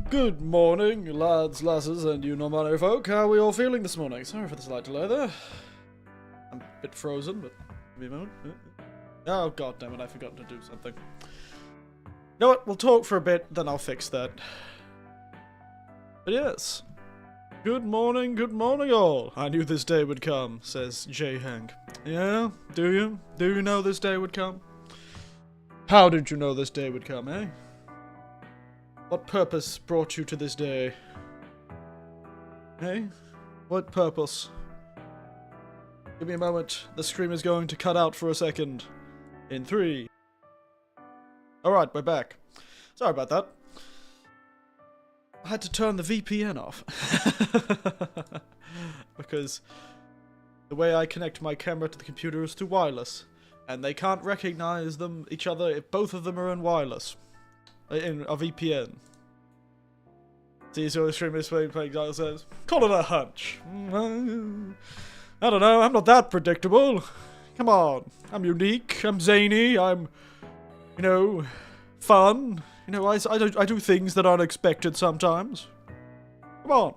Good morning, lads, lasses, and you non-binary folk. How are we all feeling this morning? Sorry for the slight delay there. I'm a bit frozen, but give me a moment. Oh, god damn it, I forgot to do something. You know what, we'll talk for a bit, then I'll fix that. But yes. Good morning all. I knew this day would come, says J. Hank. Yeah, do you? Do you know this day would come? How did you know this day would come, eh? What purpose brought you to this day? Hey? What purpose? Give me a moment. The stream is going to cut out for a second. In 3. Alright, we're back. Sorry about that. I had to turn the VPN off. Because the way I connect my camera to the computer is through wireless. And they can't recognize each other if both of them are in wireless. In a VPN. See, so the stream is playing says, call it a hunch. I don't know, I'm not that predictable. Come on, I'm unique, I'm zany, I'm, you know, fun. You know, I do things that aren't expected sometimes. Come on.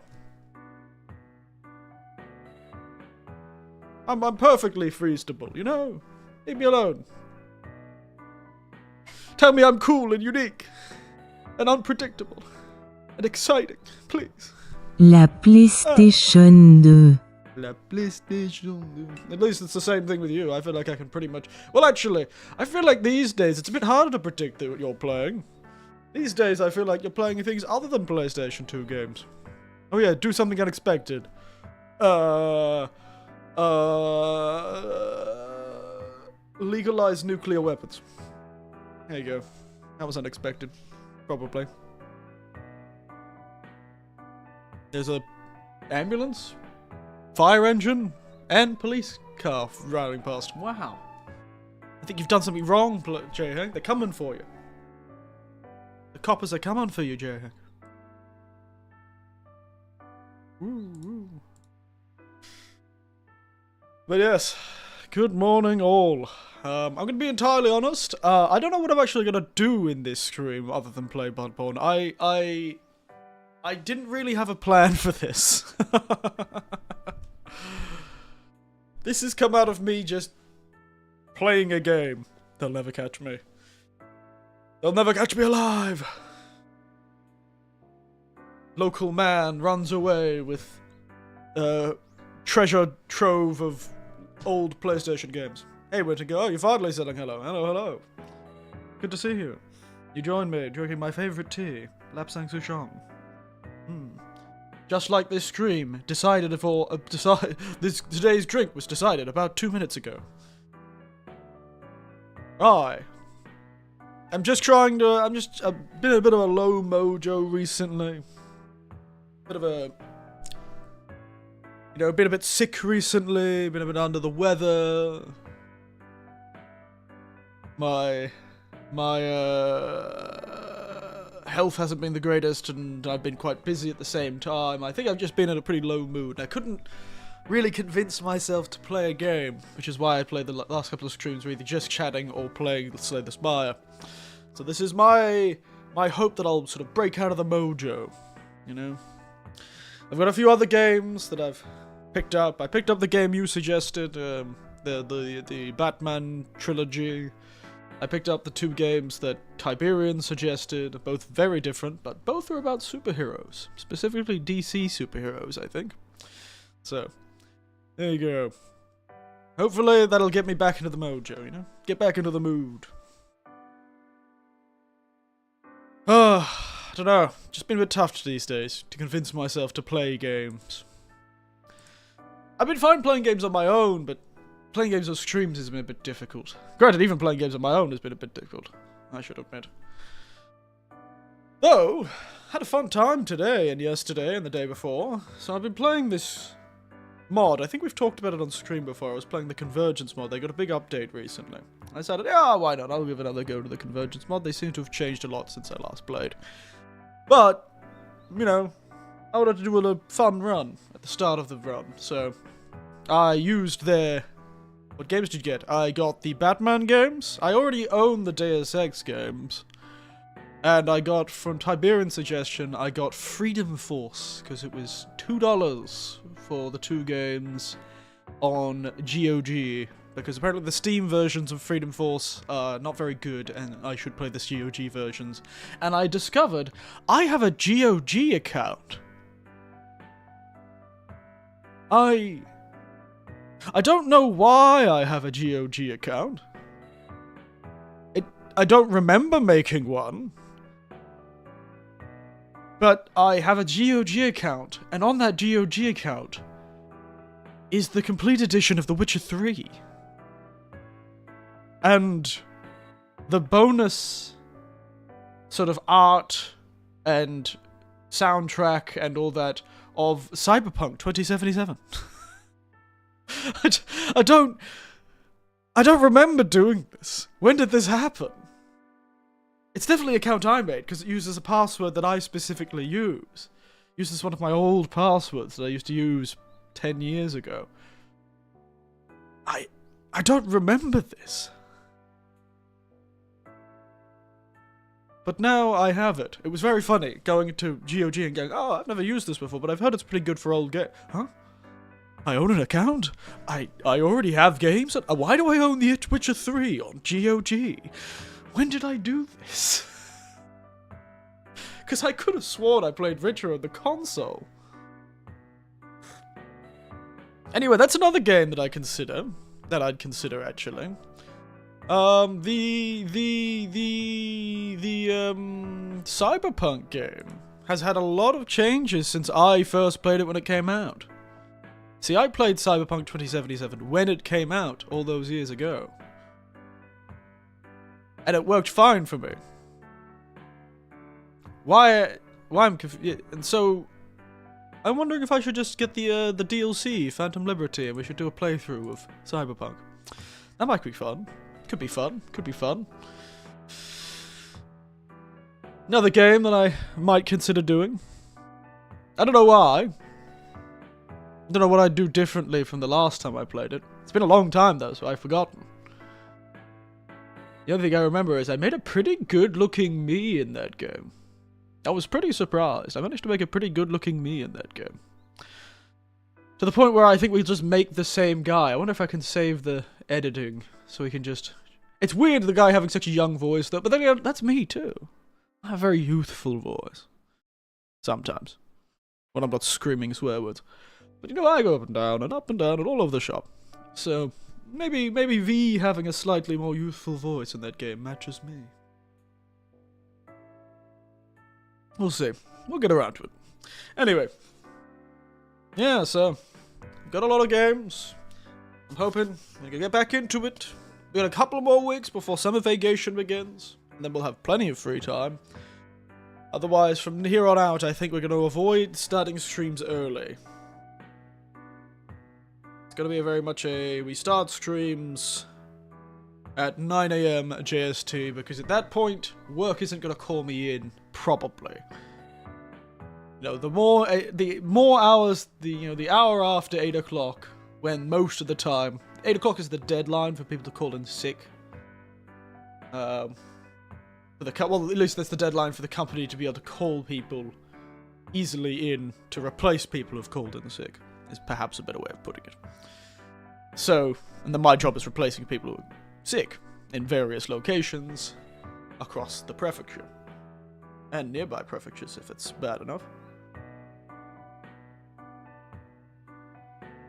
I'm perfectly freestable, you know? Leave me alone. Tell me I'm cool and unique. And unpredictable. And exciting, please. La PlayStation 2. La PlayStation 2. At least it's the same thing with you. I feel like I can pretty much... Well, actually, I feel like these days it's a bit harder to predict what you're playing. These days I feel like you're playing things other than PlayStation 2 games. Oh yeah, do something unexpected. Legalize nuclear weapons. There you go. That was unexpected. Probably. There's a ambulance, fire engine, and police car riding past. Wow. I think you've done something wrong, J-Hank. They're coming for you. The coppers are coming for you, J-Hank. Woo. But yes, good morning all. I'm going to be entirely honest. I don't know what I'm actually going to do in this stream other than play Bloodborne. I didn't really have a plan for this. This has come out of me just playing a game. They'll never catch me. They'll never catch me alive. Local man runs away with a treasure trove of old PlayStation games. Hey, where'd you go? Oh, you're finally saying hello. Hello. Good to see you. You joined me drinking my favorite tea, Lapsang Souchong. Just like this stream decided today's drink was decided about 2 minutes ago. I've been a bit of a low mojo recently. Been a bit sick recently, been a bit under the weather. My health hasn't been the greatest, and I've been quite busy at the same time. I think I've just been in a pretty low mood. I couldn't really convince myself to play a game, which is why I played the last couple of streams were either just chatting or playing Slay the Spire. So this is my hope that I'll sort of break out of the mojo, you know? I've got a few other games that I've picked up. I picked up the game you suggested, the Batman trilogy. I picked up the 2 games that Tiberian suggested, both very different, but both are about superheroes. Specifically DC superheroes, I think. So, there you go. Hopefully that'll get me back into the mojo, you know? Get back into the mood. I don't know. Just been a bit tough these days to convince myself to play games. I've been fine playing games on my own, but playing games on streams has been a bit difficult. Granted, even playing games on my own has been a bit difficult, I should admit. Though, had a fun time today and yesterday and the day before, so I've been playing this mod. I think we've talked about it on stream before. I was playing the Convergence mod. They got a big update recently. I decided, yeah, why not? I'll give another go to the Convergence mod. They seem to have changed a lot since I last played. But, you know, I wanted to do a fun run at the start of the run, so I used their... What games did you get? I got the Batman games. I already own the Deus Ex games. And I got, from Tiberian's suggestion, I got Freedom Force, because it was $2 for the 2 games on GOG, because apparently the Steam versions of Freedom Force are not very good, and I should play the GOG versions. And I discovered I have a GOG account. I don't know why I have a GOG account. I don't remember making one. But I have a GOG account, and on that GOG account is the complete edition of The Witcher 3. And the bonus sort of art and soundtrack and all that of Cyberpunk 2077. I don't remember doing this. When did this happen? It's definitely an account I made, because it uses a password that I specifically use. It uses one of my old passwords that I used to use 10 years ago. I don't remember this. But now I have it. It was very funny, going into GOG and going, oh, I've never used this before, but I've heard it's pretty good for old games. Huh? I own an account? I already have games? Why do I own The Witcher 3 on GOG? When did I do this? Because I could have sworn I played Witcher on the console. Anyway, that's another game that I'd consider, actually. The Cyberpunk game has had a lot of changes since I first played it when it came out. See, I played Cyberpunk 2077 when it came out all those years ago. And it worked fine for me. Why I'm confused. And so, I'm wondering if I should just get the DLC, Phantom Liberty, and we should do a playthrough of Cyberpunk. That might be fun. Could be fun. Could be fun. Another game that I might consider doing. I don't know why. I don't know what I'd do differently from the last time I played it. It's been a long time though, so I've forgotten. The only thing I remember is I made a pretty good-looking me in that game. I was pretty surprised. I managed to make a pretty good-looking me in that game. To the point where I think we just make the same guy. I wonder if I can save the editing so we can just... It's weird the guy having such a young voice though, but then again, that's me too. I have a very youthful voice. Sometimes. When I'm not screaming swear words. But you know, I go up and down and all over the shop. So... Maybe V having a slightly more youthful voice in that game matches me. We'll see. We'll get around to it. Anyway. Yeah, so... Got a lot of games. I'm hoping we can get back into it. We got a couple more weeks before summer vacation begins. And then we'll have plenty of free time. Otherwise, from here on out, I think we're going to avoid starting streams early. It's going to be very much we start streams at 9 AM JST, because at that point, work isn't going to call me in, probably. You know, the more hours, the hour after 8 o'clock, when most of the time, 8 o'clock is the deadline for people to call in sick. Well, at least that's the deadline for the company to be able to call people easily in to replace people who've called in sick, is perhaps a better way of putting it. So, and then my job is replacing people who are sick in various locations across the prefecture. And nearby prefectures if it's bad enough.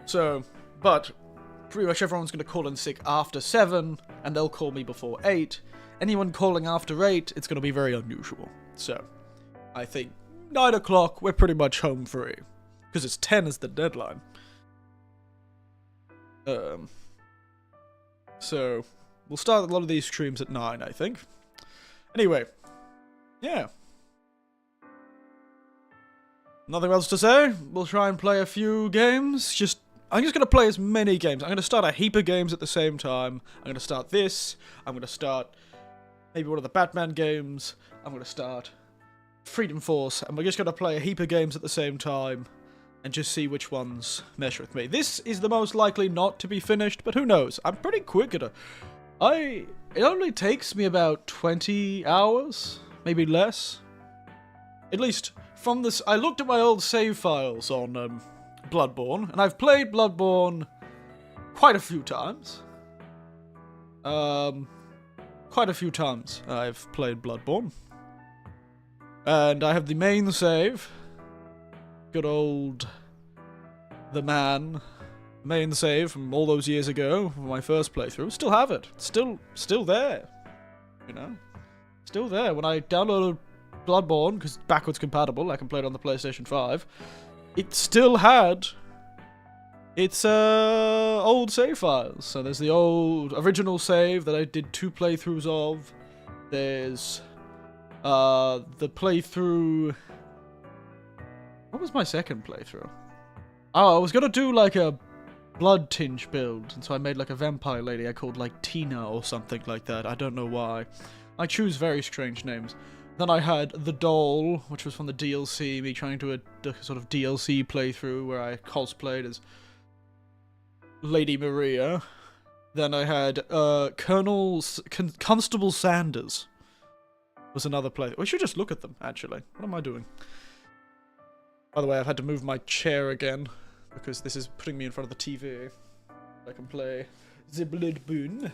So, but pretty much everyone's going to call in sick after 7, and they'll call me before 8. Anyone calling after 8, it's going to be very unusual. So, I think 9 o'clock, we're pretty much home free. Because it's 10 is the deadline. So, we'll start a lot of these streams at 9, I think. Anyway, yeah. Nothing else to say. We'll try and play a few games. I'm just going to play as many games. I'm going to start a heap of games at the same time. I'm going to start this. I'm going to start maybe one of the Batman games. I'm going to start Freedom Force. And we're just going to play a heap of games at the same time. And just see which ones mesh with me. This is the most likely not to be finished, but who knows? I'm pretty quick at it. It only takes me about 20 hours maybe less. At least from this, I looked at my old save files on Bloodborne, and I've played Bloodborne quite a few times. Quite a few times I've played Bloodborne. And I have the main save. Good old... the man. Main save from all those years ago, from my first playthrough. Still have it. Still there. You know? Still there. When I downloaded Bloodborne, because it's backwards compatible, I can play it on the PlayStation 5, it still had its old save files. So there's the old original save that I did 2 playthroughs of. There's the playthrough... What was my second playthrough? Oh, I was gonna do like a blood tinge build, and so I made like a vampire lady I called like Tina or something like that. I don't know why. I choose very strange names. Then I had The Doll, which was from the DLC, me trying to do a sort of DLC playthrough where I cosplayed as Lady Maria. Then I had Constable Sanders was another play. We should just look at them, actually. What am I doing? By the way, I've had to move my chair again, because this is putting me in front of the TV. I can play the Bloodborne.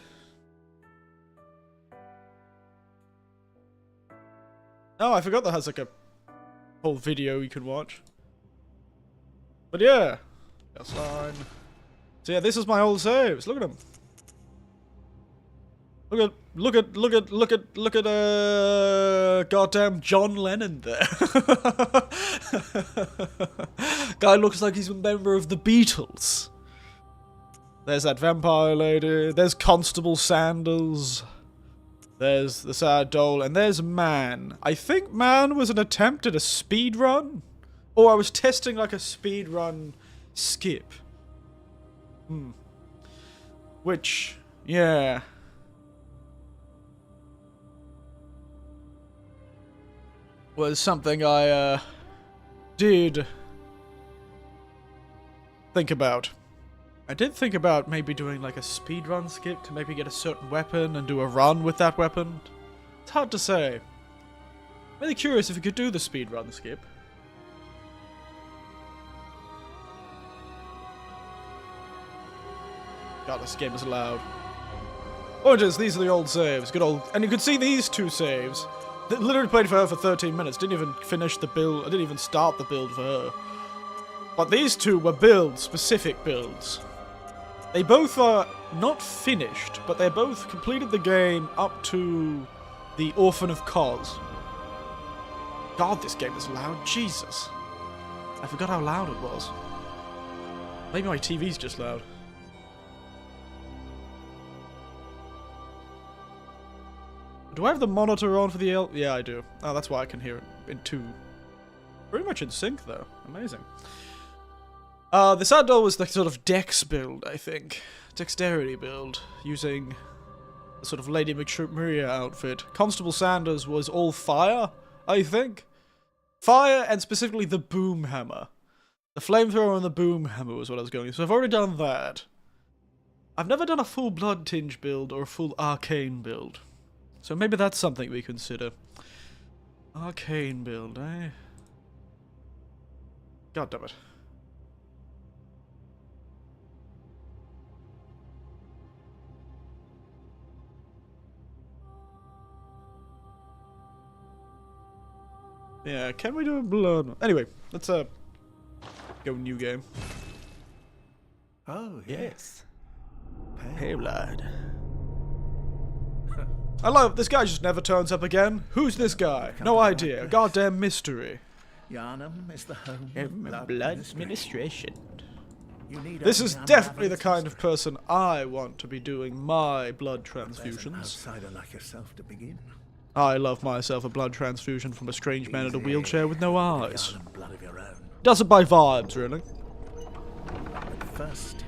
Oh, I forgot that has like a whole video you can watch. But yeah. Line. So yeah, this is my old saves. Look at them. Look at goddamn John Lennon there. Guy looks like he's a member of the Beatles. There's that vampire lady. There's Constable Sanders. There's the sad doll, and there's Man. I think Man was an attempt at a speed run, or I was testing like a speed run skip. Which, yeah. Was something I, did think about. I did think about maybe doing like a speedrun skip to maybe get a certain weapon and do a run with that weapon. It's hard to say. I'm really curious if you could do the speedrun skip. God, this game is loud. Oranges, these are the old saves. Good old... And you can see these 2 saves. They literally played for her for 13 minutes. Didn't even finish the build. I didn't even start the build for her. But these 2 were builds, specific builds. They both are not finished, but they both completed the game up to the Orphan of Kos. God, this game is loud. Jesus. I forgot how loud it was. Maybe my TV's just loud. Do I have the monitor on for the L? Yeah, I do. Oh, that's why I can hear it in 2. Pretty much in sync, though. Amazing. The sad doll was the sort of dex build, I think. Dexterity build, using the sort of Lady Maria outfit. Constable Sanders was all fire, I think. Fire, and specifically the boom hammer. The flamethrower and the boom hammer was what I was going to. So I've already done that. I've never done a full blood tinge build or a full arcane build. So maybe that's something we consider. Arcane build, eh? God damn it. Yeah, can we do a blood? Anyway, let's go new game. Oh, yes. Pale blood. I love this guy just never turns up again. Who's this guy? No idea. A goddamn mystery. Yarnum is the home of blood administration. You need This is only definitely the unraveled kind of person I want to be doing my blood There's an transfusions. outsider like yourself to begin. I love myself a blood transfusion from a strange man in a wheelchair with no eyes. Yarnum blood of your own. Does it by vibes, really. But first,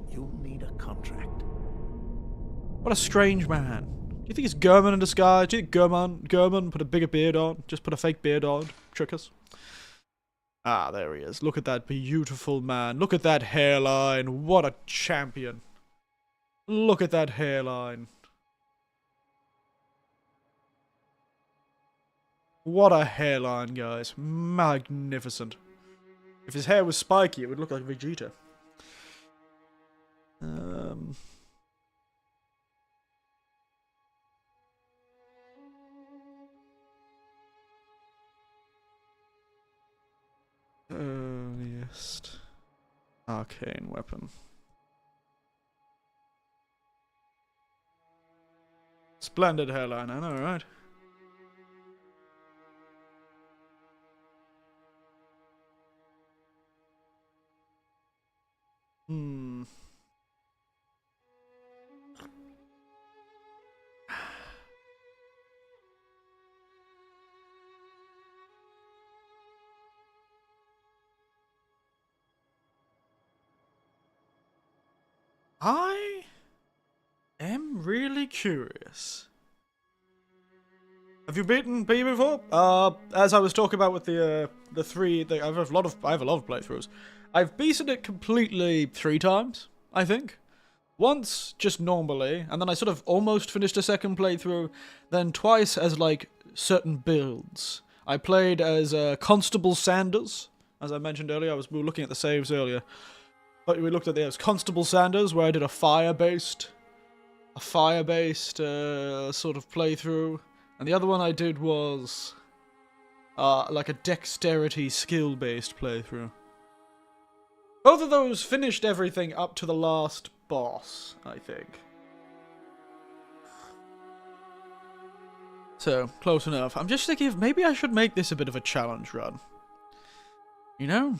you'll need a contract. What a strange man. Do you think he's German in disguise? Do you think German put a bigger beard on? Just put a fake beard on? Trick us? Ah, there he is. Look at that beautiful man. Look at that hairline. What a champion. Look at that hairline. What a hairline, guys. Magnificent. If his hair was spiky, it would look like Vegeta. Earliest arcane weapon. Splendid hairline, I know, right? I am really curious. Have you beaten B before? As I was talking about with the three, I have a lot of playthroughs. I've beaten it completely 3 times, I think. Once just normally, and then I sort of almost finished a second playthrough. Then twice as like certain builds. I played as Constable Sanders, as I mentioned earlier. We were looking at the saves earlier. But we looked at this Constable Sanders, where I did a fire-based sort of playthrough, and the other one I did was like a dexterity skill-based playthrough. Both of those finished everything up to the last boss, I think. So, close enough. I'm just thinking if maybe I should make this a bit of a challenge run. You know?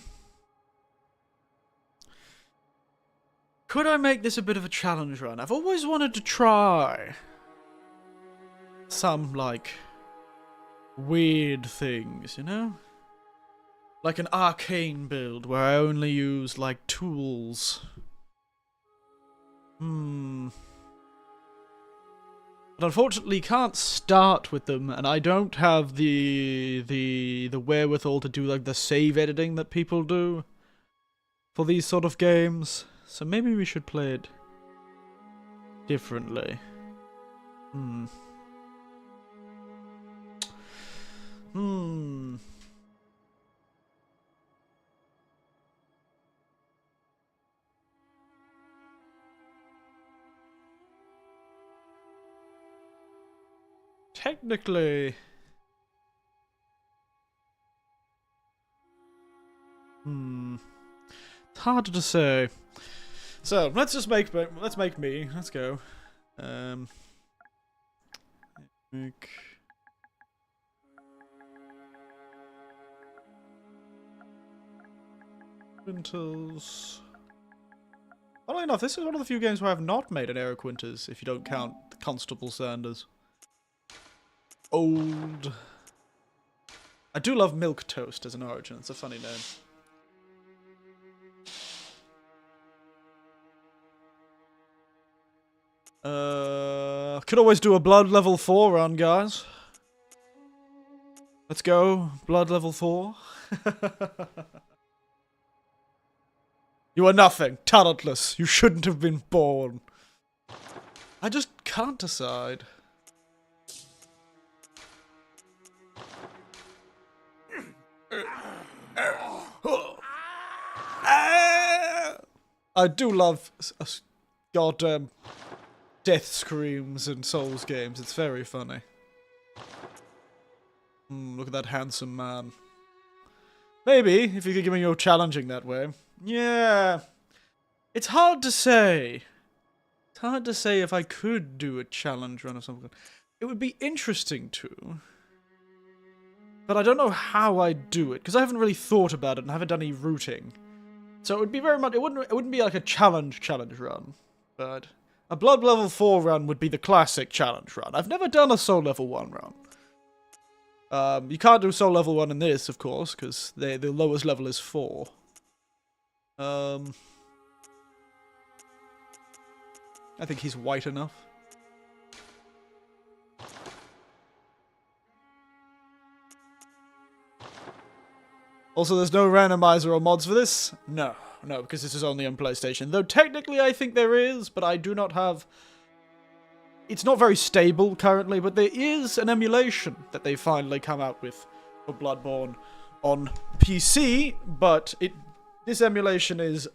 Could I make this a bit of a challenge run? I've always wanted to try some, like, weird things, you know? Like an arcane build where I only use, like, tools. But unfortunately can't start with them, and I don't have the wherewithal to do, like, the save editing that people do for these sort of games. So maybe we should play it differently. Technically... It's hard to say. So, let's make me. Let's go. Make... Quinters. Funnily enough, this is one of the few games where I've not made an Aero Quinters, if you don't count the Constable Sanders. Old. I do love Milk Toast as an origin, it's a funny name. Could always do a blood level 4 run, guys. Let's go, blood level 4. You are nothing, talentless. You shouldn't have been born. I just can't decide. I do love goddamn death screams in Souls games. It's very funny. Look at that handsome man. Maybe, if you could give me your challenging that way. Yeah. It's hard to say. It's hard to say if I could do a challenge run of something. It would be interesting to. But I don't know how I'd do it, because I haven't really thought about it and haven't done any routing. So it would be very much, it wouldn't be like a challenge run, but a blood level 4 run would be the classic challenge run. I've never done a soul level 1 run. You can't do soul level 1 in this, of course, because the lowest level is 4. I think he's white enough. Also, there's no randomizer or mods for this? No, because this is only on PlayStation. Though technically I think there is, but I do not have it's not very stable currently, but there is an emulation that they finally come out with for Bloodborne on PC, but this emulation is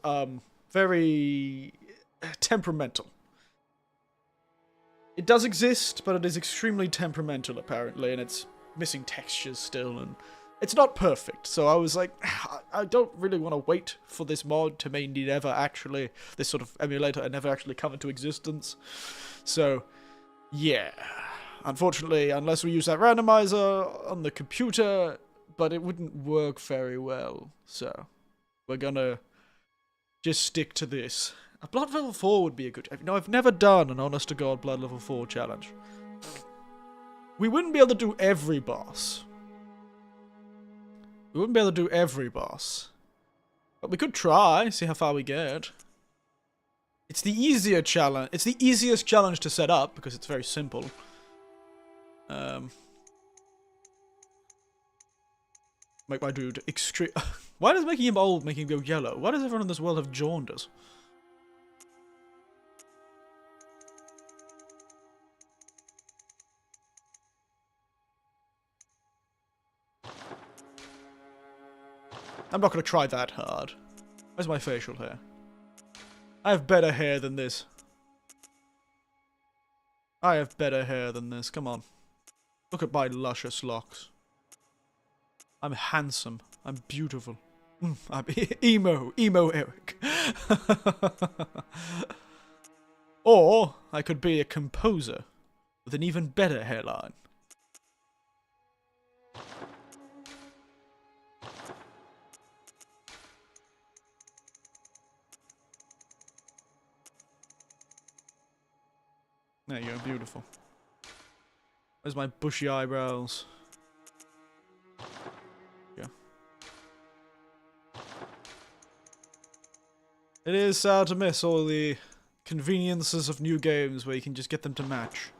very temperamental. It does exist, but it is extremely temperamental apparently, and it's missing textures still, and it's not perfect. So I was like, I don't really want to wait for this mod to maybe never actually, this sort of emulator and never actually come into existence. So, yeah. Unfortunately, unless we use that randomizer on the computer, but it wouldn't work very well. So, we're gonna just stick to this. A Blood Level 4 would be a good... I've never done an honest-to-God Blood Level 4 challenge. We wouldn't be able to do every boss. But we could try, see how far we get. It's the easier challenge. It's the easiest challenge to set up, because it's very simple. Make my dude extreme... Why does making him old make him go yellow? Why does everyone in this world have jaundice? I'm not going to try that hard. Where's my facial hair? I have better hair than this. Come on. Look at my luscious locks. I'm handsome. I'm beautiful. I'm emo Eric. Or I could be a composer with an even better hairline. There you go, beautiful. Where's my bushy eyebrows? Yeah. It is sad to miss all the conveniences of new games where you can just get them to match.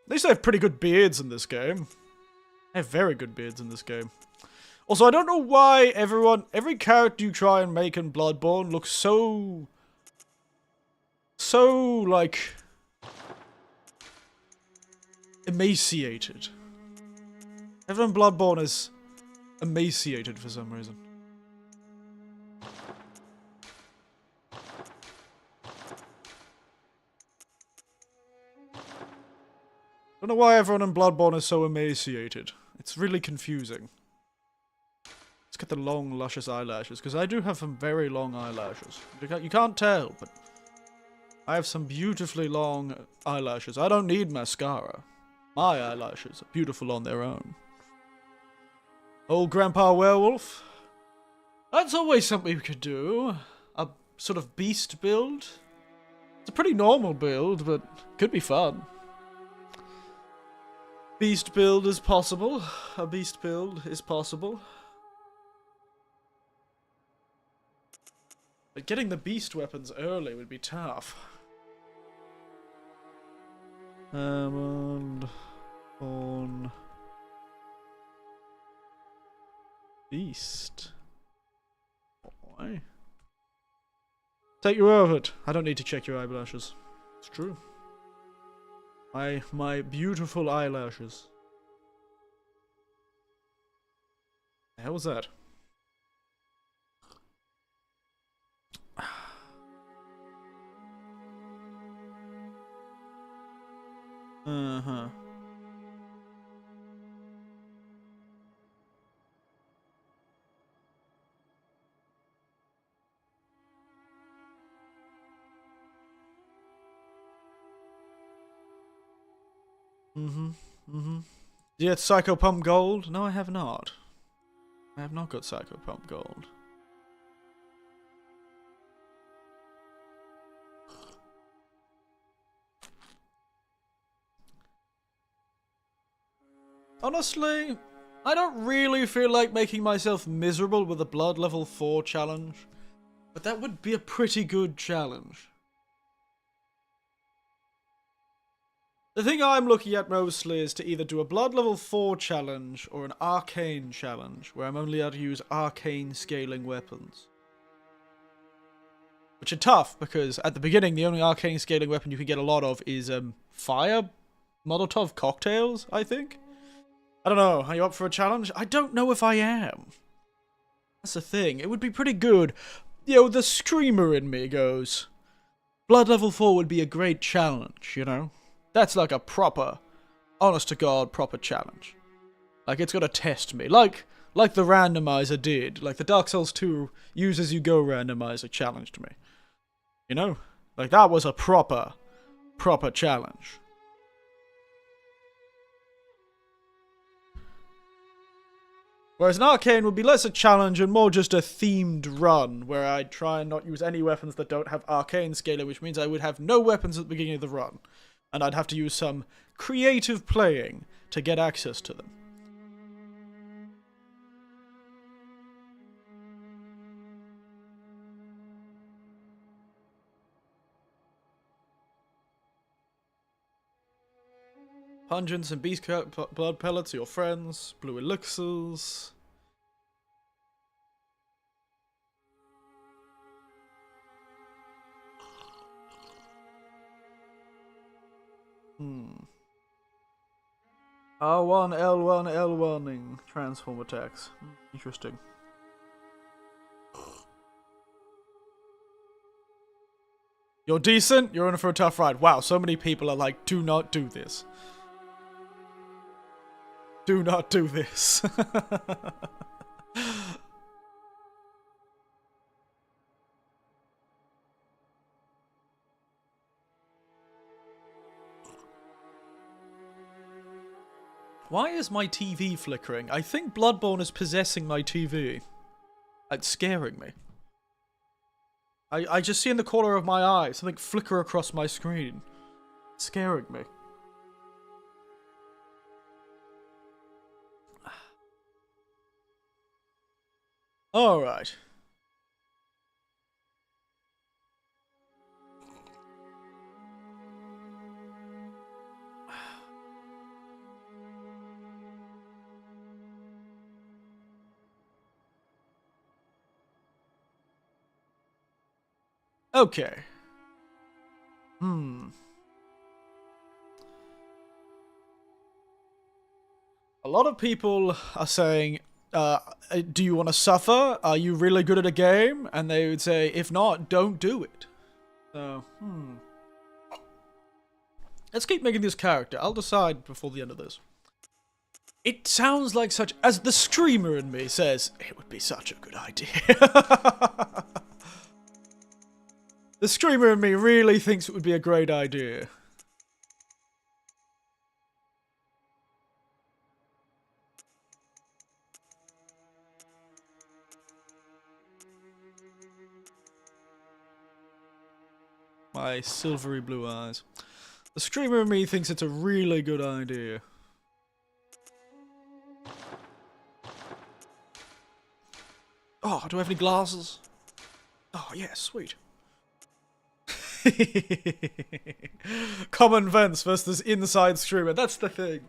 At least they have pretty good beards in this game. They have very good beards in this game. Also, I don't know why every character you try and make in Bloodborne looks so, like, emaciated. Everyone in Bloodborne is emaciated for some reason. Don't know why everyone in Bloodborne is so emaciated. It's really confusing. Let's get the long, luscious eyelashes, because I do have some very long eyelashes. You can't tell, but I have some beautifully long eyelashes. I don't need mascara. My eyelashes are beautiful on their own. Old Grandpa Werewolf. That's always something we could do. A sort of beast build. It's a pretty normal build, but could be fun. Beast build is possible. A beast build is possible. But getting the beast weapons early would be tough. And on beast. Why? Take your word of it. I don't need to check your eyelashes. It's true. My beautiful eyelashes. The hell was that? Uh-huh. Do you get Psycho Pump Gold? No, I have not. I have not got Psycho Pump Gold. Honestly, I don't really feel like making myself miserable with a Blood Level 4 challenge, but that would be a pretty good challenge. The thing I'm looking at mostly is to either do a Blood Level 4 challenge or an Arcane challenge, where I'm only able to use Arcane scaling weapons. Which are tough, because at the beginning, the only arcane scaling weapon you can get a lot of is fire Molotov cocktails, I think? I don't know, are you up for a challenge? I don't know if I am. That's the thing, it would be pretty good. The screamer in me goes, Blood level 4 would be a great challenge, you know? That's like a proper, honest-to-God, proper challenge. Like, it's gonna test me, like the randomizer did. Like, the Dark Souls 2 use-as-you-go randomizer challenged me. You know? Like, that was a proper challenge. Whereas an Arcane would be less a challenge and more just a themed run, where I'd try and not use any weapons that don't have Arcane scaling, which means I would have no weapons at the beginning of the run. And I'd have to use some creative playing to get access to them. Pungents and beast blood pellets are your friends. Blue elixirs. R1, L1, L1ing transform attacks. Interesting. You're decent, you're in for a tough ride. Wow, so many people are like, do not do this. Do not do this. Why is my TV flickering? I think Bloodborne is possessing my TV. It's scaring me. I just see in the corner of my eye something flicker across my screen. It's scaring me. Alright. Okay. A lot of people are saying, do you want to suffer? Are you really good at a game? And they would say, if not, don't do it. So, let's keep making this character. I'll decide before the end of this. It sounds like such... As the streamer in me says, it would be such a good idea. The streamer in me really thinks it would be a great idea. My silvery blue eyes. The streamer in me thinks it's a really good idea. Oh, do I have any glasses? Oh, yeah, sweet. Common sense versus inside streamer. That's the thing.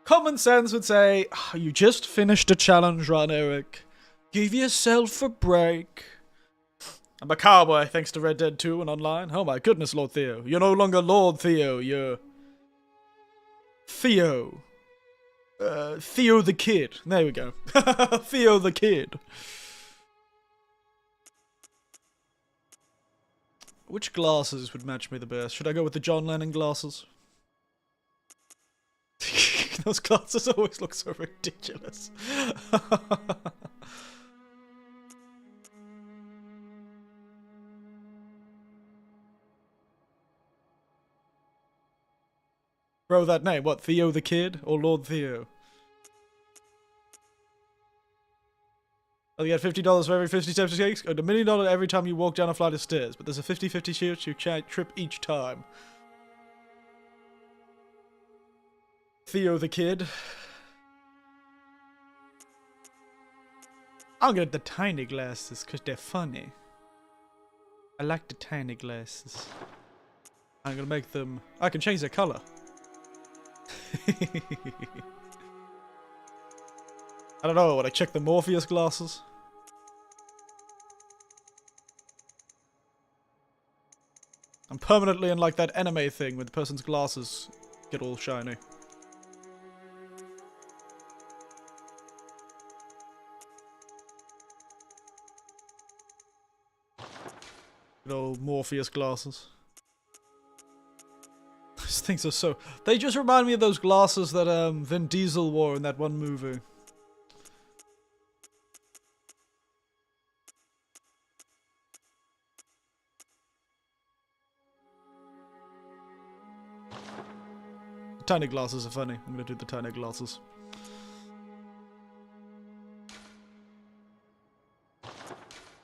Common sense would say, oh, you just finished a challenge run, Eric. Give yourself a break. I'm a cowboy thanks to Red Dead 2 and online. Oh my goodness, Lord Theo. You're no longer Lord Theo, you're... Theo. Theo the Kid. There we go. Theo the Kid. Which glasses would match me the best? Should I go with the John Lennon glasses? Those glasses always look so ridiculous. Bro, that name. What, Theo the Kid? Or Lord Theo? Oh, you get $50 for every 50 steps you take, and $1 million every time you walk down a flight of stairs. But there's a 50-50 chance you can't trip each time. Theo the Kid. I'll get the tiny glasses, because they're funny. I like the tiny glasses. I'm gonna make them... I can change their color. I don't know, would I check the Morpheus glasses? I'm permanently in like that anime thing where the person's glasses get all shiny. Good old Morpheus glasses. These things are so... They just remind me of those glasses that Vin Diesel wore in that one movie. The tiny glasses are funny. I'm gonna do the tiny glasses.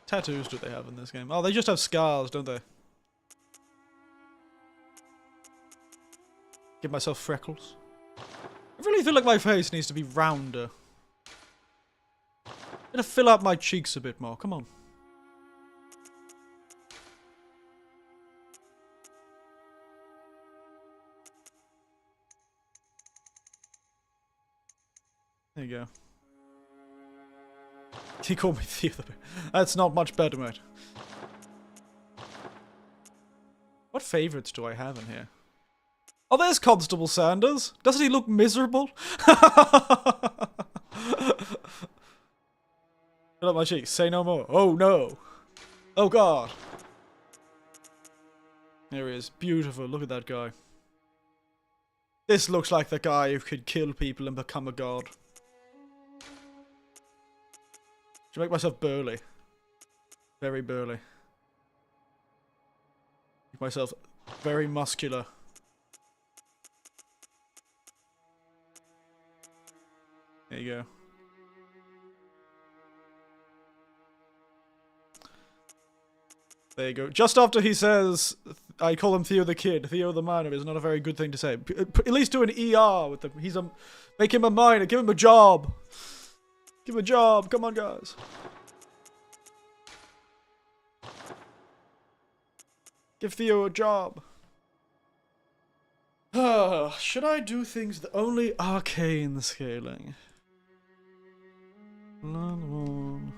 Tattoos do they have in this game? Oh, they just have scars, don't they? Give myself freckles. I really feel like my face needs to be rounder. I'm gonna fill out my cheeks a bit more. Come on. There you go. He called me Theodore. That's not much better, mate. What favourites do I have in here? Oh, there's Constable Sanders. Doesn't he look miserable? Fill up my cheeks. Say no more. Oh, no. Oh, God. There he is. Beautiful. Look at that guy. This looks like the guy who could kill people and become a god. Should make myself burly. Very burly. Make myself very muscular. There you go. There you go. Just after he says, I call him Theo the Kid, Theo the Minor is not a very good thing to say. At least do an ER with him. Make him a minor. Give him a job. Give him a job. Come on, guys. Give Theo a job. Should I do things that only Arcane scaling? Bloodborne.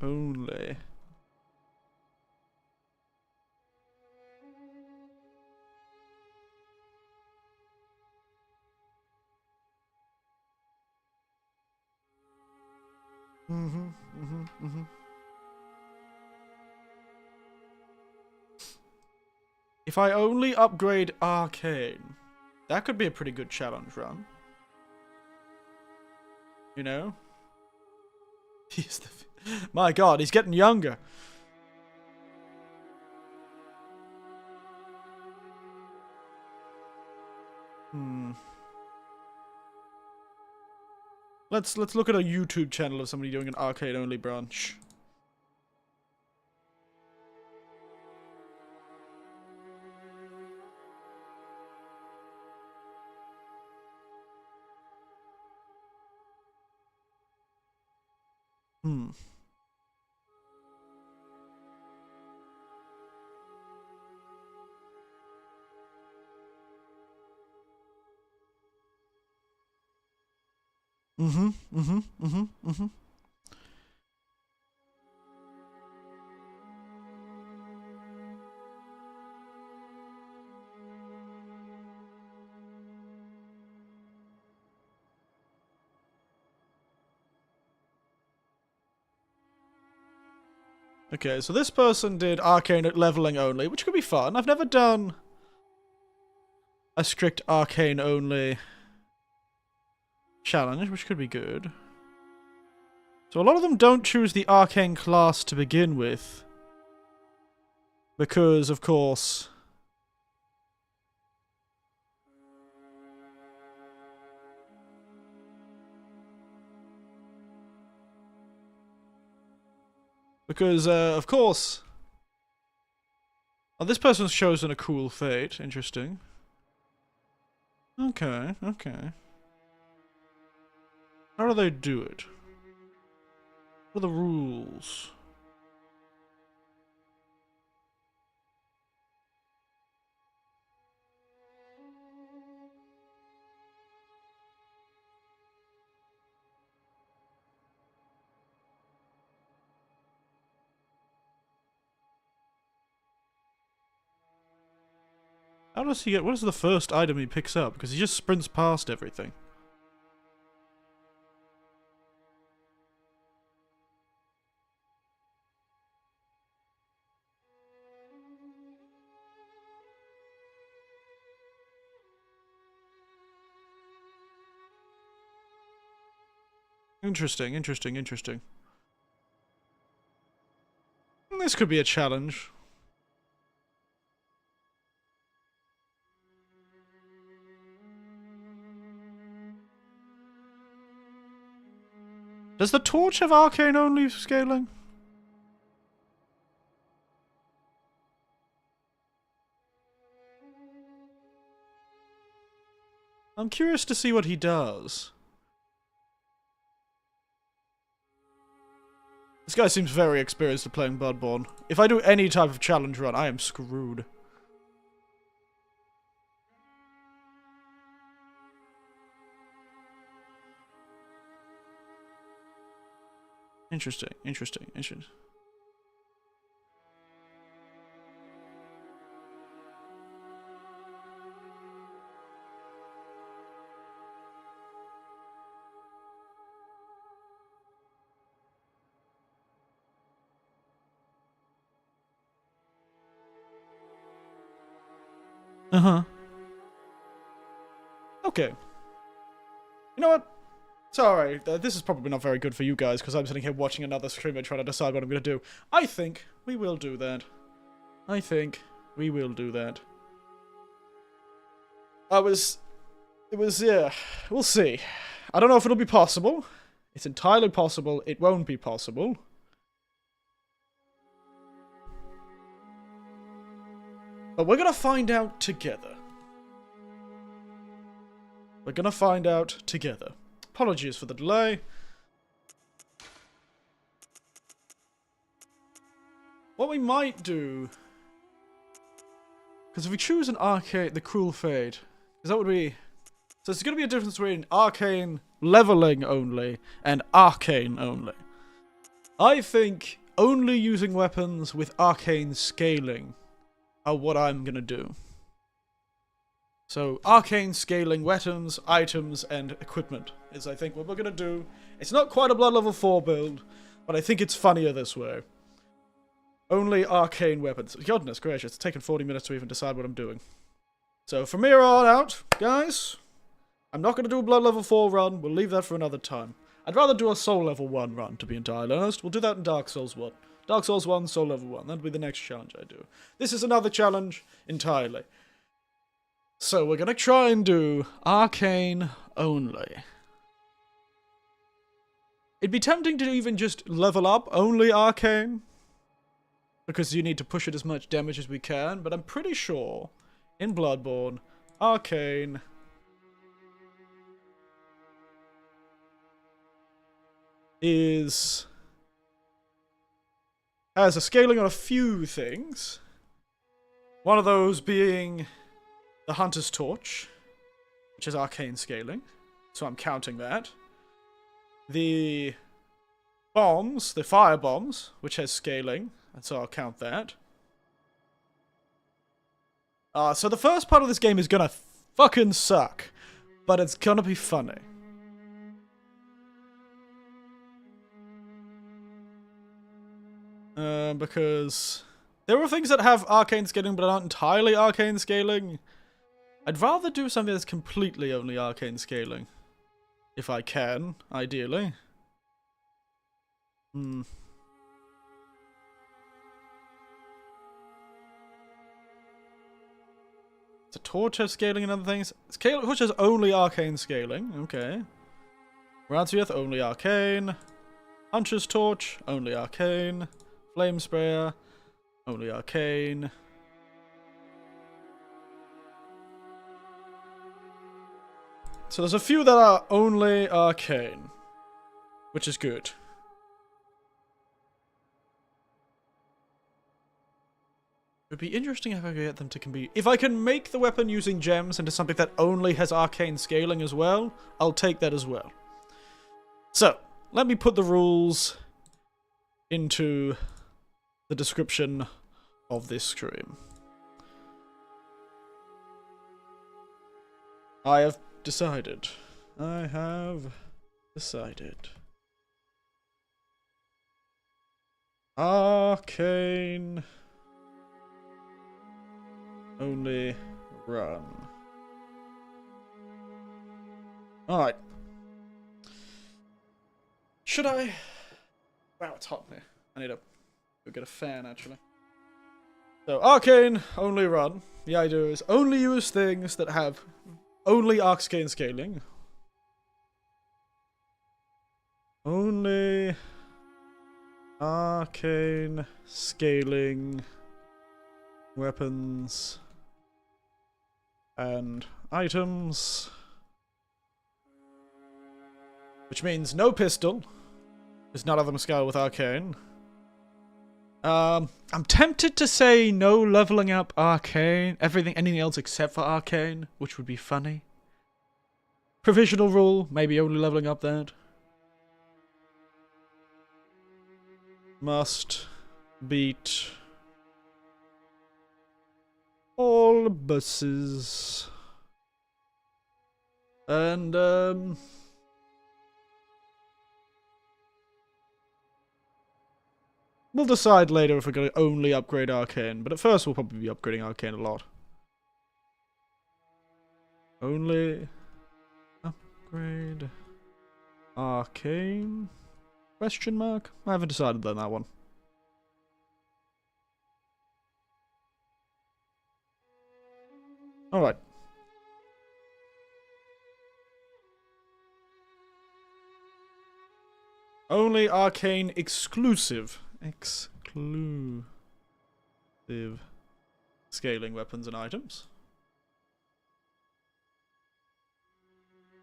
Only. If I only upgrade Arcane, that could be a pretty good challenge run. You know? He's the... My god, he's getting younger. Let's look at a YouTube channel of somebody doing an arcade only branch. Okay, so this person did arcane at leveling only, which could be fun. I've never done a strict arcane only challenge, which could be good. So a lot of them don't choose the arcane class to begin with. Because, of course... Because, of course... Oh, this person's chosen a cool fate. Interesting. Okay, okay. How do they do it? What are the rules? How does he get... What is the first item he picks up? Because he just sprints past everything. Interesting, interesting, interesting. This could be a challenge. Does the torch have arcane only scaling? I'm curious to see what he does. This guy seems very experienced at playing Bloodborne. If I do any type of challenge run, I am screwed. Interesting, interesting, interesting. Uh-huh. Okay. You know what? Sorry, this is probably not very good for you guys, because I'm sitting here watching another streamer trying to decide what I'm going to do. I think we will do that. I think we will do that. Yeah, we'll see. I don't know if it'll be possible. It's entirely possible. It won't be possible. But we're gonna find out together. We're gonna find out together. Apologies for the delay. What we might do... Because if we choose an arcane, the Cruel Fate, because that would be... So there's going to be a difference between arcane leveling only and arcane only. I think only using weapons with arcane scaling are what I'm going to do. So arcane scaling weapons, items, and equipment is, I think, what we're going to do. It's not quite a Blood Level 4 build, but I think it's funnier this way. Only arcane weapons. Goodness gracious, it's taken 40 minutes to even decide what I'm doing. So from here on out, guys, I'm not going to do a Blood Level 4 run. We'll leave that for another time. I'd rather do a Soul Level 1 run, to be entirely honest. We'll do that in Dark Souls 1. Dark Souls 1, Soul Level 1. That'll be the next challenge I do. This is another challenge entirely. So we're going to try and do arcane only. It'd be tempting to even just level up only arcane, because you need to push it as much damage as we can, but I'm pretty sure in Bloodborne, arcane has a scaling on a few things. One of those being the Hunter's Torch, which is arcane scaling, so I'm counting that. The bombs, the fire bombs, which has scaling, and so I'll count that. So the first part of this game is gonna fucking suck, but it's gonna be funny. Because there are things that have arcane scaling but aren't entirely arcane scaling. I'd rather do something that's completely only arcane scaling. If I can, ideally. It's a torch has scaling and other things. Torch has only arcane scaling. Okay. Radziath, only arcane. Hunter's Torch, only arcane. Flame Sprayer, only arcane. So there's a few that are only arcane, which is good. It would be interesting if I could get them to be... If I can make the weapon using gems into something that only has arcane scaling as well, I'll take that as well. So, let me put the rules into the description of this stream. I have decided. I have decided. Arcane. Only run. Alright. Should I? Wow, it's hot in here. I need to go get a fan, actually. So, Arcane, only run. The idea is only use things that have only Arcane scaling. Only Arcane scaling weapons and items. Which means no pistol, because none of them scale with Arcane. I'm tempted to say no leveling up Arcane, anything else except for Arcane, which would be funny. Provisional rule, maybe only leveling up that. Must beat all bosses. And, we'll decide later if we're going to only upgrade Arcane, but at first we'll probably be upgrading Arcane a lot. Only upgrade Arcane? Question mark? I haven't decided on that one. Alright. Only Arcane exclusive. Exclusive scaling weapons and items.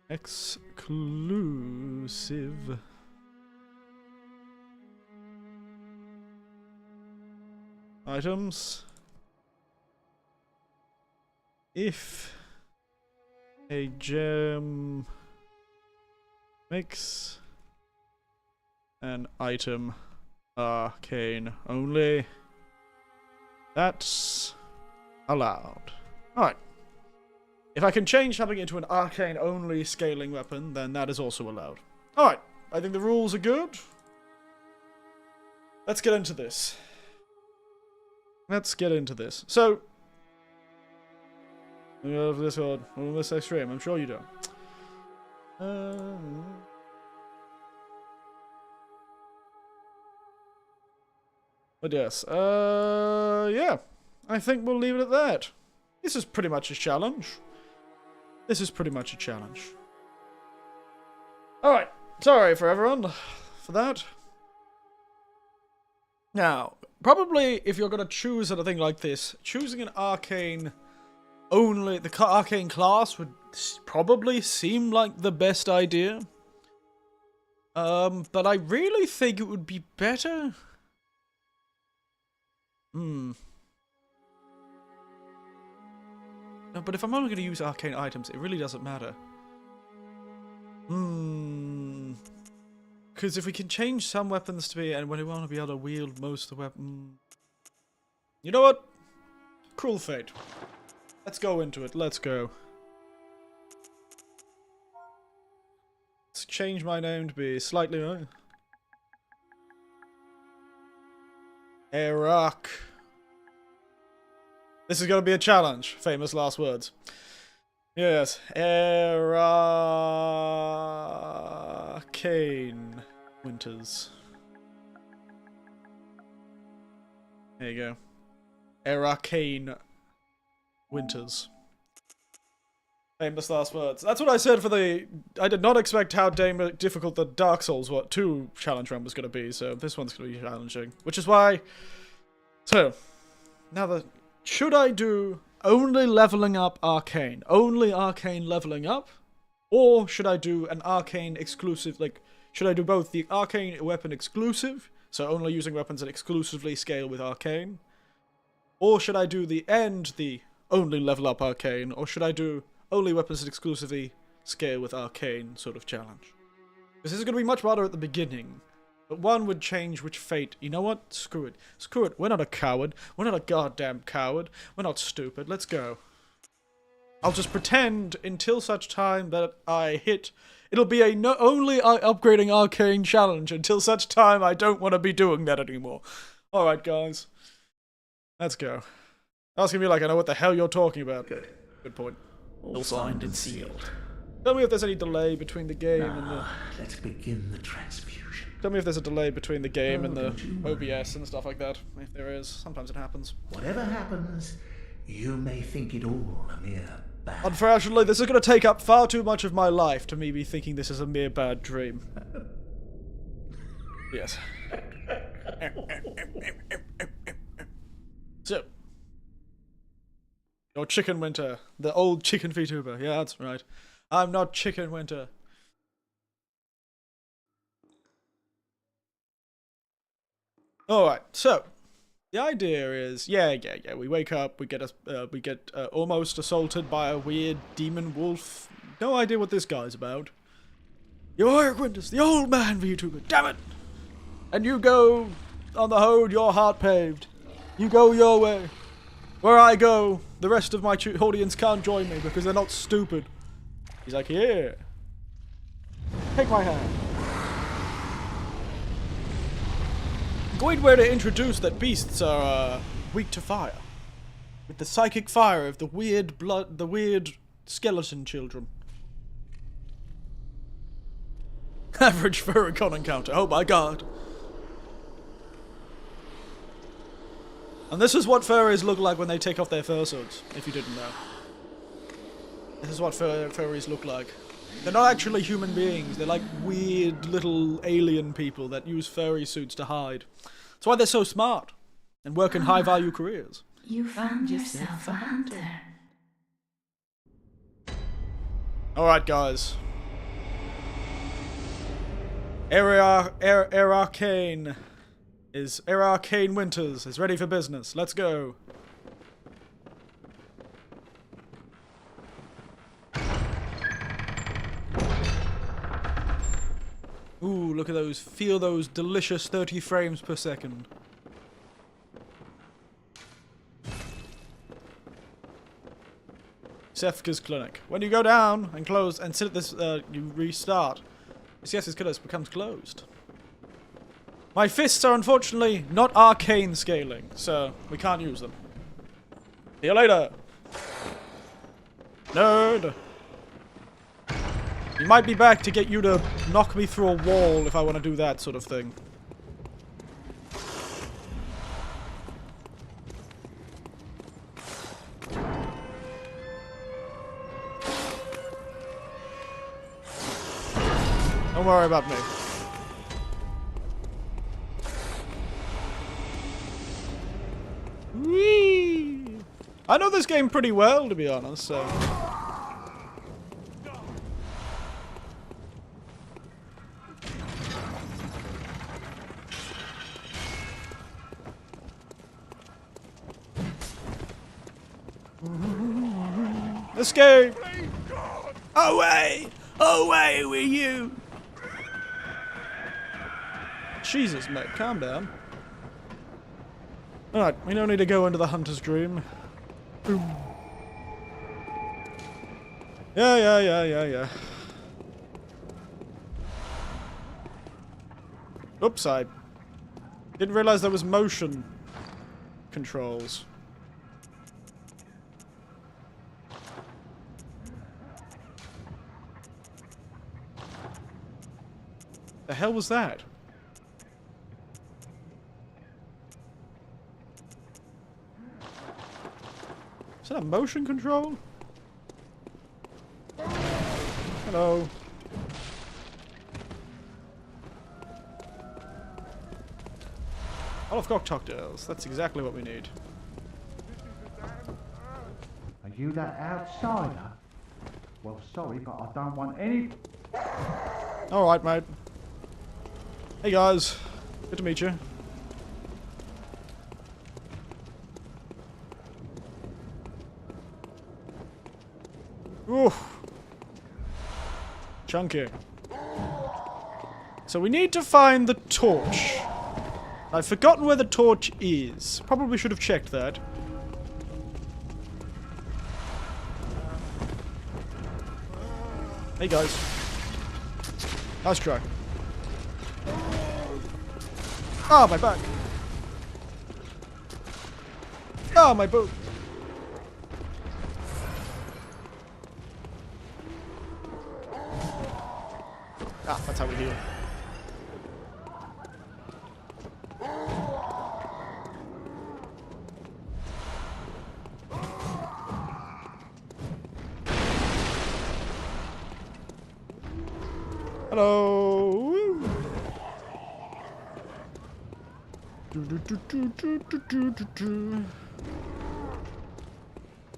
Exclusive items. If a gem makes an item Arcane only, that's allowed. Alright. If I can change something into an Arcane only scaling weapon, then that is also allowed. Alright. I think the rules are good. Let's get into this. Let's get into this. So, we have this one, on this extreme. I'm sure you don't. But yes, yeah. I think we'll leave it at that. This is pretty much a challenge. This is pretty much a challenge. Alright, sorry for everyone for that. Now, probably if you're going to choose a thing like this, choosing an Arcane only, the Arcane class would probably seem like the best idea. But I really think it would be better. No, but if I'm only going to use Arcane items, it really doesn't matter. Because if we can change some weapons to be, and when we want to be able to wield most of the weapons... You know what? Cruel fate. Let's go into it. Let's go. Let's change my name to be slightly... Iraq. This is going to be a challenge. Famous last words. Yes. Arcane Winters. There you go. Arcane Winters. Famous last words. That's what I said for the... I did not expect how difficult the Dark Souls 2 challenge run was going to be, so this one's going to be challenging. Which is why... So, now the... Should I do only leveling up Arcane? Only Arcane leveling up? Or should I do an Arcane exclusive, like... Should I do both the Arcane weapon exclusive, so only using weapons that exclusively scale with Arcane? Or should I do the only level up Arcane? Or should I do only weapons that exclusively scale with Arcane sort of challenge? Because this is going to be much harder at the beginning. But one would change which fate. You know what? Screw it. Screw it. We're not a coward. We're not a goddamn coward. We're not stupid. Let's go. I'll just pretend until such time that I hit... It'll be a only upgrading Arcane challenge until such time I don't want to be doing that anymore. Alright, guys. Let's go. Asking me like I know what the hell you're talking about. Good. Good point. All signed and sealed. Tell me if there's any delay between the game and the... Let's begin the transfusion. Tell me if there's a delay between the game and the don't you worry. OBS and stuff like that. If there is, sometimes it happens. Whatever happens, you may think it all a mere bad. Unfortunately, this is going to take up far too much of my life to me be thinking this is a mere bad dream. Yes. So, you're Chicken Winter, the old chicken Vtuber. Yeah, that's right. I'm not Chicken Winter. Alright, so, the idea is, yeah, we wake up, we get almost assaulted by a weird demon wolf. No idea what this guy's about. You're Quintus, the old man Vtuber, damn it! And you go on the road your heart paved. You go your way. Where I go, the rest of my audience can't join me because they're not stupid. He's like, here. Take my hand. Great way to introduce that beasts are weak to fire. With the psychic fire of the weird skeleton children. Average Furicon encounter, oh my god. And this is what furries look like when they take off their fursuits, if you didn't know. This is what furries look like. They're not actually human beings, they're like weird little alien people that use furry suits to hide. That's why they're so smart, and work in high-value careers. You found yourself a hunter. Alright, guys. Arcane Winters is ready for business. Let's go. Ooh, look at those. Feel those delicious 30 frames per second. Sefka's clinic. When you go down and close and sit at this, you restart. Sefka's clinic becomes closed. My fists are unfortunately not arcane scaling, so we can't use them. See you later. Nerd. He might be back to get you to knock me through a wall if I want to do that sort of thing. Don't worry about me. Whee! I know this game pretty well, to be honest, so... Escape! Away! Away with you! Jesus, mate, calm down. Alright, we don't need to go into the hunter's dream. Boom. Yeah. Oops, I didn't realize there was motion controls. The hell was that? Is that a motion control? Hello. Olive cock cocktails. That's exactly what we need. Are you that outsider? Well, sorry, but I don't want any... Alright, mate. Hey guys. Good to meet you. Oof. Chunky. So we need to find the torch. I've forgotten where the torch is. Probably should have checked that. Hey guys. Nice try. Ah, my back. Ah, my boot. Ah, that's how we heal. Hello.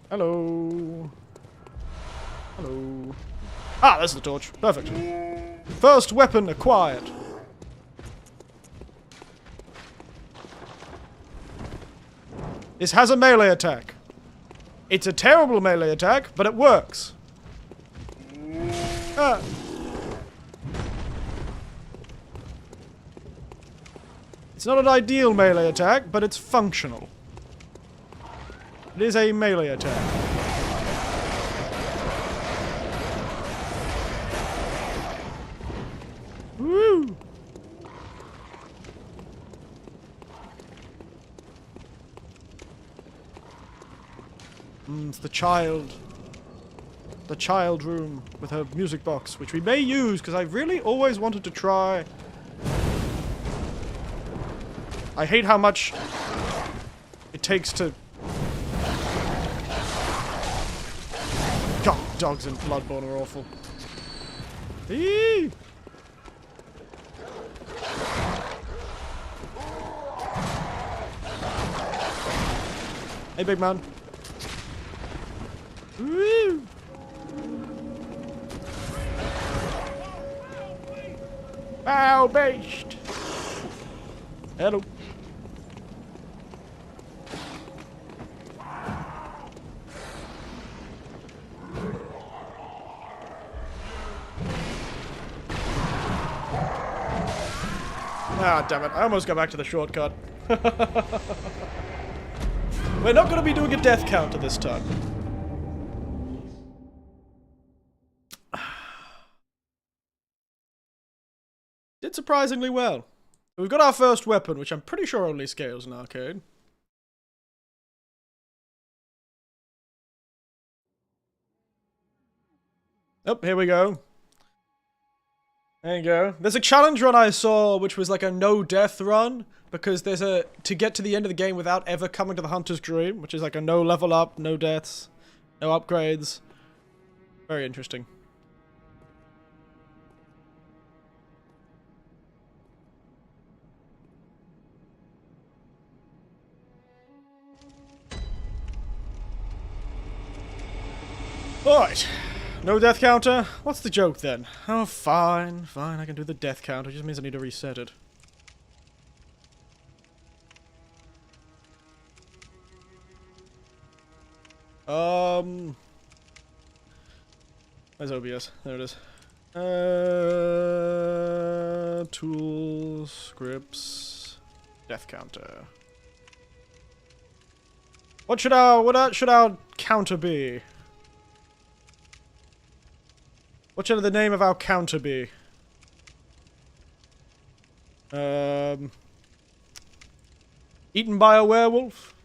Hello. Hello. Ah, there's the torch. Perfect. First weapon acquired. This has a melee attack. It's a terrible melee attack, but it works. Ah. It's not an ideal melee attack, but it's functional. It is a melee attack. Woo! It's the child. The child room with her music box, which we may use, because I really always wanted to try. I hate how much it takes to... God, dogs in Bloodborne are awful. Eee! Hey, big man. Woo! Ow, beast! Hello. Ah, damn it. I almost got back to the shortcut. We're not going to be doing a death counter this time. Did surprisingly well. We've got our first weapon, which I'm pretty sure only scales in Arcane. Oh, here we go. There you go. There's a challenge run I saw, which was like a no-death run, because there's a... to get to the end of the game without ever coming to the Hunter's Dream, which is like a no level up, no deaths, no upgrades. Very interesting. Alright. No death counter? What's the joke then? Oh, fine, fine, I can do the death counter. It just means I need to reset it. Where's OBS? There it is. Tools, scripts, death counter. What should our counter be? What should the name of our counter be? Eaten by a werewolf?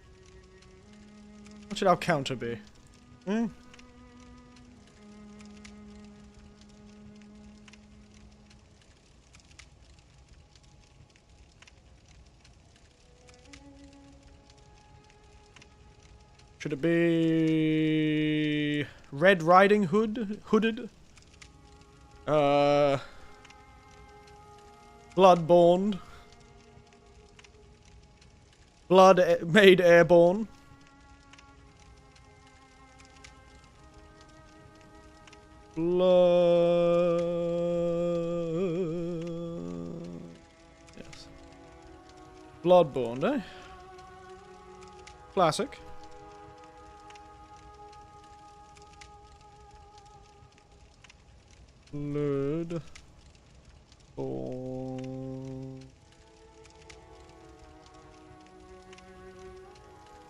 What should our counter be? Hmm? Should it be... Red Riding Hood? Hooded? Bloodborne. Blood made airborne. Blood... Yes. Bloodborne, eh? Classic. Bloodborne.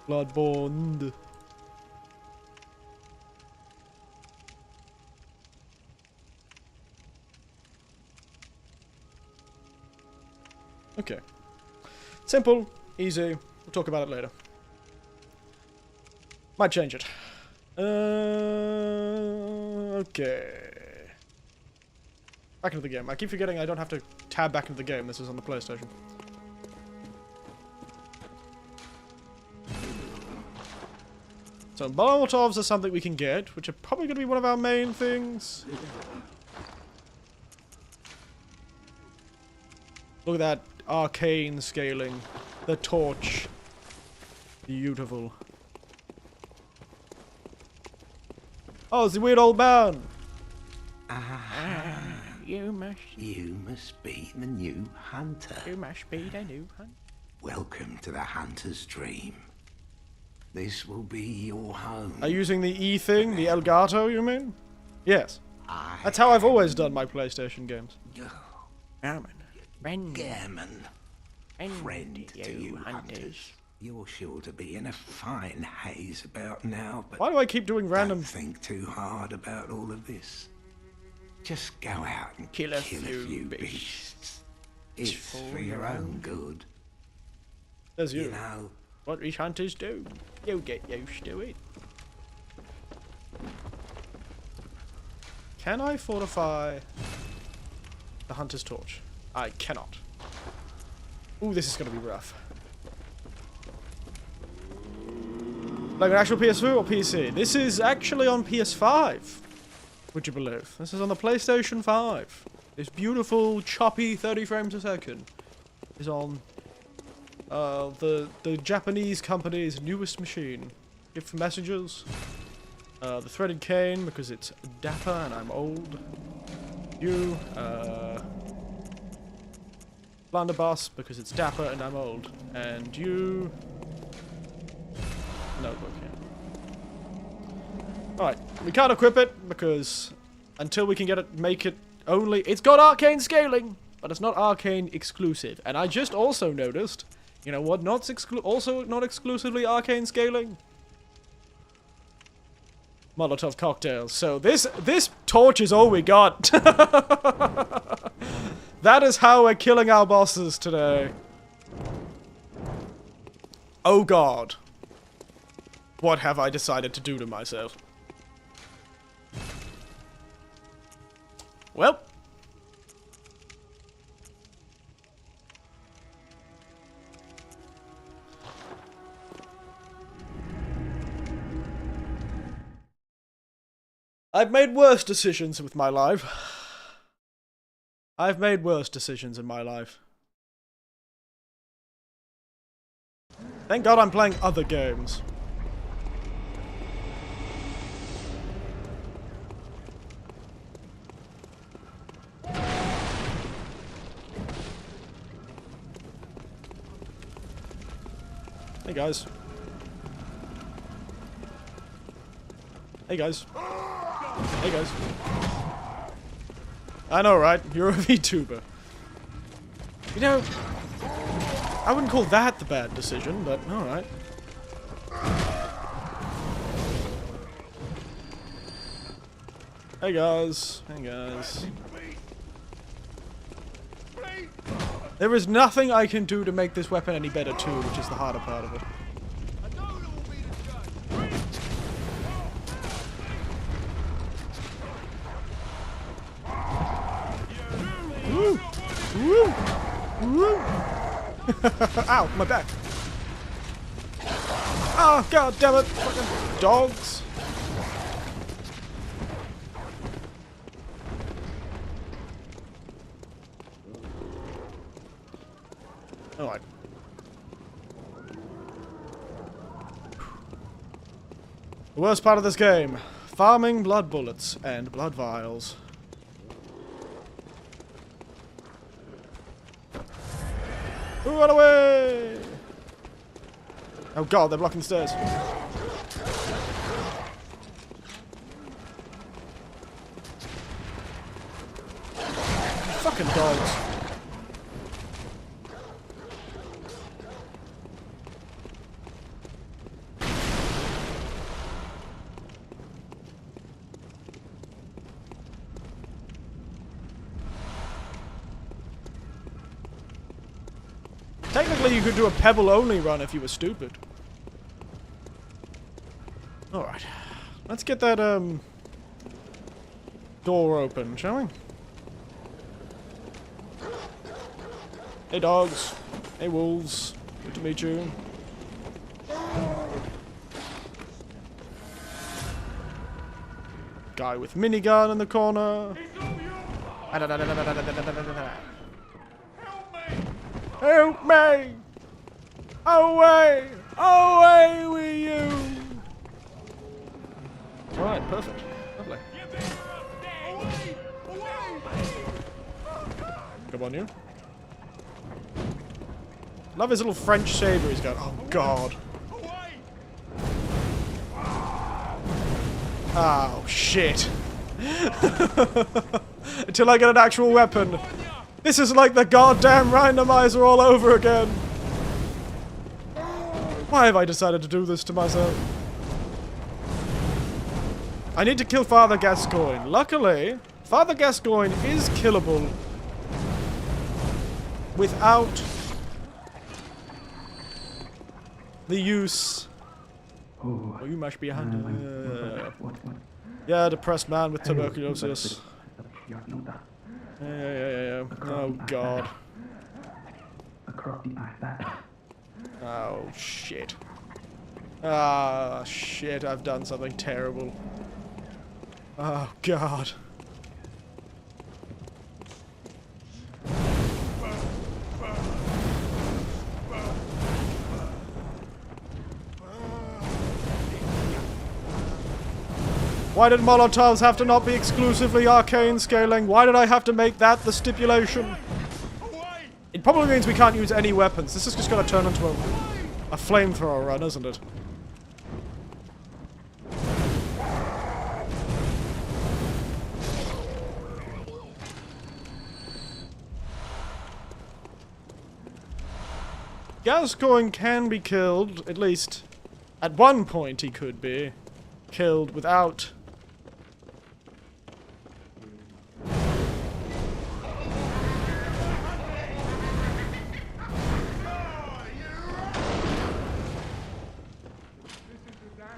Bloodborne. Okay. Simple, easy. We'll talk about it later. Might change it. Okay. Back into the game. I keep forgetting I don't have to tab back into the game. This is on the PlayStation. So Molotovs are something we can get, which are probably going to be one of our main things. Look at that arcane scaling. The torch. Beautiful. Oh, it's the weird old man. You must be the new hunter. You must be the new hunter. Welcome to the hunter's dream. This will be your home. Are you using the E thing? The Elgato, you mean? Yes. That's how I've always done my PlayStation games. Gammon. Friend to you hunters. You're sure to be in a fine haze about now, but why do I keep doing random... don't think too hard about all of this. Just go out and kill a few beasts. It's for your own good. There's You know, what we hunters do. You get used to it. Can I fortify the hunter's torch? I cannot. Ooh, this is gonna be rough. Like an actual PS4 or PC? This is actually on PS5. Would you believe? This is on the PlayStation 5. This beautiful, choppy 30 frames a second is on the Japanese company's newest machine. Gift messages. The threaded cane because it's dapper and I'm old. You, blunderbuss because it's dapper and I'm old. And you... notebook, yeah. Alright, we can't equip it because until we can get it, make it only... It's got arcane scaling, but it's not arcane exclusive. And I just also noticed, you know what, also not exclusively arcane scaling? Molotov cocktails. So this torch is all we got. That is how we're killing our bosses today. Oh god. What have I decided to do to myself? Well. I've made worse decisions with my life. I've made worse decisions in my life. Thank God I'm playing other games. Hey guys. Hey guys. Hey guys. I know, right? You're a Vtuber. You know, I wouldn't call that the bad decision, but alright. Hey guys. Hey guys. There is nothing I can do to make this weapon any better too, which is the harder part of it. Woo! Woo! Woo! Ow, my back. Oh, god damn it! Fucking dogs! Alright. The worst part of this game. Farming blood bullets and blood vials. Ooh, run away! Oh god, they're blocking the stairs. Fucking dogs. Technically, you could do a pebble-only run if you were stupid. Alright. Let's get that, door open, shall we? Hey, dogs. Hey, wolves. Good to meet you. Guy with minigun in the corner. Help me! Away! Away with you! Alright, perfect. Lovely. Come on, you. Love his little French saber he's got. Oh, God. Oh, shit. Until I get an actual weapon. This is like the goddamn randomizer all over again. Why have I decided to do this to myself? I need to kill Father Gascoigne. Luckily, Father Gascoigne is killable without the use. Oh, you must be a hunter. Yeah, depressed man with tuberculosis. Yeah. Oh, God. Oh, shit. Ah, shit, I've done something terrible. Oh, God. Why did Molotovs have to not be exclusively arcane scaling? Why did I have to make that the stipulation? It probably means we can't use any weapons. This is just going to turn into a flamethrower run, isn't it? Gascoigne can be killed, at least at one point he could be killed without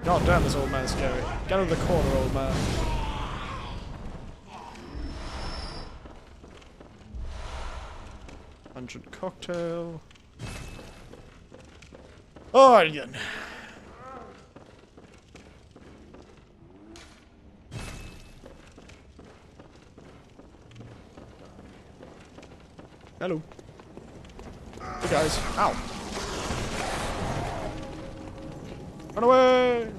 God damn, this old man's scary. Get out of the corner, old man. Pungent cocktail. Alright again. Hello. Hey guys. Ow. Run away!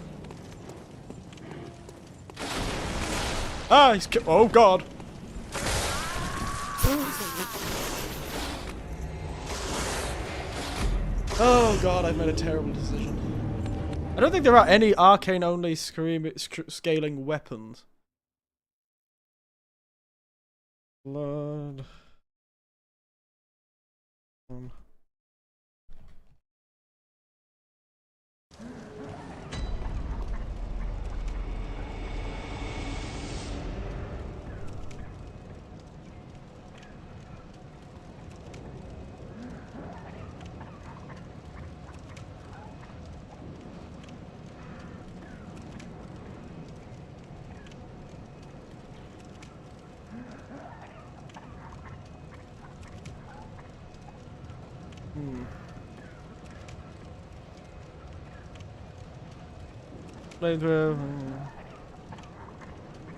Ah, he's oh God. Oh God, I've made a terrible decision. I don't think there are any arcane-only scaling weapons. Blood.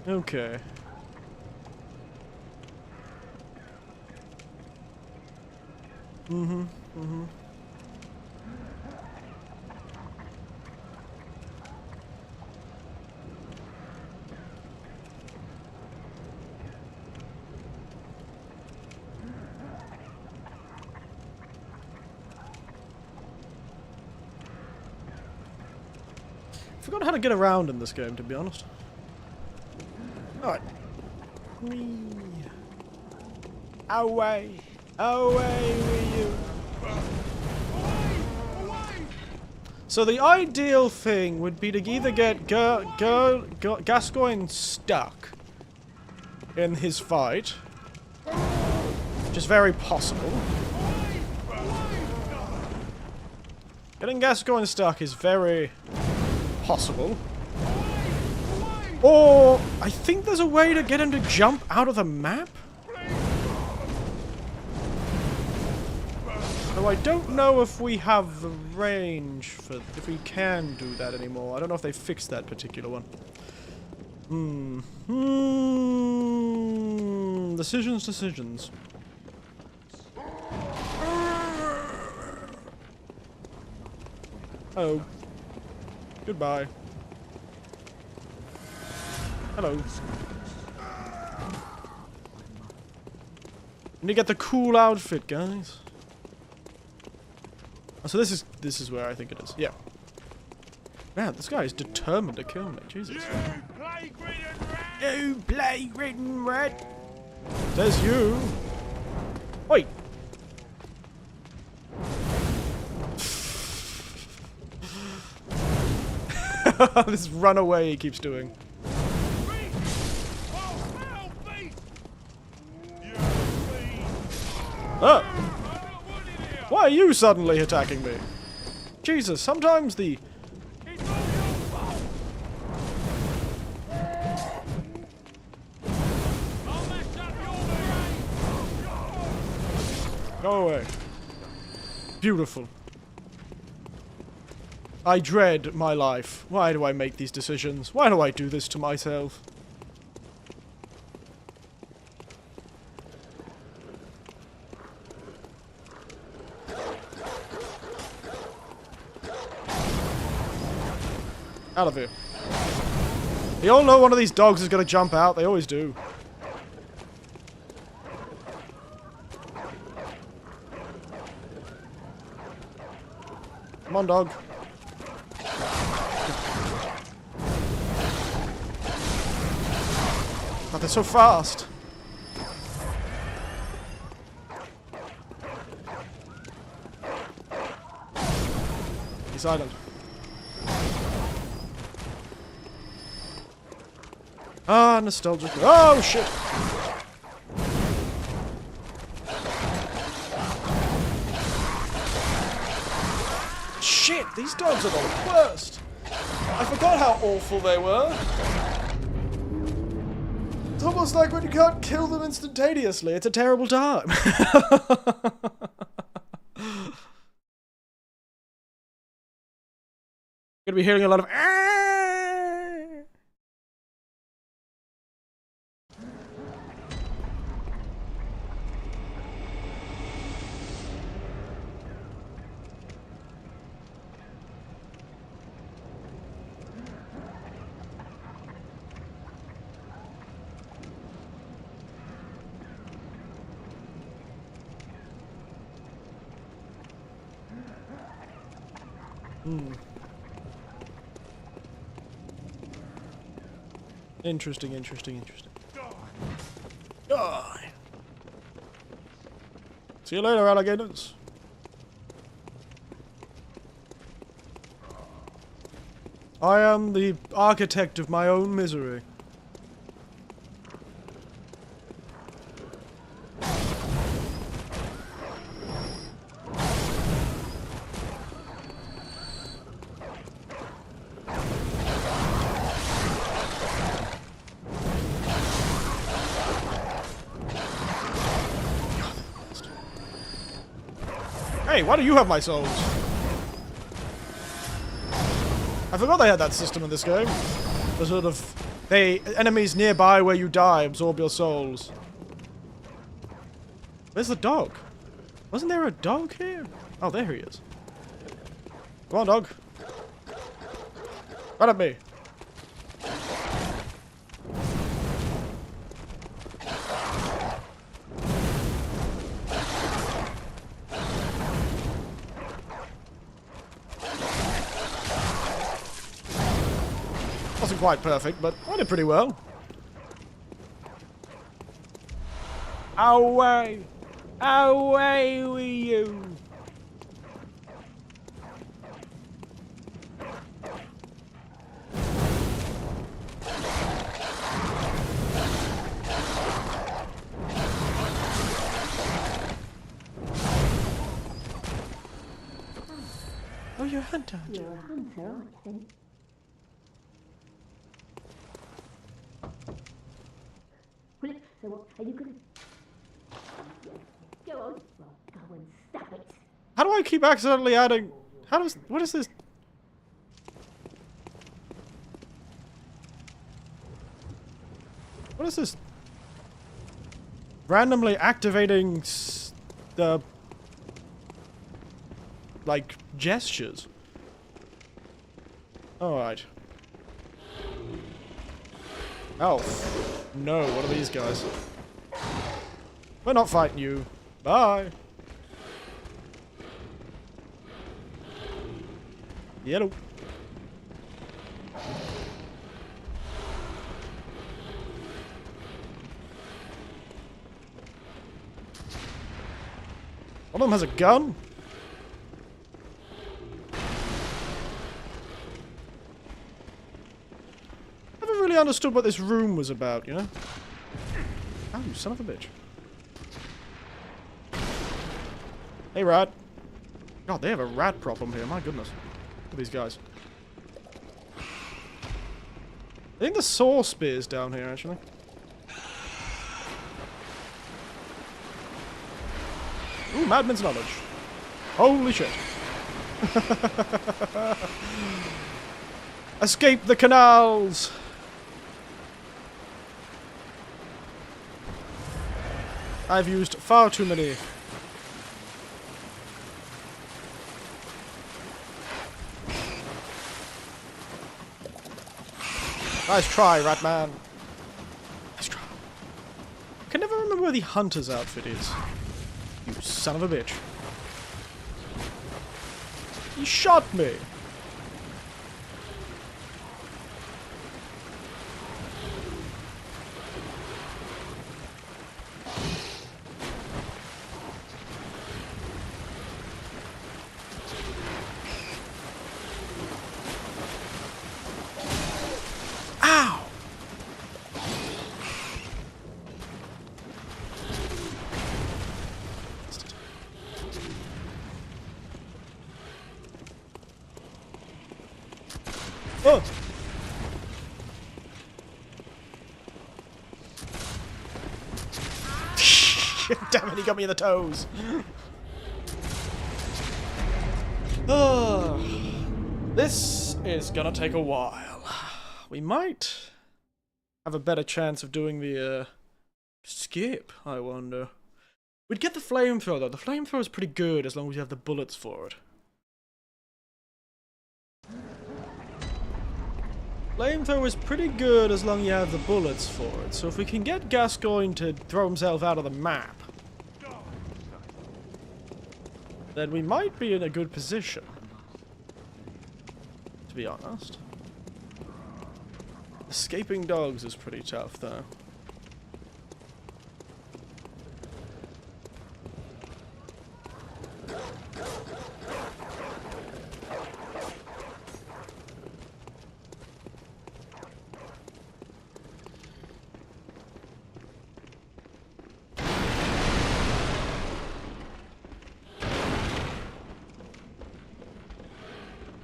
Okay. I forgot how to get around in this game, to be honest. Alright. Away! Away with you! So the ideal thing would be to either get Gascoigne stuck in his fight, which is very possible. Getting Gascoigne stuck is very possible. Or, I think there's a way to get him to jump out of the map? Though I don't know if we have the range for... if we can do that anymore. I don't know if they fixed that particular one. Decisions. Oh. Goodbye. Hello. Need to get the cool outfit, guys. Oh, so this is where I think it is. Yeah. Man, this guy is determined to kill me. Jesus. You plague-ridden rat. Says you. Wait. This runaway he keeps doing. Oh! Why are you suddenly attacking me? Jesus, sometimes the... Go away. Beautiful. I dread my life. Why do I make these decisions? Why do I do this to myself? Out of here. You all know one of these dogs is gonna jump out. They always do. Come on, dog. God, they're so fast. Be silent. Ah, nostalgic. Oh, shit! Shit, these dogs are the worst! I forgot how awful they were. It's almost like when you can't kill them instantaneously. It's a terrible time. Gonna be hearing a lot of Interesting. Die. See you later, alligators. I am the architect of my own misery. Hey, why do you have my souls? I forgot they had that system in this game. The sort of... enemies nearby where you die absorb your souls. Where's the dog? Wasn't there a dog here? Oh, there he is. Come on, dog. Run at me. Wasn't quite perfect, but I did pretty well. Away! Away with you! Oh you're a hunter. You're a hunter, aren't you? Well, so what are you gonna... Go on. Well, go and stop it. How do I keep accidentally adding... What is this? What is this? Randomly activating the... like, gestures. Alright. Elf. No, what are these guys? We're not fighting you. Bye. Yellow. One of them has a gun. Never really understood what this room was about, you know? Oh, you son of a bitch. Hey, rat. God, they have a rat problem here. My goodness. Look at these guys. I think the saw spear's down here, actually. Ooh, Madman's Knowledge. Holy shit. Escape the canals! I've used far too many. Nice try, Ratman. Nice try. I can never remember where the hunter's outfit is. You son of a bitch. He shot me. Ow! Oh! Damn it, he got me in the toes. Oh, this is gonna take a while. We might have a better chance of doing the skip, I wonder. We'd get the flamethrower though. The flamethrower is pretty good as long as you have the bullets for it. Flamethrower is pretty good as long as you have the bullets for it. So if we can get Gascoigne to throw himself out of the map, then we might be in a good position. To be honest. Escaping dogs is pretty tough though.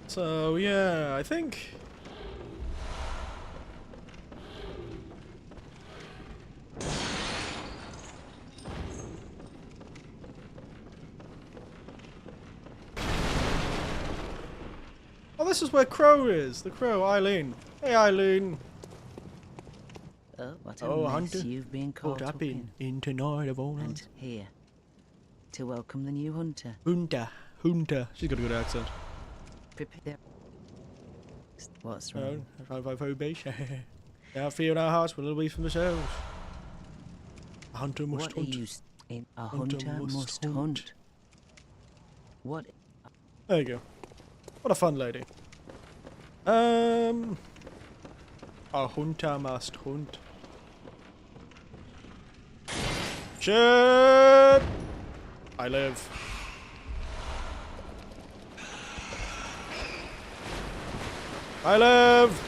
So, yeah, I think... Oh, this is where Crow is. The Crow, Eileen. Hey, Eileen. Oh, what a Oh, mess Hunter. you've been caught up in. tonight of all And nights. here, to welcome the new hunter. Hunter. She's got a good accent. Prepare. What's Oh, wrong? Our fear in our hearts will be from themselves. A hunter must What are hunt. you in? A hunter must hunt. What? There you go. What a fun lady. A hunter must hunt. Shit! I live. I live!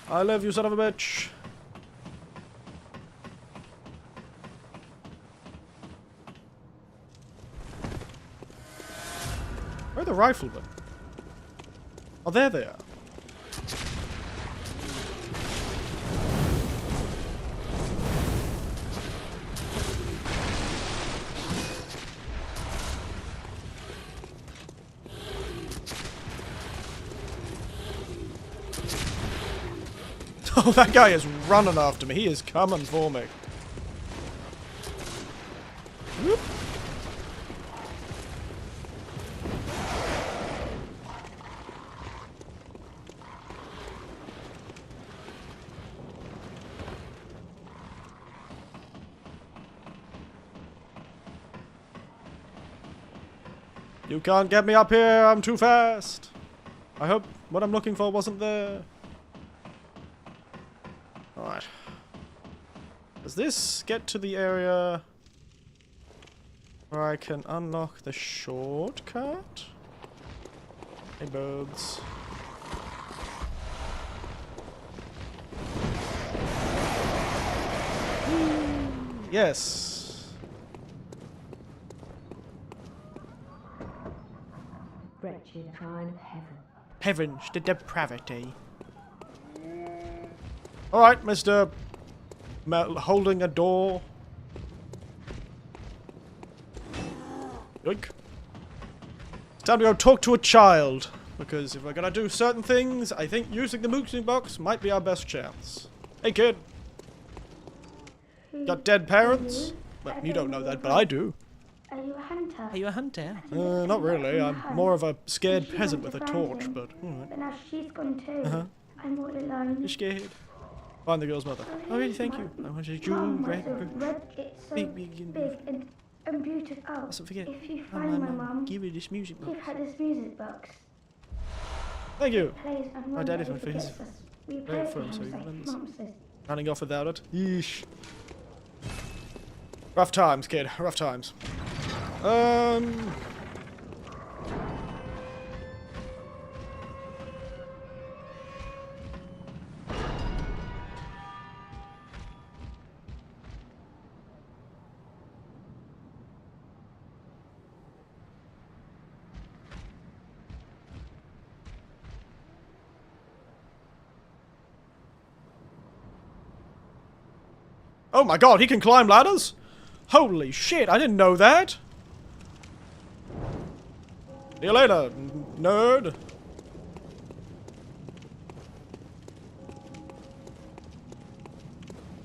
I love you, son of a bitch. Where are the riflemen? Oh, there they are. Oh, that guy is running after me. He is coming for me. Whoop. You can't get me up here. I'm too fast. I hope what I'm looking for wasn't there. Alright. Does this get to the area where I can unlock the shortcut? Hey, birds. Yes. Wretched kind of heaven. Heavens, the depravity. Alright, Mr. Holding a door. Yoink. It's time to go talk to a child. Because if we're gonna do certain things, I think using the music box might be our best chance. Hey, kid. Got dead parents? Well, you don't know that, but I do. Are you a hunter? Are you a hunter? Not really. I'm more of a scared peasant with a torch, but alright. But now she's gone too. I'm all alone. You're scared. Find the girl's mother. Oh, really? Thank you. I want a jewel Mum, red. it's so Big big and beautiful. Oh, Mustn't forget. if you find my mum, Give her this music give box. her this music box. Thank you. Plays and My one daddy day went for his forgets us. We very play it for firm, so he him, remembers. Mum says. Running off without it. Yeesh. Rough times, kid. Rough times. Oh my god, he can climb ladders? Holy shit, I didn't know that! See you later, nerd!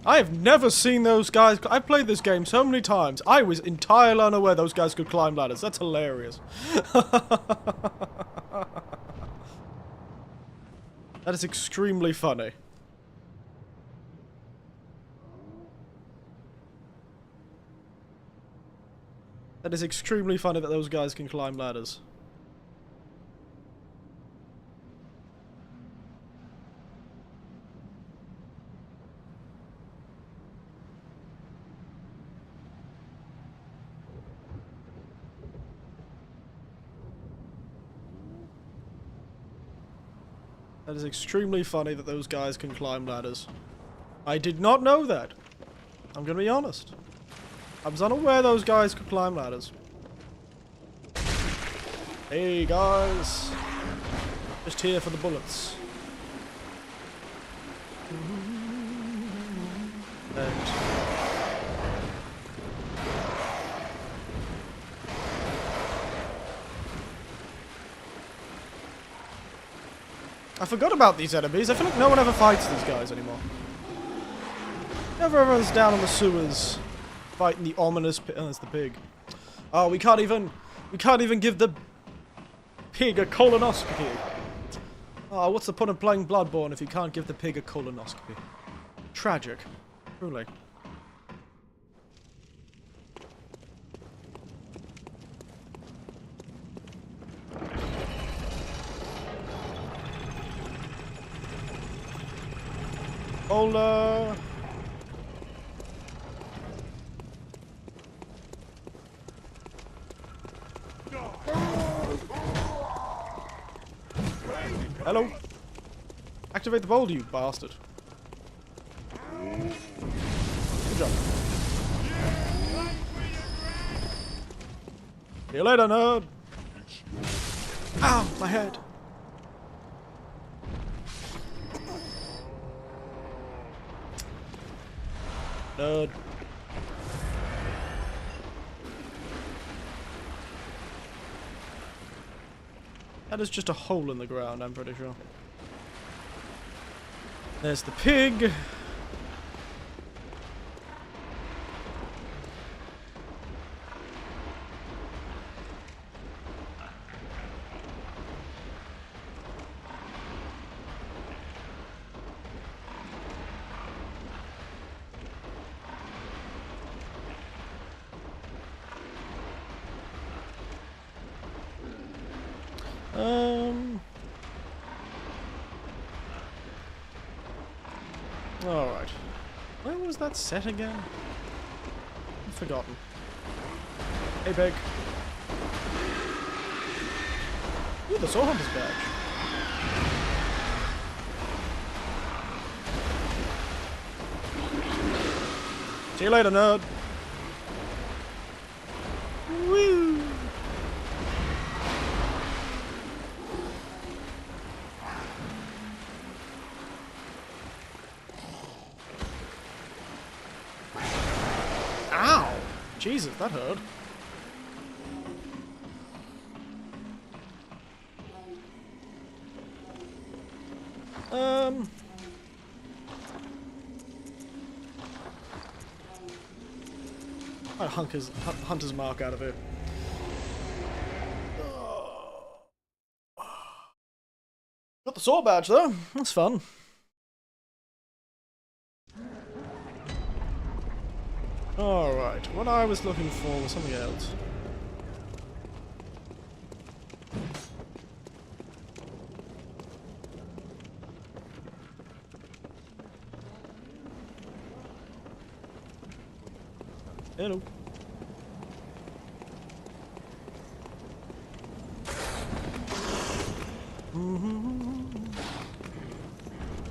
I have never seen those guys. I've played this game so many times. I was entirely unaware those guys could climb ladders. That's hilarious. That is extremely funny. That is extremely funny that those guys can climb ladders. That is extremely funny that those guys can climb ladders. I did not know that. I'm gonna be honest. I was unaware those guys could climb ladders. Hey guys. Just here for the bullets. And I forgot about these enemies. I feel like no one ever fights these guys anymore. Everyone's down in the sewers fighting the ominous pig. Oh, that's the pig. Oh, we can't even give the pig a colonoscopy. Oh, what's the point of playing Bloodborne if you can't give the pig a colonoscopy? Tragic. Truly. Hola. Hello. Activate the boulder, you bastard. Good job. See you later, nerd. Ow, my head. Nerd. That is just a hole in the ground, I'm pretty sure. There's the pig. Alright. Where was that set again? I've forgotten. Hey, pig. Ooh, the Soul Hunter's badge. See you later, nerd. Woo! Ow! Jesus, that hurt. I'll hunter's mark out of it. Got the sword badge though. That's fun. Alright, what I was looking for was something else. Hello.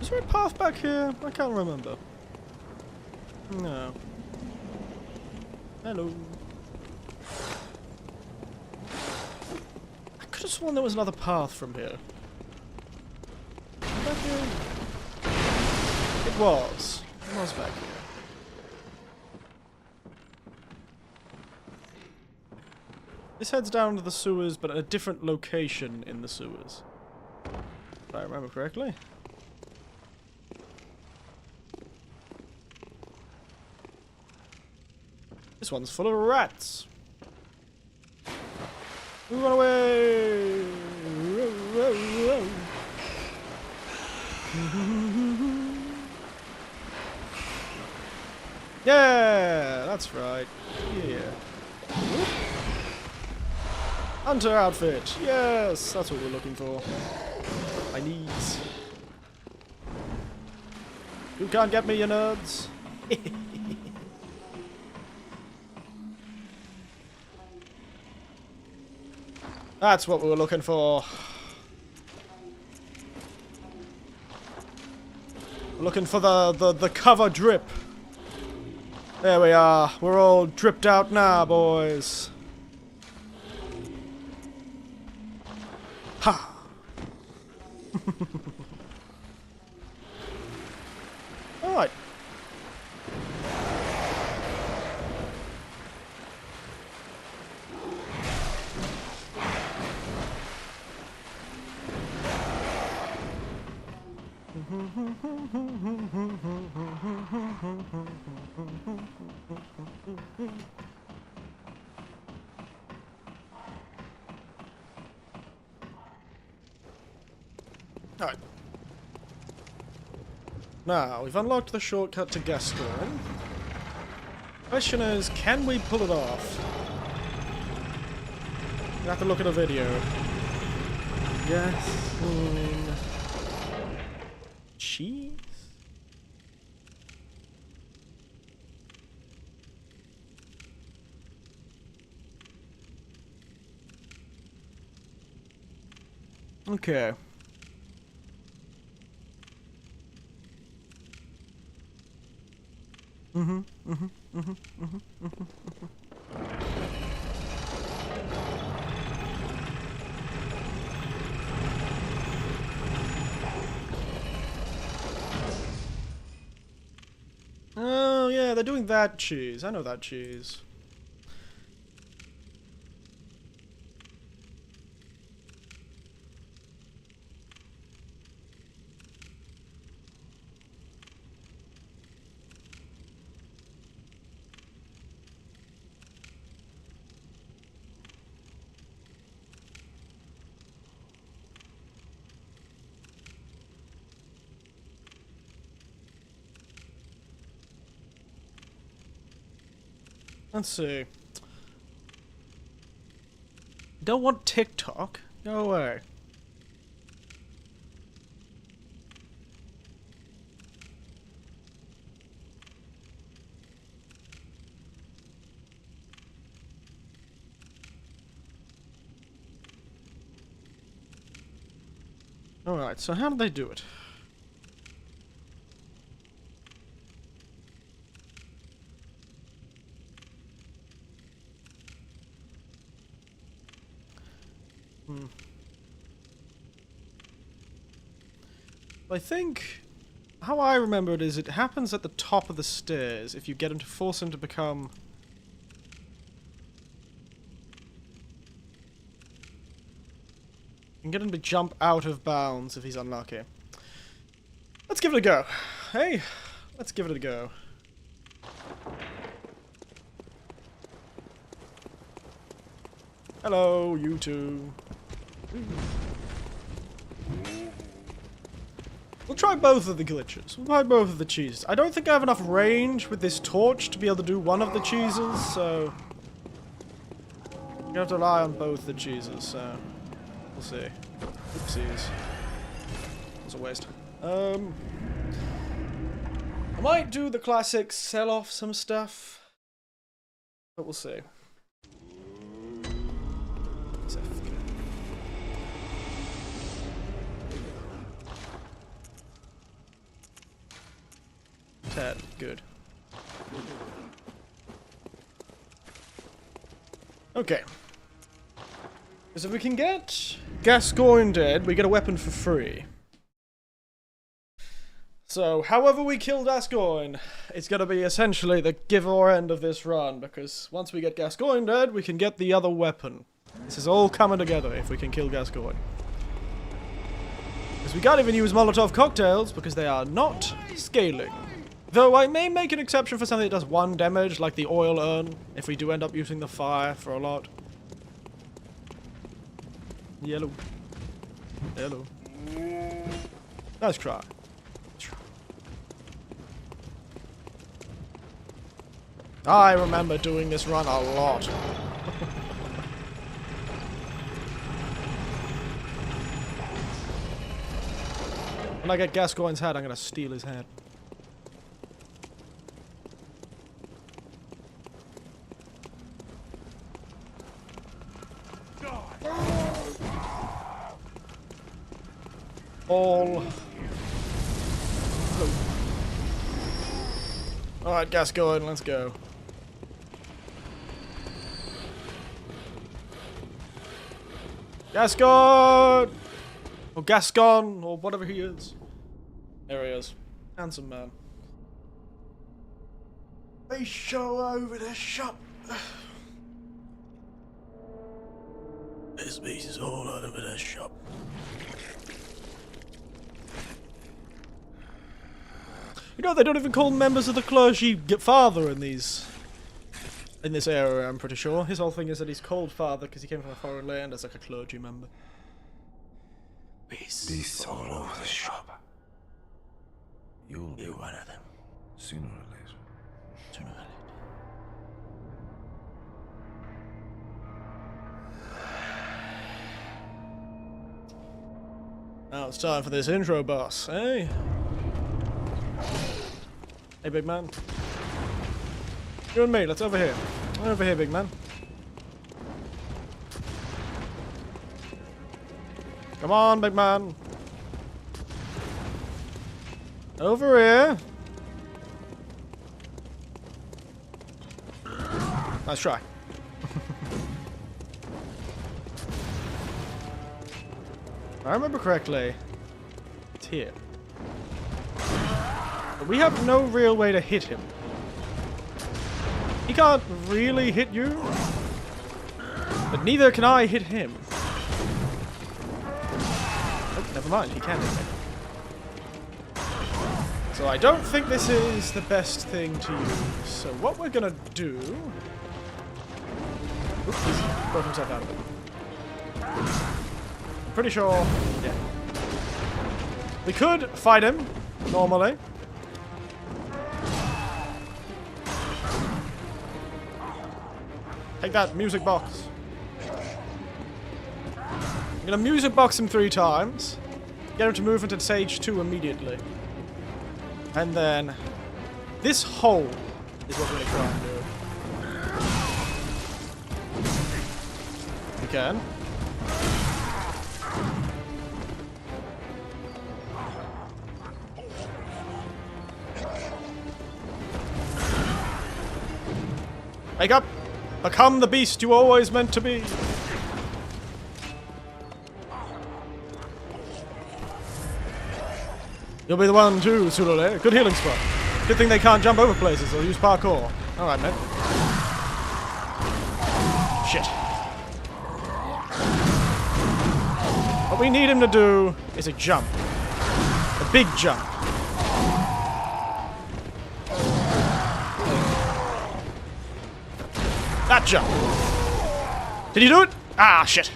Is there a path back here? I can't remember. No. Hello. I could have sworn there was another path from here. Back here? It was. It was back here. This heads down to the sewers, but at a different location in the sewers. If I remember correctly. This one's full of rats. Run away! Row, row, row. Yeah, that's right. Yeah. Whoop. Hunter outfit. Yes, that's what we're looking for. My knees. You can't get me, you nerds. That's what we were looking for. We're looking for the cover drip. There we are. We're all dripped out now, boys. Ha! Alright. Alright. Now, we've unlocked the shortcut to Gascoigne. Question is, can we pull it off? You have to look at a video. Gascoigne. Cheese? Okay. Oh, yeah, they're doing that cheese. I know that cheese. Let's see. Don't want TikTok. Go away. Alright, so how did they do it? I think how I remember it is it happens at the top of the stairs if you get him to force him to become you can get him to jump out of bounds if he's unlucky. Let's give it a go. Hey, let's give it a go. Hello, you two. We'll try both of the glitches. We'll try both of the cheeses. I don't think I have enough range with this torch to be able to do one of the cheeses, so I'm gonna have to rely on both the cheeses, so we'll see. Oopsies. It's a waste. I might do the classic sell off some stuff, but we'll see. Good. Okay. Because if we can get Gascoigne dead, we get a weapon for free. So, however we kill Gascoigne, it's gonna be essentially the give or end of this run, because once we get Gascoigne dead, we can get the other weapon. This is all coming together if we can kill Gascoigne. Because we can't even use Molotov cocktails, because they are not scaling. Though I may make an exception for something that does 1 damage, like the oil urn, if we do end up using the fire for a lot. Yellow. Yellow. Nice try. I remember doing this run a lot. When I get Gascoigne's head, I'm gonna steal his head. Alright, Gascoigne, let's go. Gascoigne! Or Gascon, or whatever he is. There he is. Handsome man. They show over the shop. This piece is all over the shop. You know, they don't even call members of the clergy father in this area, I'm pretty sure. His whole thing is that he's called father because he came from a foreign land as like a clergy member. Beasts all over the shop. You'll be one of them. Sooner or later. Sooner or later. Now it's time for this intro boss, eh? Hey, big man. You and me, let's over here. Over here, big man. Come on, big man. Over here. Nice try. If I remember correctly, it's here. But we have no real way to hit him. He can't really hit you, but neither can I hit him. Oh, never mind, he can hit me. So I don't think this is the best thing to use. So what we're gonna do... Oops, he's broke himself out of it. I'm pretty sure... Yeah. We could fight him, normally. Take that, music box. I'm gonna music box him 3 times. Get him to move into stage 2 immediately. And then... this hole is what we're gonna try and do. We can. Wake up! Become the beast you always meant to be! You'll be the one too, Sulole. Good healing spot. Good thing they can't jump over places or use parkour. Alright, man. Shit. What we need him to do is a jump. A big jump. That jump. Did you do it? Ah, shit.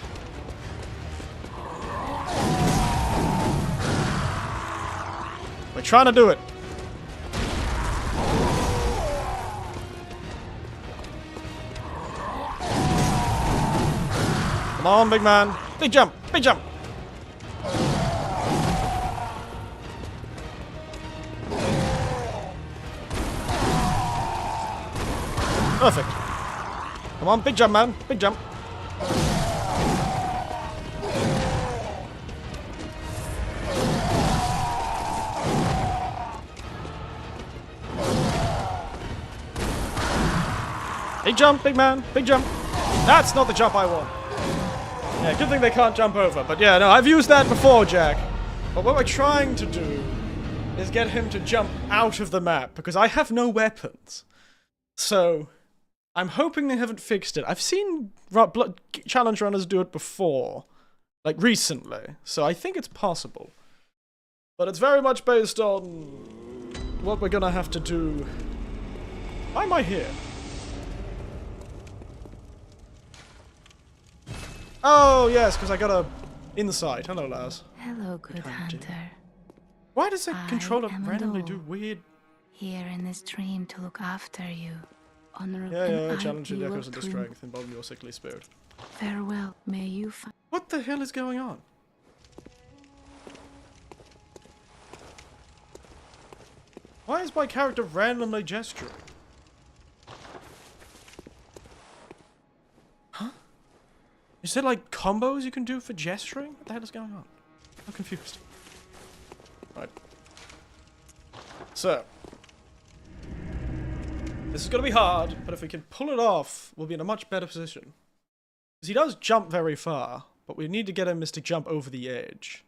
We're trying to do it. Come on, big man. Big jump. Big jump. Perfect. Come on, big jump, man. Big jump. Big jump, big man. Big jump. That's not the jump I want. Yeah, good thing they can't jump over. But yeah, no, I've used that before, Jack. But what we're trying to do is get him to jump out of the map, because I have no weapons. So... I'm hoping they haven't fixed it. I've seen challenge runners do it before. Like, recently. So I think it's possible. But it's very much based on what we're gonna have to do. Why am I here? Oh, yes, because I got a insight. Hello, Laz. Hello, good hunter. Why does the controller am randomly Adol, do weird... here in this dream to look after you. Yeah, challenge the echoes of the strength, embolden your sickly spirit. Farewell, may you find... What the hell is going on? Why is my character randomly gesturing? Huh? Is there like combos you can do for gesturing? What the hell is going on? I'm confused. Right. So. This is going to be hard, but if we can pull it off, we'll be in a much better position. Because he does jump very far, but we need to get him to jump over the edge.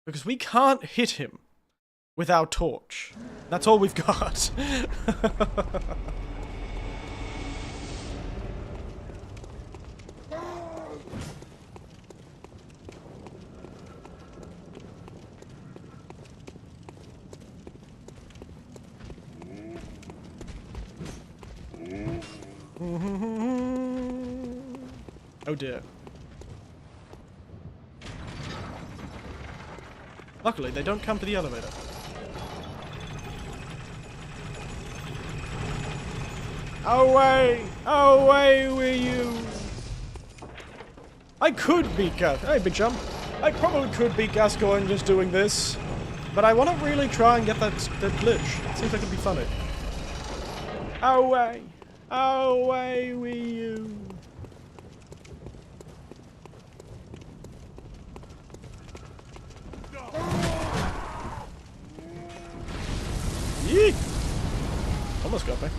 Because we can't hit him with our torch. That's all we've got. Oh dear. Luckily, they don't come to the elevator. Away! Away with you! I could beat Gas. Hey, big jump. I probably could beat Gascoigne just doing this. But I want to really try and get that glitch. It seems like it'd be funny. Away! Away with you! Yeet! Almost got me.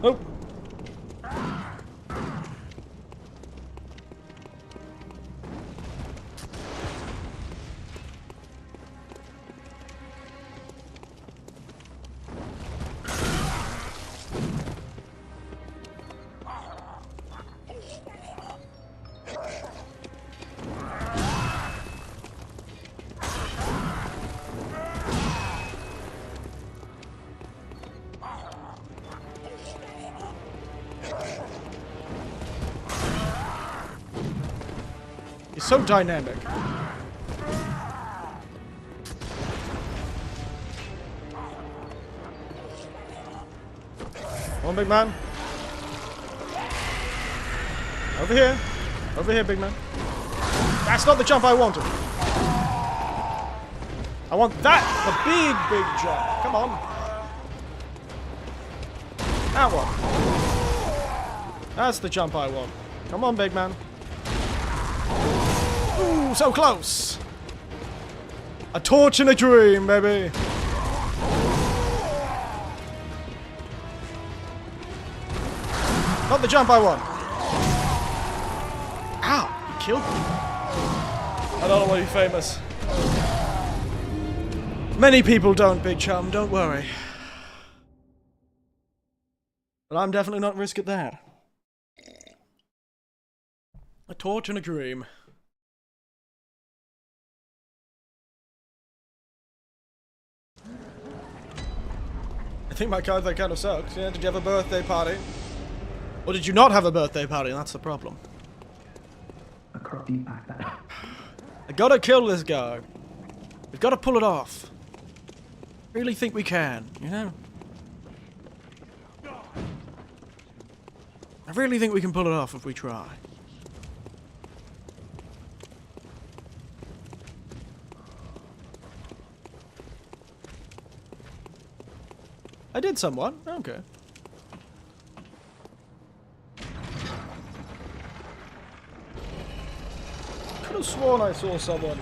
Oh. He's so dynamic. Come on, big man. Over here. Over here, big man. That's not the jump I wanted. I want that! The big jump. Come on. That one. That's the jump I want. Come on, big man. Ooh, so close. A torch in a dream, baby. Not the jump I want. Ow, he killed me. I don't want to be famous. Many people don't, big chum, don't worry. But I'm definitely not risking that. A torch in a dream. I think my card that kind of sucks. Yeah, did you have a birthday party? Or did you not have a birthday party? That's the problem. I gotta kill this guy. We've gotta pull it off. Really think we can, you know? I really think we can pull it off if we try. I did somewhat. Okay. Could have sworn I saw someone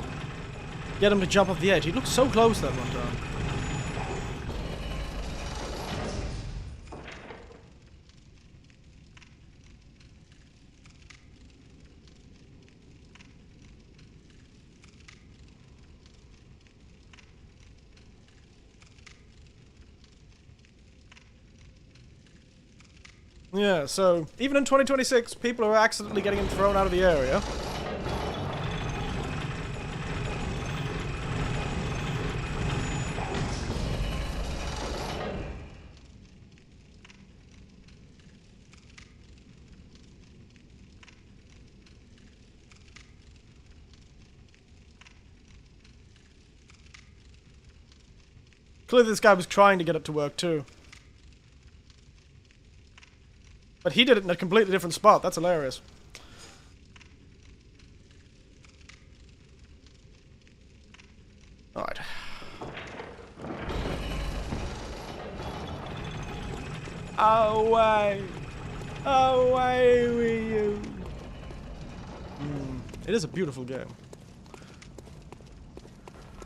get him to jump off the edge. He looked so close that one time. Yeah, so even in 2026, people are accidentally getting him thrown out of the area. Clearly this guy was trying to get it to work too. But he did it in a completely different spot. That's hilarious. Alright. Away! Away with you! It is a beautiful game.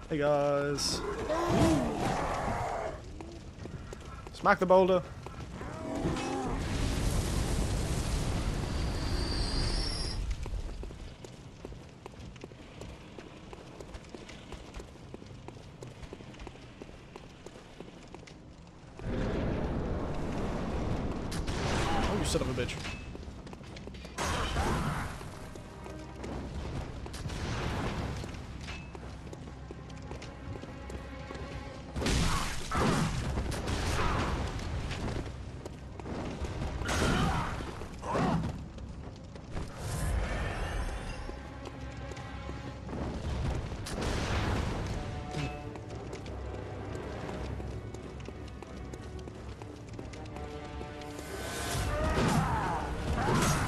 Hey guys. Smack the boulder. Son of a bitch.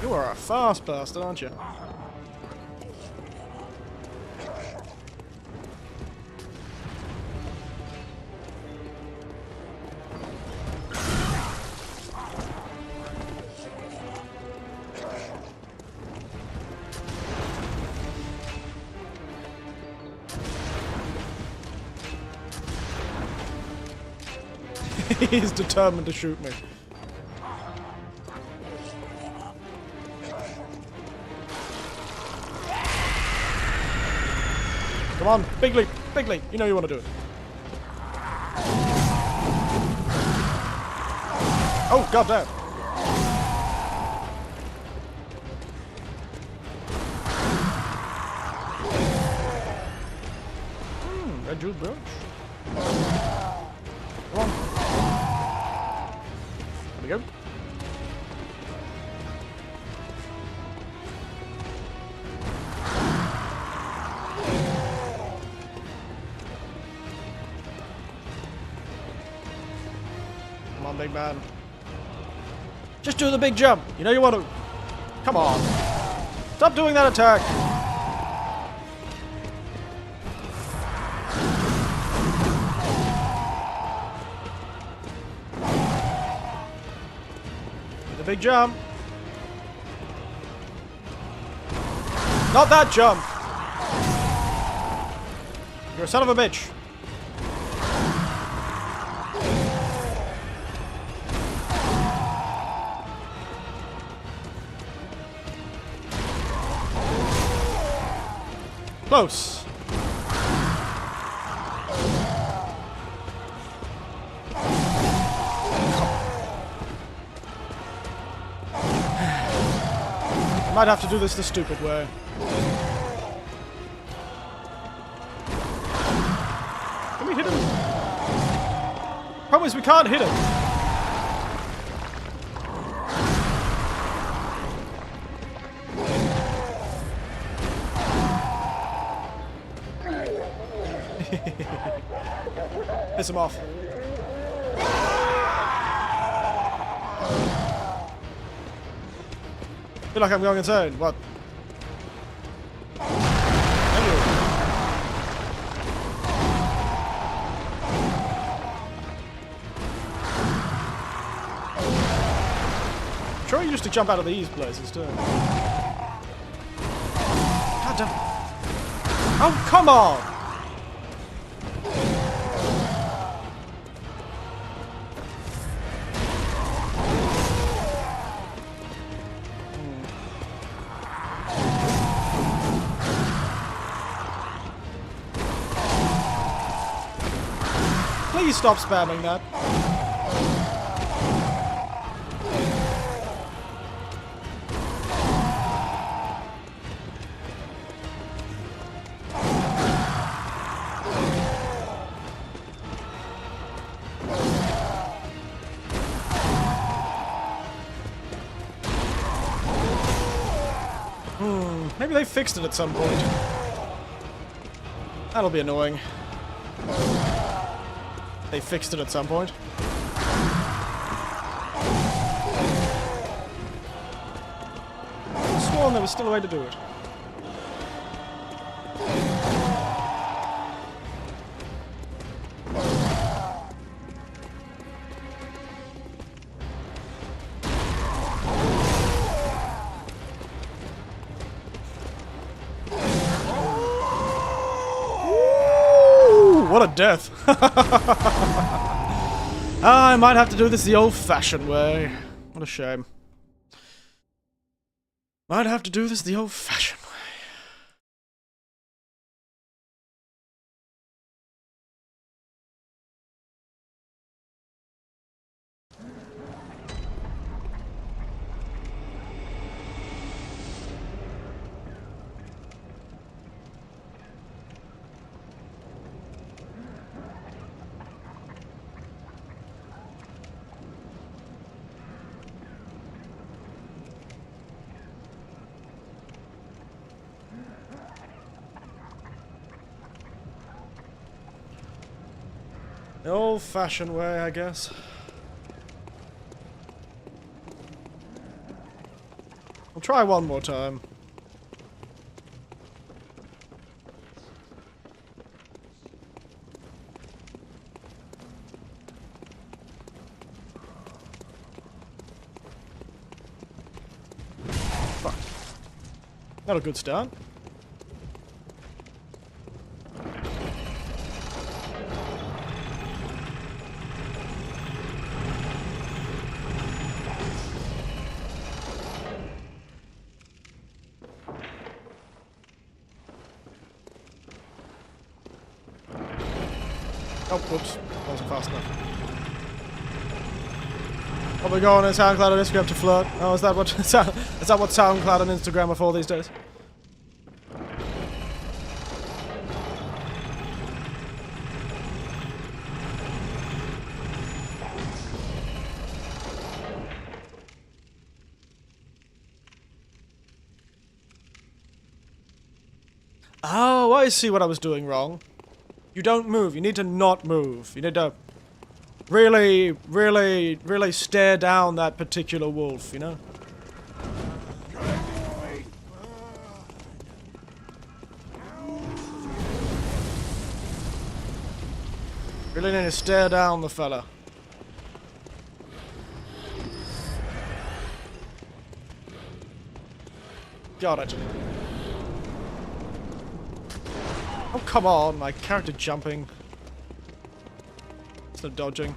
You are a fast bastard, aren't you? He's determined to shoot me. Come on, big leap, big leap. You know you want to do it. Oh, goddamn. Red jewel brooch. Come on. There we go. Come on, big man. Just do the big jump. You know you want to. Come on. Stop doing that attack. Do the big jump. Not that jump. You're a son of a bitch. Close. Might have to do this the stupid way. Can we hit him? Problem is we can't hit him. Piss him off. Feel like I'm going insane. What? Thank you. I'm sure you used to jump out of these places too. God damn. Oh, come on! Please stop spamming that. Maybe they fixed it at some point. That'll be annoying. They fixed it at some point. I sworn there was still a way to do it. What a death. I might have to do this the old-fashioned way. What a shame. Might have to do this the old-fashioned way. The old-fashioned way, I guess. I'll try one more time. Fuck. Not a good start. Oh, whoops. Wasn't fast enough. Probably go on a SoundCloud and Instagram to flirt. Oh, is that what is that what SoundCloud and Instagram are for these days? Oh, I see what I was doing wrong. You don't move. You need to not move. You need to really, really, really stare down that particular wolf, you know? Really need to stare down the fella. Got it. Oh, come on, my character jumping. Instead of dodging.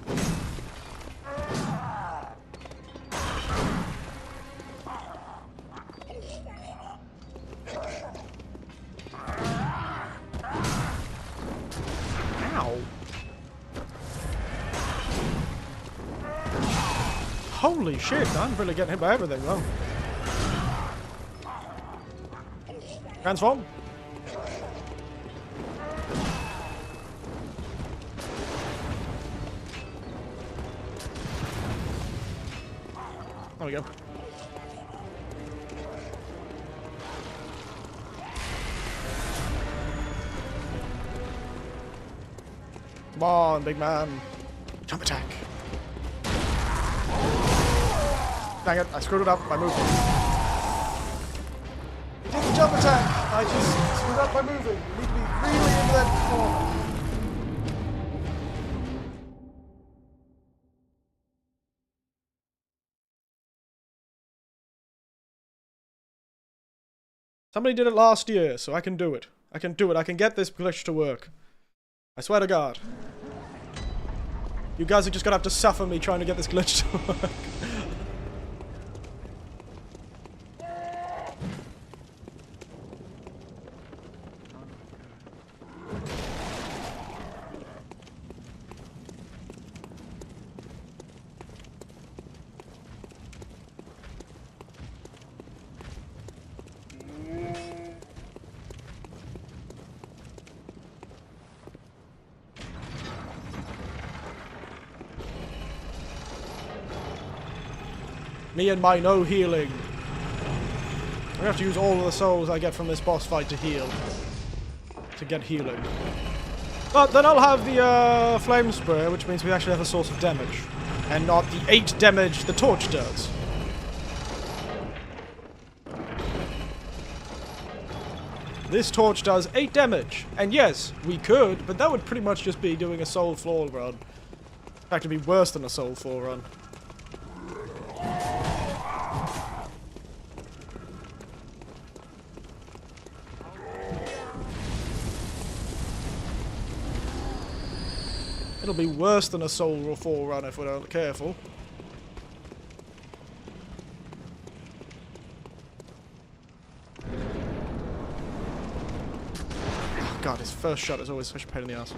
Ow. Holy shit, I'm really getting hit by everything, though. Transform. There we go. Come on, big man. Jump attack. Dang it, I screwed it up by moving. You did the jump attack! I just screwed up by moving. You need to be really into that corner. Somebody did it last year, so I can do it. I can do it. I can get this glitch to work. I swear to God. You guys are just gonna have to suffer me trying to get this glitch to work. Me and my no healing. I'm gonna have to use all of the souls I get from this boss fight to heal. To get healing. But then I'll have the flame spray, which means we actually have a source of damage. And not the 8 damage the torch does. This torch does 8 damage. And yes, we could, but that would pretty much just be doing a soul floor run. In fact, it'd be worse than a soul floor run. It'll be worse than a Soul 4 run if we're not careful. Oh God, his first shot is always such a pain in the ass.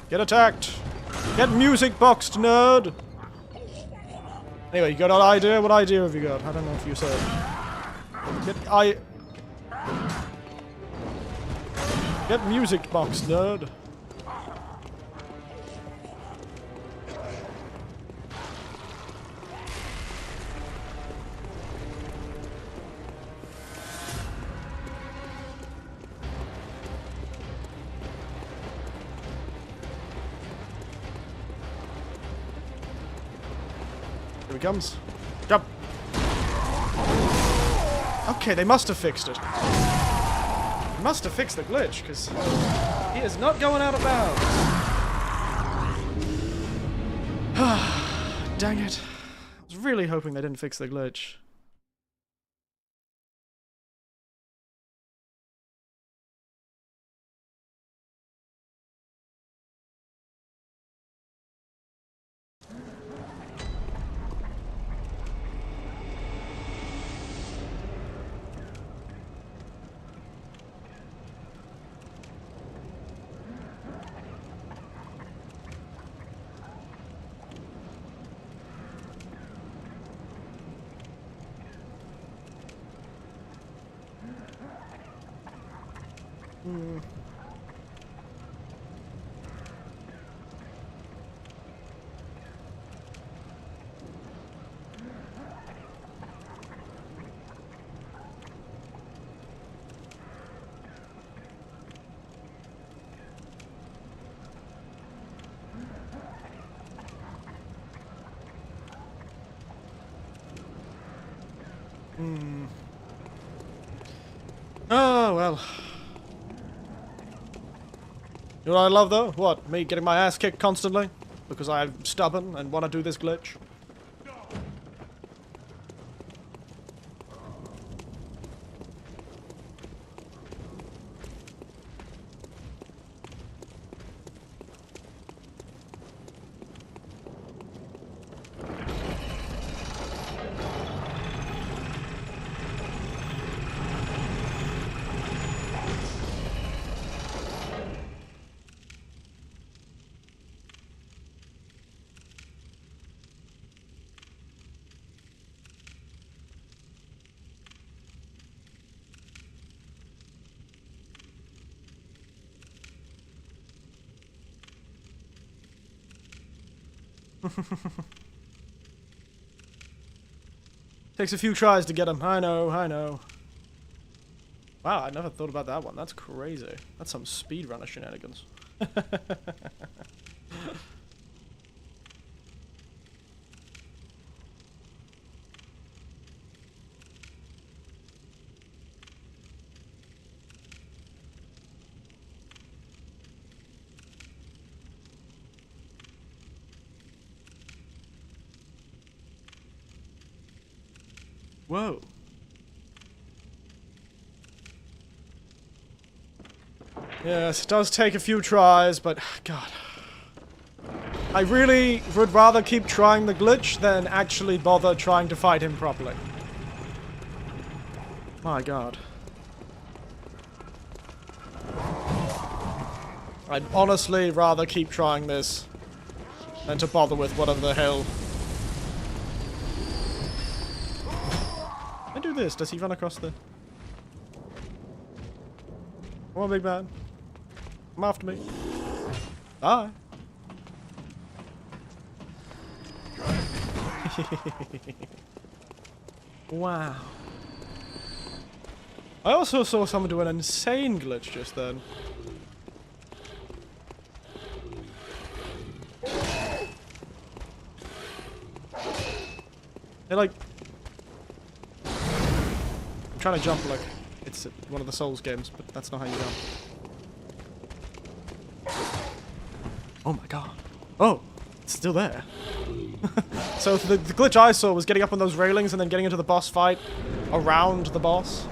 Get attacked! Get music boxed, nerd! Anyway, you got an idea? What idea have you got? I don't know if you said. Get music boxed, nerd! Here he comes. Jump! Okay, they must have fixed it. They must have fixed the glitch, because he is not going out of bounds. Dang it. I was really hoping they didn't fix the glitch. Hmm. Oh, well. You know what I love, though? What? Me getting my ass kicked constantly? Because I'm stubborn and want to do this glitch? Takes a few tries to get him. I know, I know. Wow, I never thought about that one. That's crazy. That's some speedrunner shenanigans. Whoa. Yes, it does take a few tries, but God. I really would rather keep trying the glitch than actually bother trying to fight him properly. My God. I'd honestly rather keep trying this than to bother with whatever the hell. I do this. Does he run across the... Come on, big man. Come after me. Die. Wow. I also saw someone do an insane glitch just then. They're like... I'm trying to jump like it's one of the Souls games, but that's not how you jump. Oh my God. Oh, it's still there. So the glitch I saw was getting up on those railings and then getting into the boss fight around the boss.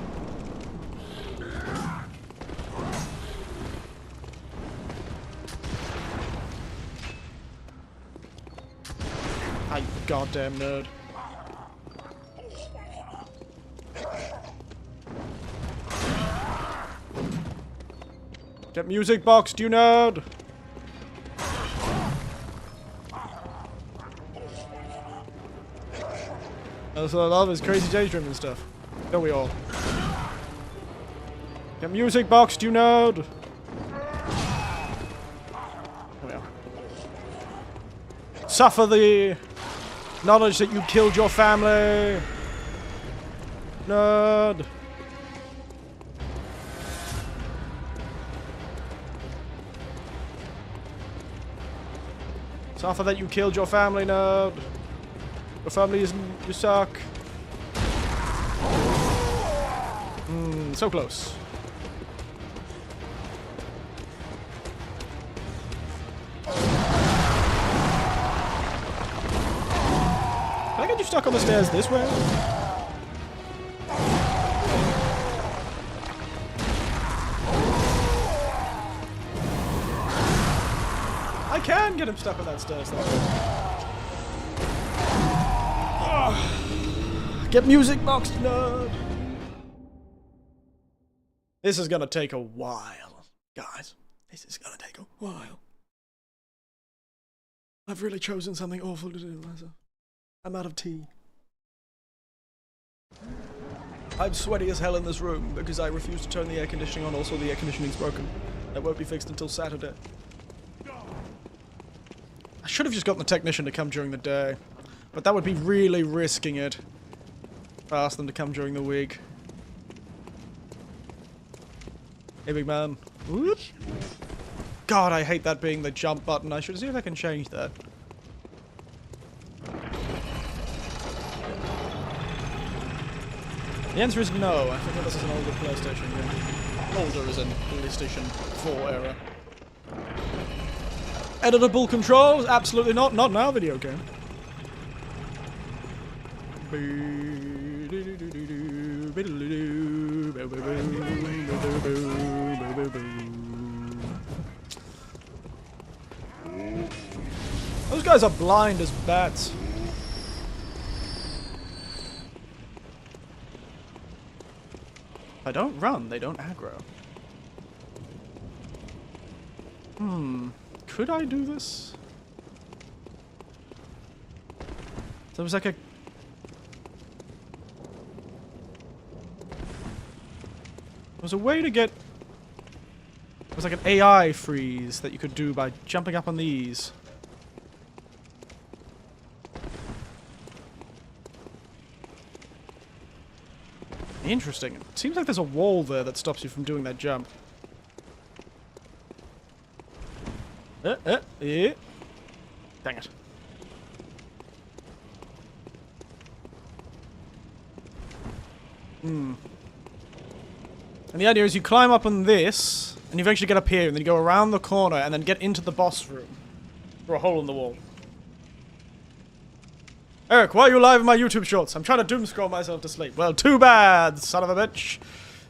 Ah, you goddamn nerd. Get music boxed, you nerd! That's what I love is crazy daydream and stuff. Don't we all? Get music boxed, you nerd! There we are. Suffer the knowledge that you killed your family! Nerd! Suffer that you killed your family, nerd. Your family isn't... You suck. So close. Can I get you stuck on the stairs this way? I can get him stuck on that stairs though. Get music boxed, nerd! This is gonna take a while, guys. This is gonna take a while. I've really chosen something awful to do, myself. I'm out of tea. I'm sweaty as hell in this room because I refuse to turn the air conditioning on. Also, the air conditioning's broken. That won't be fixed until Saturday. I should have just gotten the technician to come during the day. But that would be really risking it. If I asked them to come during the week. Hey, big man. Whoop. God, I hate that being the jump button. I should see if I can change that. The answer is no. I think this is an older PlayStation game. Older as in PlayStation 4 era. Editable controls? Absolutely not. Not in our video game. Those guys are blind as bats. If I don't run, they don't aggro. Could I do this? There was like a... There was a way to get... There was like an AI freeze that you could do by jumping up on these. Interesting. It seems like there's a wall there that stops you from doing that jump. Yeah. Dang it. And the idea is you climb up on this, and you eventually get up here, and then you go around the corner, and then get into the boss room. Through a hole in the wall. Eric, why are you live in my YouTube shorts? I'm trying to doom scroll myself to sleep. Well, too bad, son of a bitch.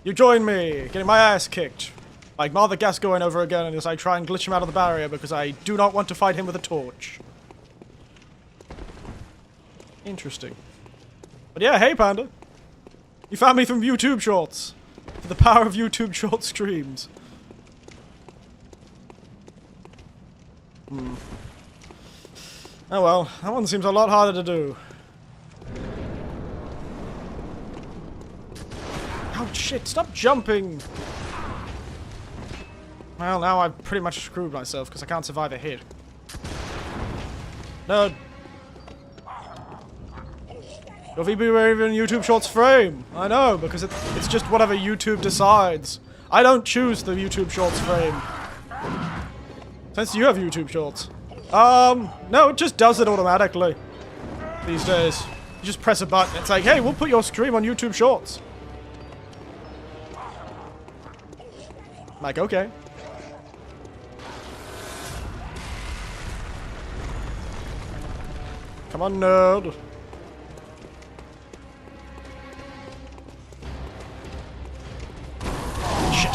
You join me, getting my ass kicked. Like Mother Gas going over again as I try and glitch him out of the barrier because I do not want to fight him with a torch. Interesting. But yeah, hey Panda. You found me from YouTube shorts. For the power of YouTube short streams. Oh well, that one seems a lot harder to do. Oh shit, stop jumping! Well, now I've pretty much screwed myself because I can't survive a hit. No. Your VB were even YouTube Shorts frame. I know, because it's just whatever YouTube decides. I don't choose the YouTube Shorts frame. Since you have YouTube Shorts. No, it just does it automatically. These days. You just press a button. It's like, hey, we'll put your stream on YouTube Shorts. I'm like, okay. Come on, nerd. Shit.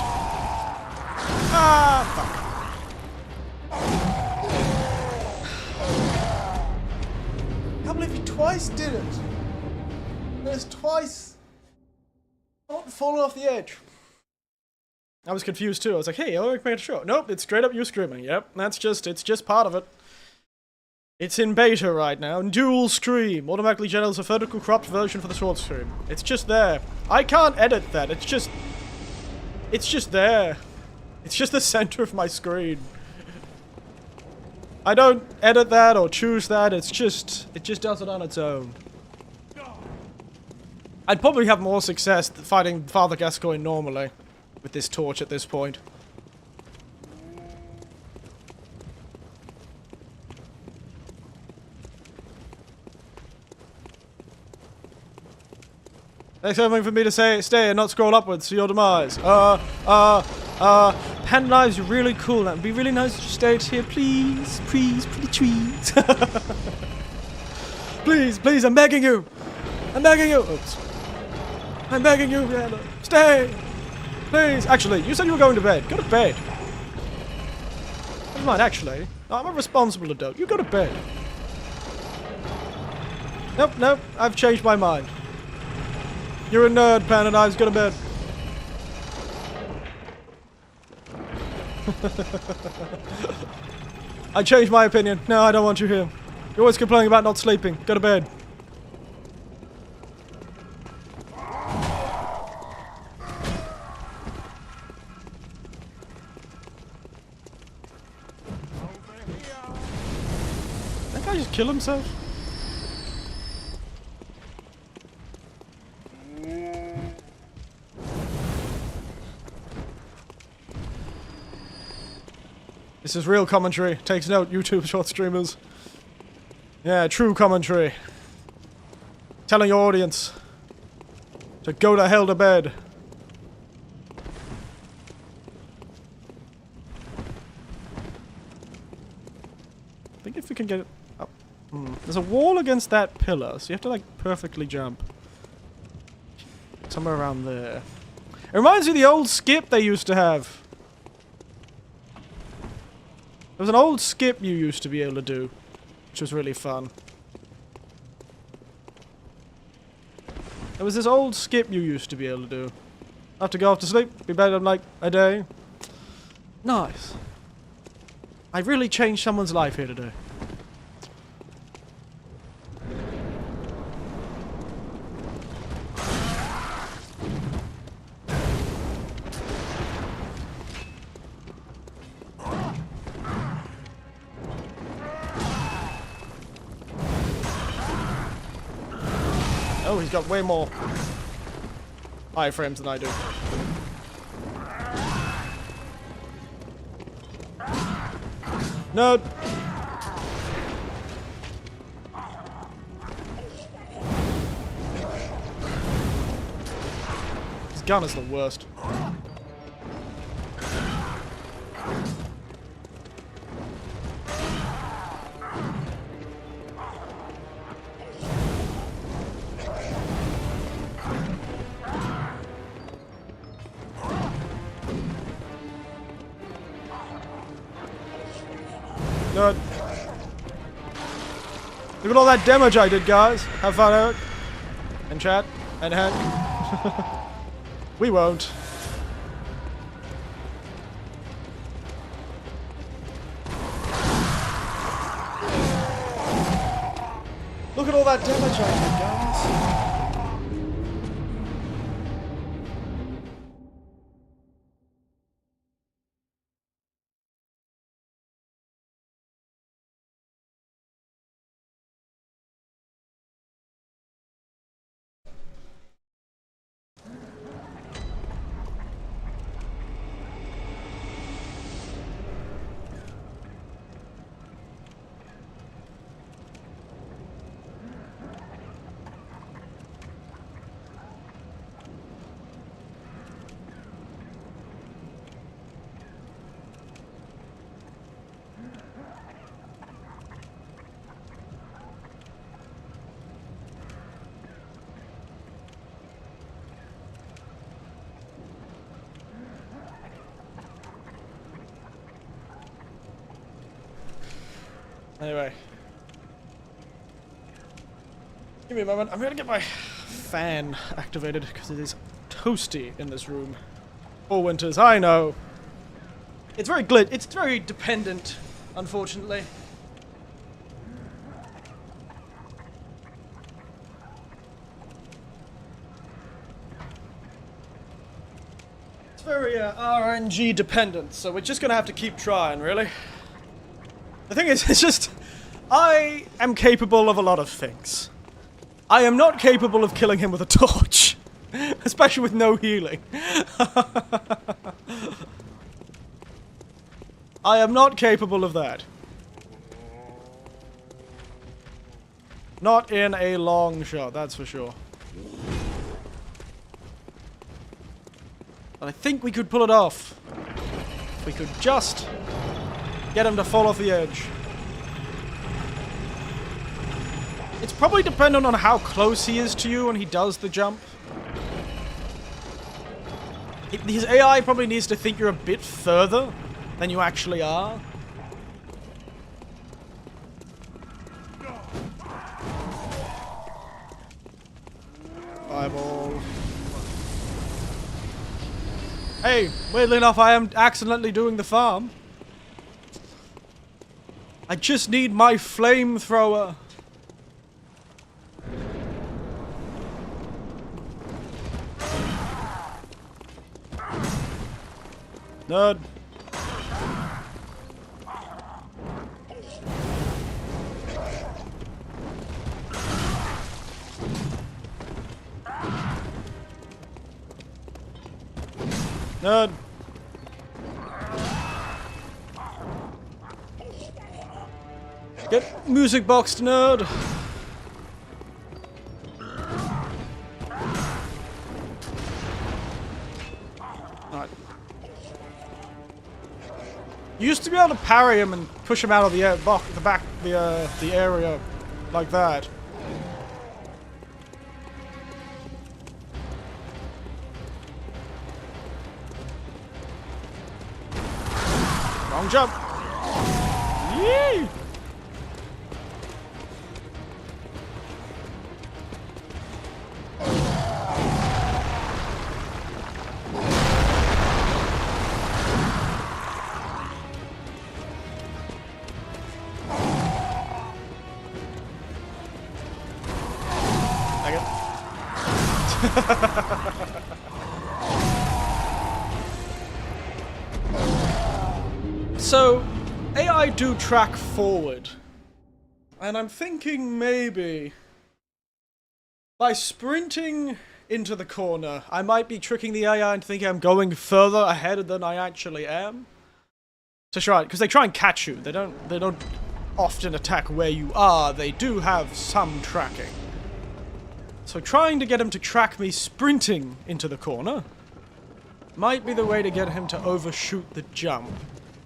Ah, fuck. I can't believe he twice did it. There's twice. Not falling off the edge. I was confused too. I was like, hey, I'll make a show. Nope, it's straight up you screaming. Yep, it's just part of it. It's in beta right now. Dual Scream automatically generates a vertical cropped version for the short stream. It's just there. I can't edit that. It's just there. It's just the center of my screen. I don't edit that or choose that. It just does it on its own. I'd probably have more success fighting Father Gascoigne normally with this torch at this point. There's something for me to say, stay and not scroll upwards to your demise. Panda knives are really cool. It'd be really nice if you stayed here, please. Please, pretty trees. Please, I'm begging you. I'm begging you. Oops. I'm begging you, Panda. Stay. Please. Actually, you said you were going to bed. Go to bed. Never mind, actually. I'm a responsible adult. You go to bed. Nope. I've changed my mind. You're a nerd, Panda Knives. Go to bed. I changed my opinion. No, I don't want you here. You're always complaining about not sleeping. Go to bed. kill himself? This is real commentary. Takes note, YouTube short streamers. Yeah, true commentary. Telling your audience to go to hell to bed. I think if we can get it up. There's a wall against that pillar, so you have to like perfectly jump. Somewhere around there. It reminds me of the old skip they used to have. There was an old skip you used to be able to do, which was really fun. There was this old skip you used to be able to do. I have to go off to sleep, be better in like a day. Nice. I really changed someone's life here today. Oh, he's got way more iframes than I do. No. This gun is the worst. Good. Look at all that damage I did, guys. Have fun, Eric. And chat. And Hank. We won't. Look at all that damage I did, guys. Anyway. Give me a moment. I'm gonna get my fan activated because it is toasty in this room. All winters, I know. It's very it's very dependent, unfortunately. It's very RNG dependent, so we're just gonna have to keep trying, really. The thing is, it's just, I am capable of a lot of things. I am not capable of killing him with a torch. Especially with no healing. I am not capable of that. Not in a long shot, that's for sure. But I think we could pull it off. If we could just get him to fall off the edge. It's probably dependent on how close he is to you when he does the jump. His AI probably needs to think you're a bit further than you actually are. Fireball. Hey, weirdly enough, I am accidentally doing the farm. I just need my flamethrower. Nerd. Nerd. Get music boxed, nerd. Alright. You used to be able to parry him and push him out of the air, the area like that. Wrong jump. Yee! So, AI do track forward. And I'm thinking maybe by sprinting into the corner, I might be tricking the AI into thinking I'm going further ahead than I actually am. To try, because they try and catch you. They don't often attack where you are. They do have some tracking. So trying to get him to track me sprinting into the corner might be the way to get him to overshoot the jump.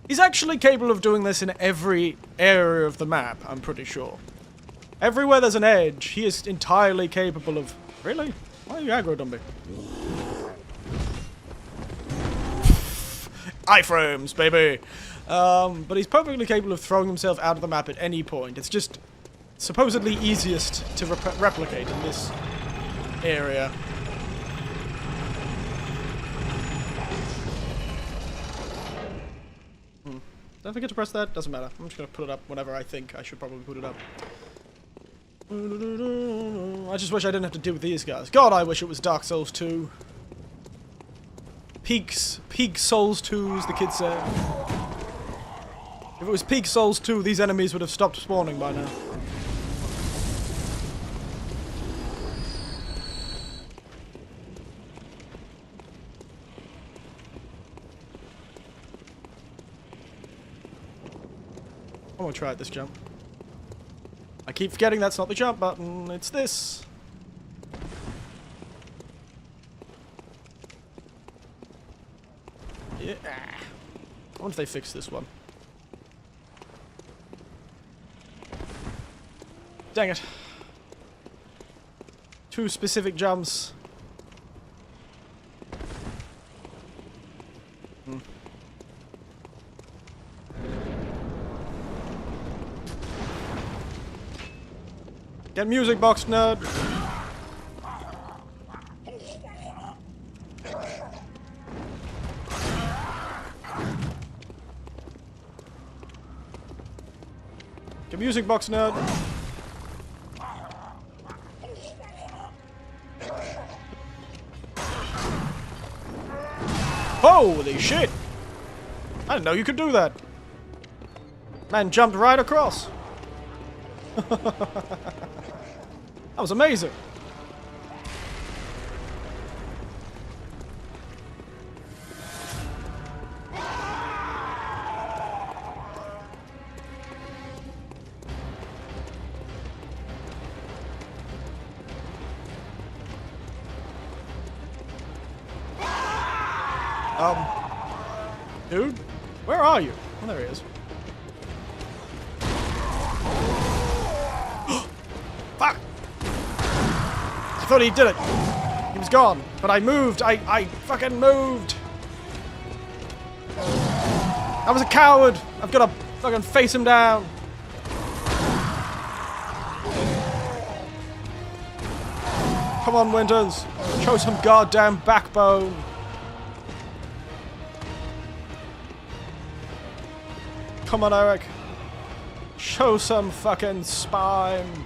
He's actually capable of doing this in every area of the map, I'm pretty sure. Everywhere there's an edge, he is entirely capable of... Really? Why are you aggroed on me? Iframes, baby! But he's perfectly capable of throwing himself out of the map at any point. It's just supposedly easiest to replicate in this area. Don't forget to press that. Doesn't matter. I'm just gonna put it up whenever I think I should probably put it up. I just wish I didn't have to deal with these guys. God, I wish it was Dark Souls 2. Peak Souls 2, as the kids say. If it was Peak Souls 2, these enemies would have stopped spawning by now. I want to try it this jump. I keep forgetting that's not the jump button, it's this. Yeah. I wonder if they fixed this one. Dang it. Two specific jumps. Get music box, nerd! Get music box, nerd! Holy shit! I didn't know you could do that! Man jumped right across! That was amazing. Dude, where are you? Oh, there he is. Fuck! I thought he did it. He was gone, but I moved. I fucking moved. I was a coward. I've got to fucking face him down. Come on, Winters. Show some goddamn backbone. Come on, Eric. Show some fucking spine.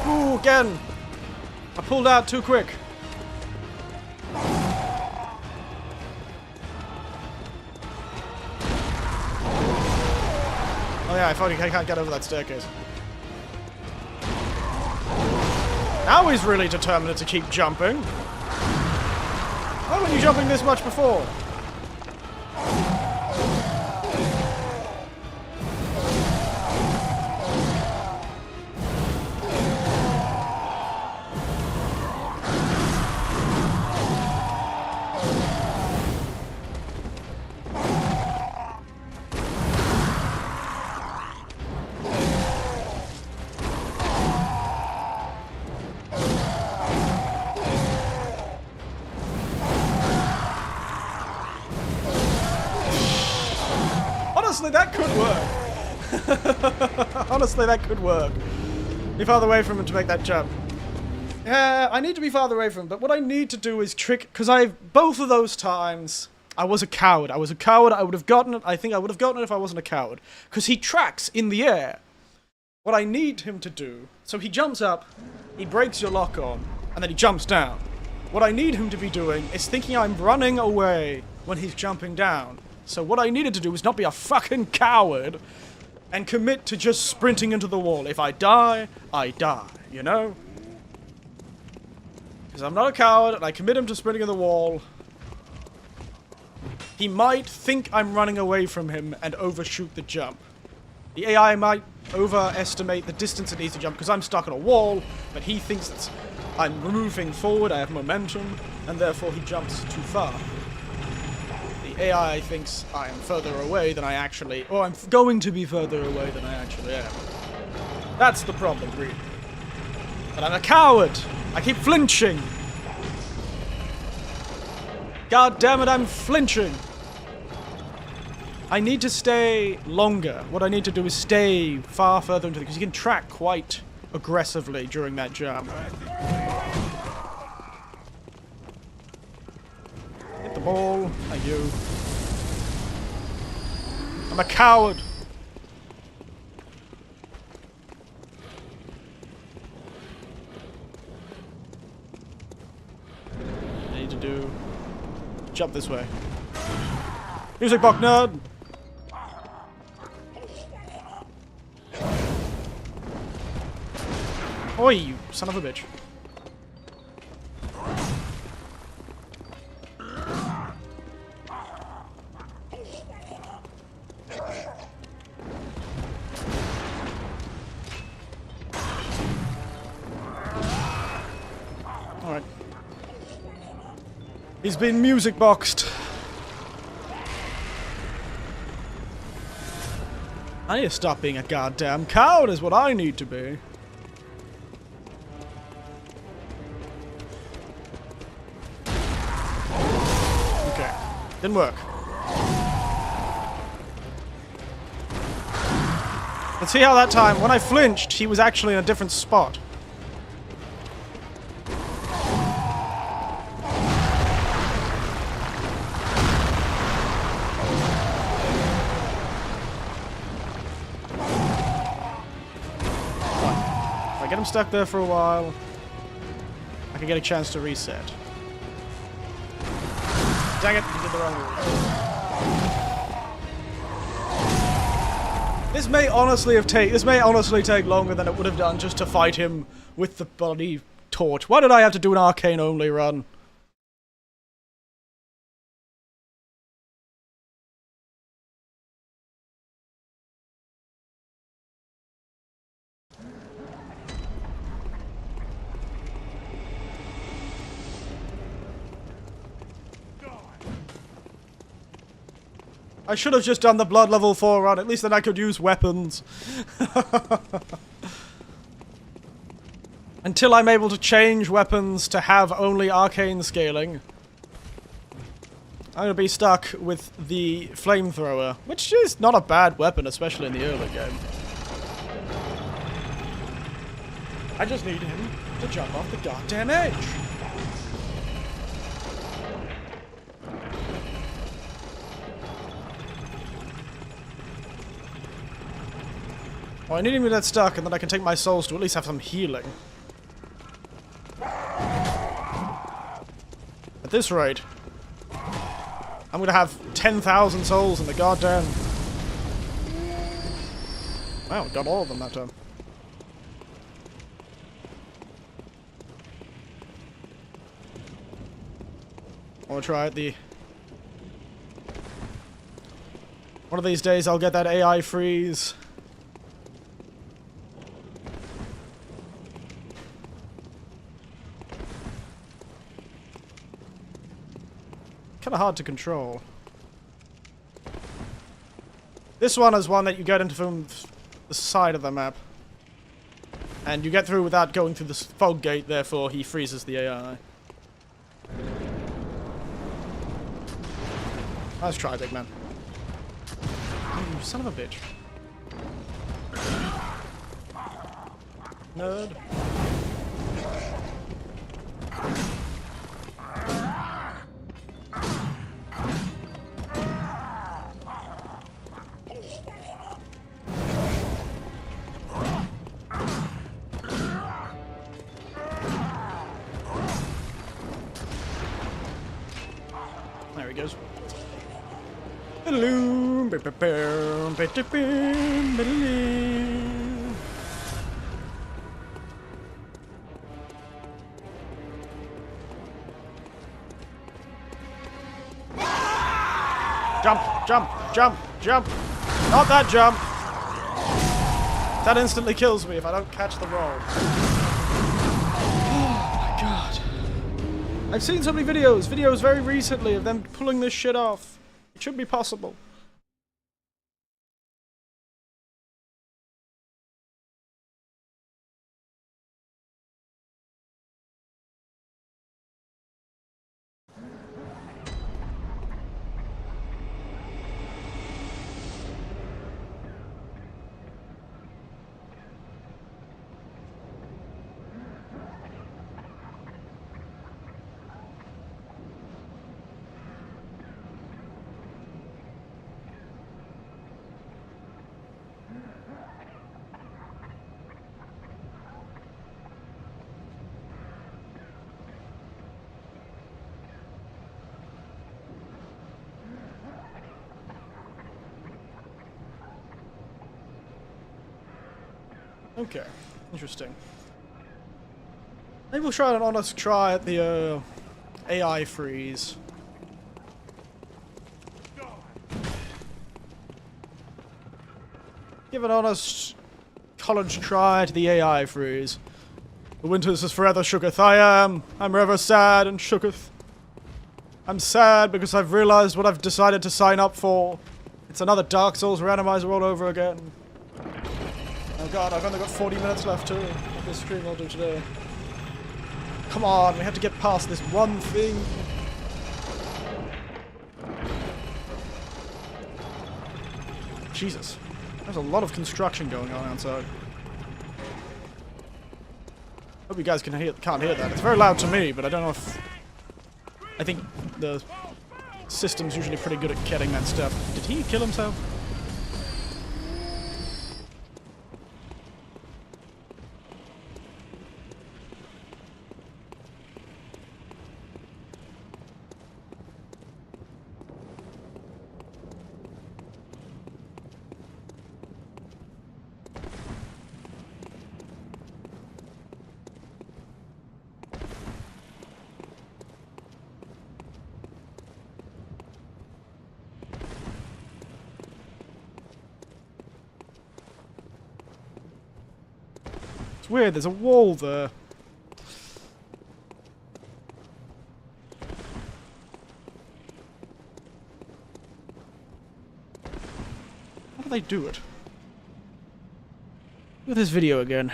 Ooh, again. I pulled out too quick. yeah, I thought I can't get over that staircase. Now he's really determined to keep jumping. Why weren't you jumping this much before? Honestly, that could work. Honestly, that could work. Be farther away from him to make that jump. Yeah, I need to be farther away from him, but what I need to do is trick... Because both of those times, I was a coward. I was a coward. I would have gotten it. I think I would have gotten it if I wasn't a coward. Because he tracks in the air. What I need him to do... So he jumps up, he breaks your lock on, and then he jumps down. What I need him to be doing is thinking I'm running away when he's jumping down. So what I needed to do was not be a fucking coward and commit to just sprinting into the wall. If I die, I die, you know? Because I'm not a coward and I commit him to sprinting in the wall. He might think I'm running away from him and overshoot the jump. The AI might overestimate the distance it needs to jump because I'm stuck on a wall, but he thinks that I'm moving forward, I have momentum, and therefore he jumps too far. AI thinks I am further away than I actually... Or I'm going to be further away than I actually am. That's the problem, really. But I'm a coward! I keep flinching! God damn it, I'm flinching! I need to stay longer. What I need to do is stay far further into the... Because you can track quite aggressively during that jump. Hit the ball. Thank you. I'm a coward. I need to do... Jump this way. Music box nerd! Oi, you son of a bitch. Alright. He's been music boxed. I need to stop being a goddamn coward is what I need to be. Okay. Didn't work. Let's see how that time, when I flinched, he was actually in a different spot. If I get him stuck there for a while, I can get a chance to reset. Dang it, you did the wrong move. This may honestly take longer than it would have done just to fight him with the bloody torch. Why did I have to do an arcane only run? I should have just done the blood level 4 run, at least then I could use weapons. Until I'm able to change weapons to have only arcane scaling, I'm gonna be stuck with the flamethrower, which is not a bad weapon, especially in the early game. I just need him to jump off the goddamn edge. Oh, I need him to get stuck, and then I can take my souls to at least have some healing. At this rate, I'm gonna have 10,000 souls in the goddamn... Wow, got all of them that time. I want to try it. One of these days I'll get that AI freeze. Kind of hard to control. This one is one that you get into from the side of the map. And you get through without going through this fog gate, therefore he freezes the AI. Nice try, big man. You son of a bitch. Nerd. There he goes. Jump, jump, jump, jump. Not that jump. That instantly kills me if I don't catch the roll. Oh my god. I've seen so many videos very recently of them pulling this shit off. It should be possible. Okay, interesting. Maybe we'll try an honest try at the AI freeze. Give an honest college try to the AI freeze. The winters is forever shooketh. I'm ever sad and shooketh. I'm sad because I've realized what I've decided to sign up for. It's another Dark Souls randomizer all over again. Oh god, I've only got 40 minutes left to this stream I'll do today. Come on, we have to get past this one thing. Jesus. There's a lot of construction going on outside. Hope you guys can't hear that. It's very loud to me, but I don't know if... I think the system's usually pretty good at getting that stuff. Did he kill himself? It's weird, there's a wall there. How do they do it? Look at this video again.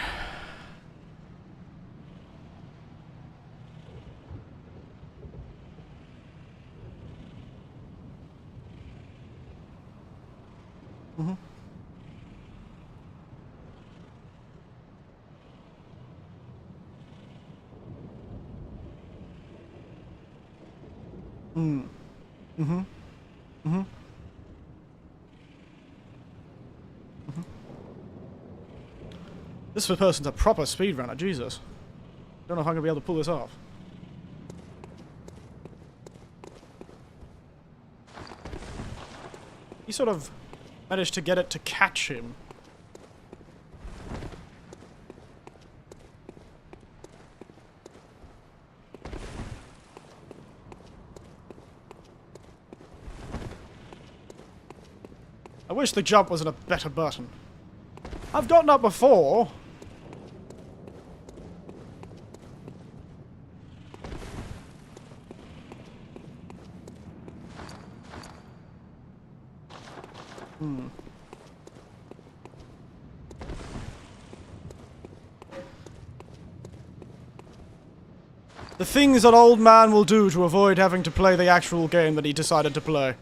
This person's a proper speedrunner, Jesus. Don't know if I'm gonna be able to pull this off. He sort of managed to get it to catch him I wish the jump wasn't a better button. I've done that before. The things an old man will do to avoid having to play the actual game that he decided to play.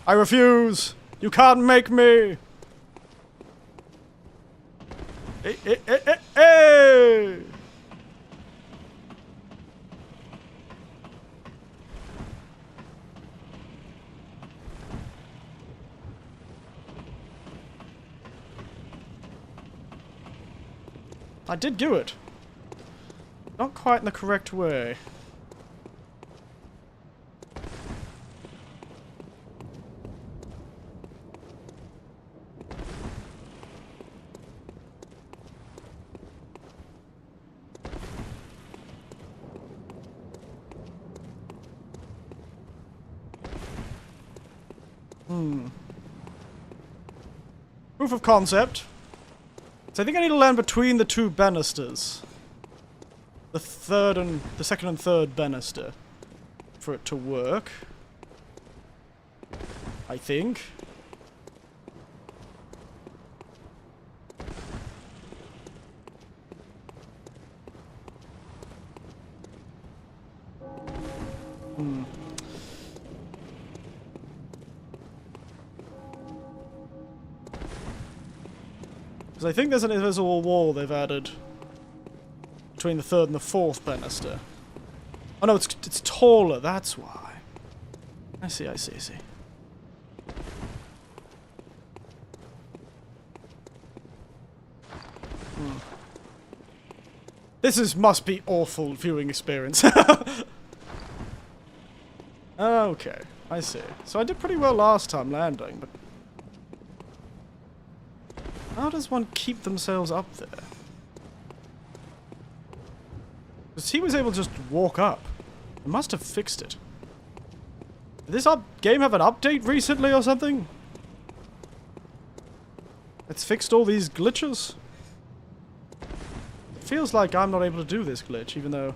I refuse! You can't make me! Hey! I did do it. Not quite in the correct way. Proof of concept. So I think I need to land between the two banisters. The second and third banister. For it to work. I think. Because I think there's an invisible wall they've added between the third and the fourth banister. Oh no, it's taller, that's why. I see. Must be awful viewing experience. Okay, I see. So I did pretty well last time landing, but how does one keep themselves up there? Because he was able to just walk up. I must have fixed it. Did this game have an update recently or something? It's fixed all these glitches? It feels like I'm not able to do this glitch, even though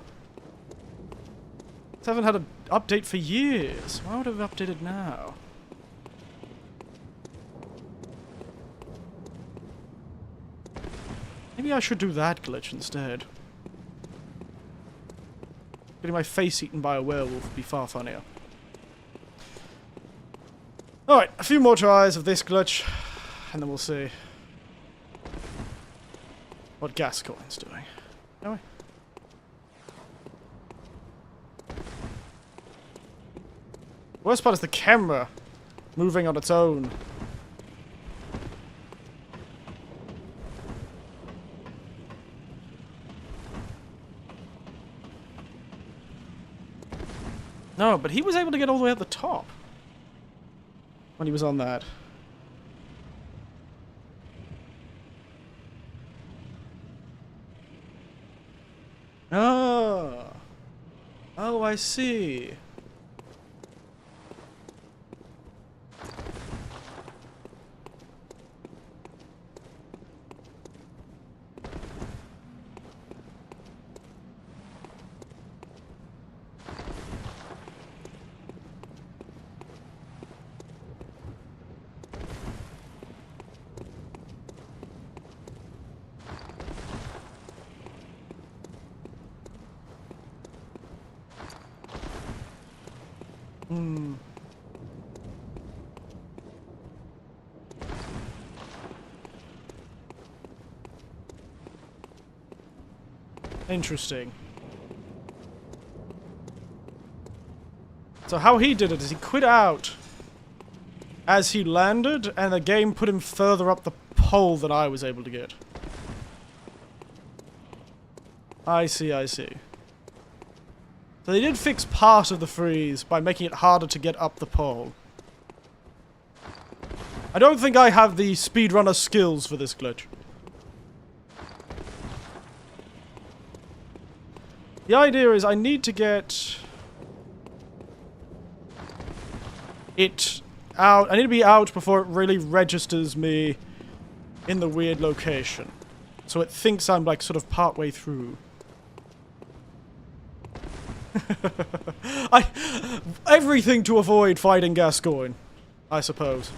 I haven't had an update for years. Why would it have updated now? Maybe I should do that glitch instead. Getting my face eaten by a werewolf would be far funnier. Alright, a few more tries of this glitch, and then we'll see what Gascoigne's doing. Shall we? Worst part is the camera moving on its own. No, but he was able to get all the way at the top when he was on that. Oh. Oh, I see. Interesting. So how he did it is he quit out as he landed, and the game put him further up the pole than I was able to get. I see. So they did fix part of the freeze by making it harder to get up the pole. I don't think I have the speedrunner skills for this glitch. The idea is I need to get it out. I need to be out before it really registers me in the weird location. So it thinks I'm like sort of partway through. Everything to avoid fighting Gascoigne, I suppose.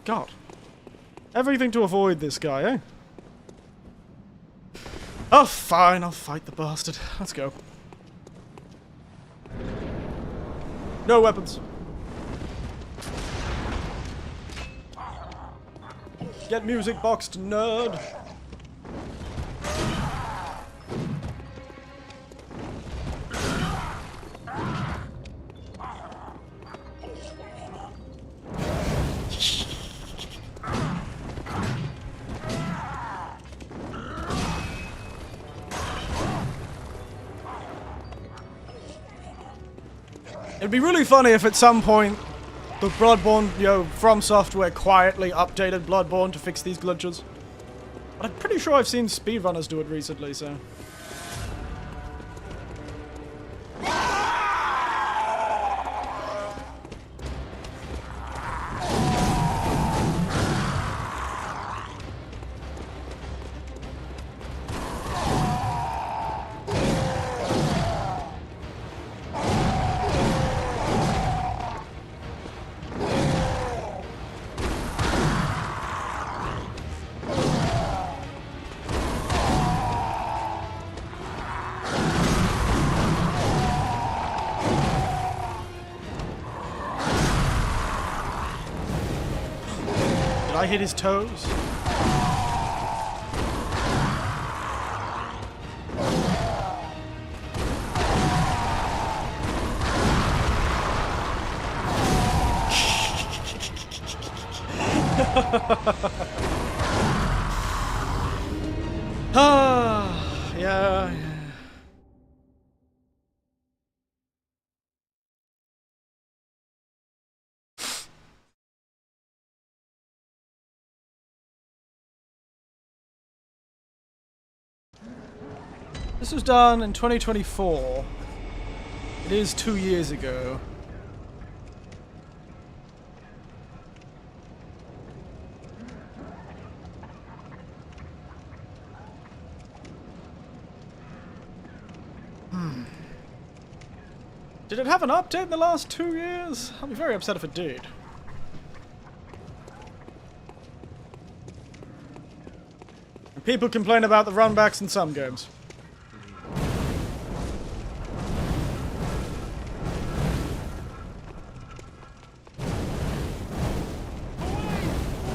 God. Everything to avoid this guy, eh? Oh, fine, I'll fight the bastard. Let's go. No weapons. Get music boxed, nerd. It'd be really funny if at some point the Bloodborne, From Software quietly updated Bloodborne to fix these glitches. But I'm pretty sure I've seen speedrunners do it recently, so... Did I hit his toes? Yeah. This was done in 2024. It is 2 years ago. Did it have an update in the last 2 years? I'll be very upset if it did. And people complain about the runbacks in some games.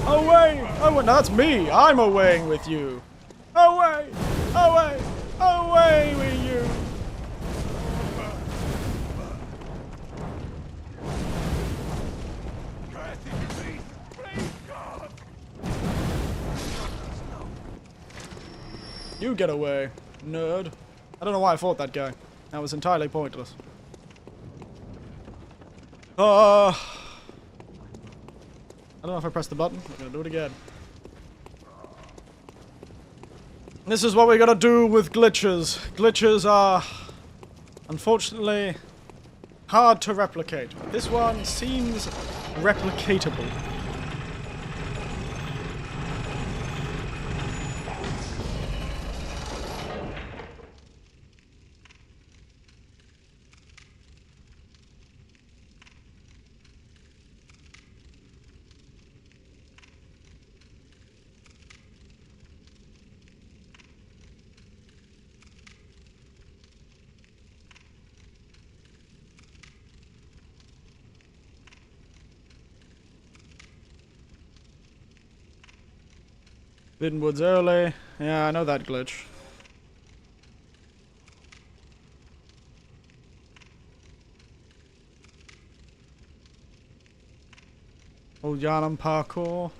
Away! Oh, no, that's me! I'm awaying with you! Away! Away! Away with you! You get away, nerd. I don't know why I fought that guy. That was entirely pointless. I don't know if I pressed the button. I'm gonna do it again. This is what we gotta do with glitches. Glitches are, unfortunately, hard to replicate. But this one seems replicatable. Woods early. Yeah, I know that glitch. Old Yarnum parkour.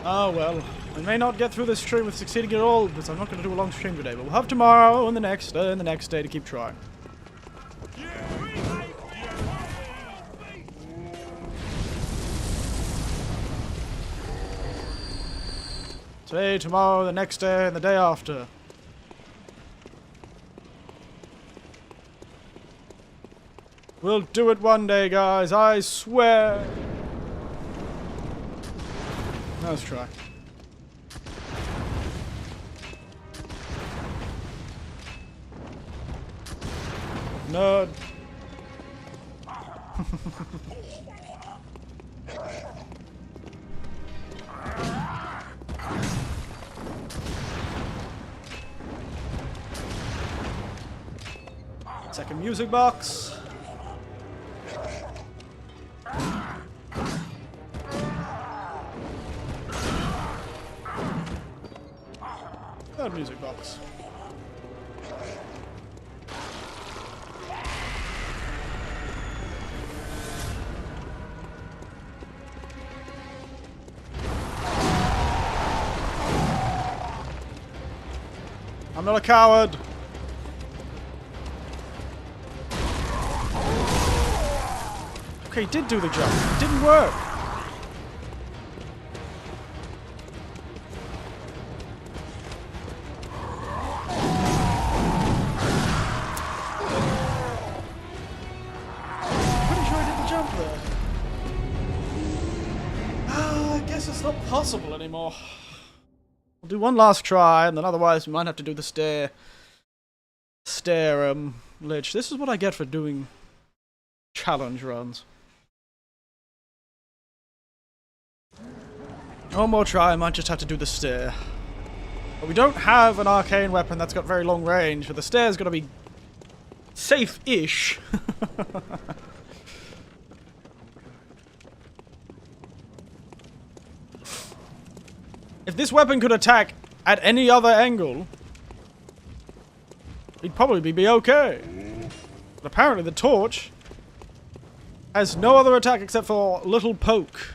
Oh well, we may not get through this stream with succeeding at all, because I'm not going to do a long stream today, but we'll have tomorrow and the next day to keep trying. Today, tomorrow, the next day, and the day after. We'll do it one day, guys, I swear. Let's try. Nerd. Second music box. Third music box. I'm not a coward. Okay, he did do the jump. It didn't work. Pretty sure I didn't jump there. I guess it's not possible anymore. We'll do one last try, and then otherwise we might have to do the stair glitch. This is what I get for doing challenge runs. One more try, I might just have to do the stair. But we don't have an arcane weapon that's got very long range, but the stair's gotta be safe-ish. If this weapon could attack at any other angle, we'd probably be okay. But apparently the torch has no other attack except for little poke.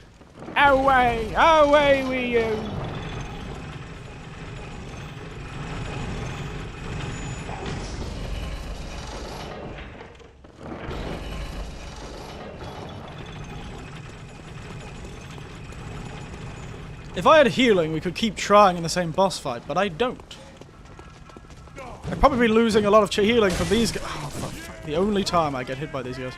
Away with you! If I had healing, we could keep trying in the same boss fight, but I don't. I'd probably be losing a lot of healing from these guys. Oh, fuck. The only time I get hit by these guys.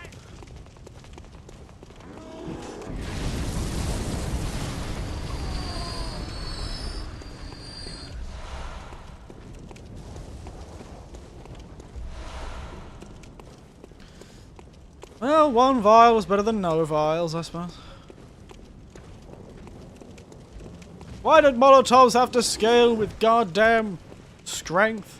Well, one vial is better than no vials, I suppose. Why did Molotovs have to scale with goddamn strength?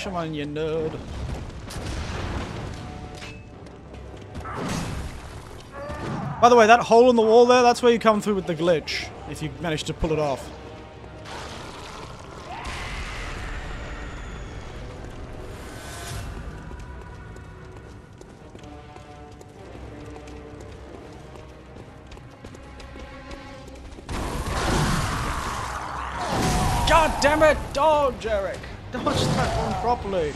Come on, you nerd. By the way, that hole in the wall there, that's where you come through with the glitch, if you manage to pull it off. God damn it! Dodge, Eric! Dodge that one properly.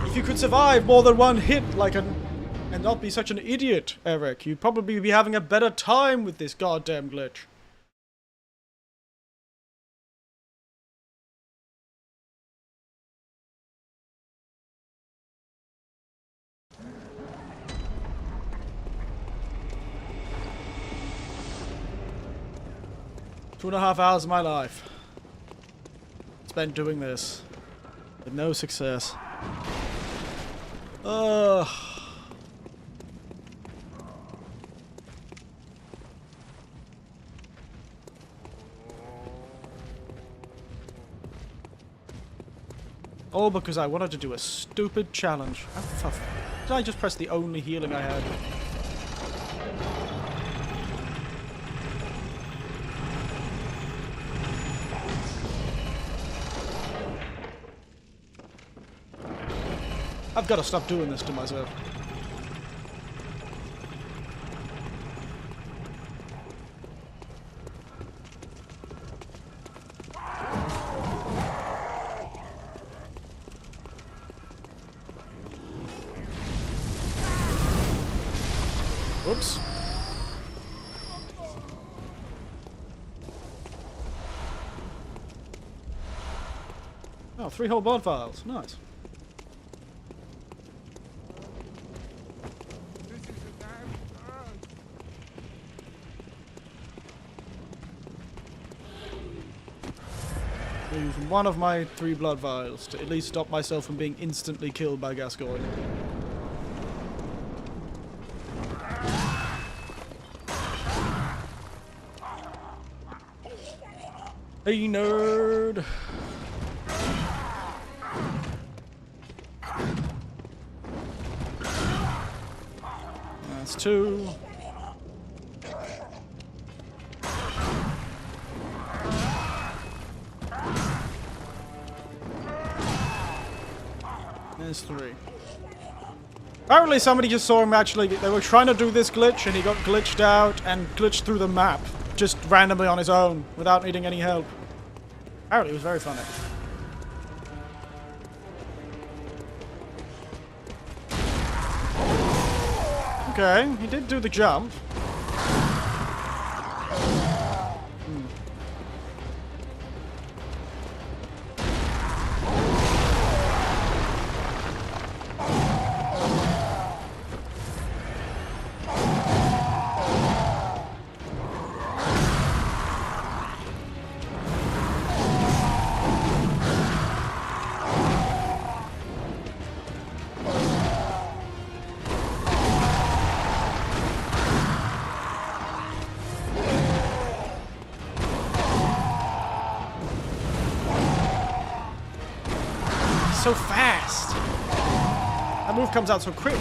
If you could survive more than one hit and not be such an idiot, Eric, you'd probably be having a better time with this goddamn glitch. 2.5 hours of my life spent doing this with no success. Ugh. All because I wanted to do a stupid challenge. Oh, fuck. Did I just press the only healing I had? I've got to stop doing this to myself. Oops. Oh, 3 whole blood vials. Nice. Use one of my 3 blood vials to at least stop myself from being instantly killed by Gascoigne. Hey, nerd! That's 2. There's 3. Apparently somebody just saw him actually, they were trying to do this glitch and he got glitched out and glitched through the map. Just randomly on his own, without needing any help. Apparently it was very funny. Okay, he did do the jump. So fast! That move comes out so quick.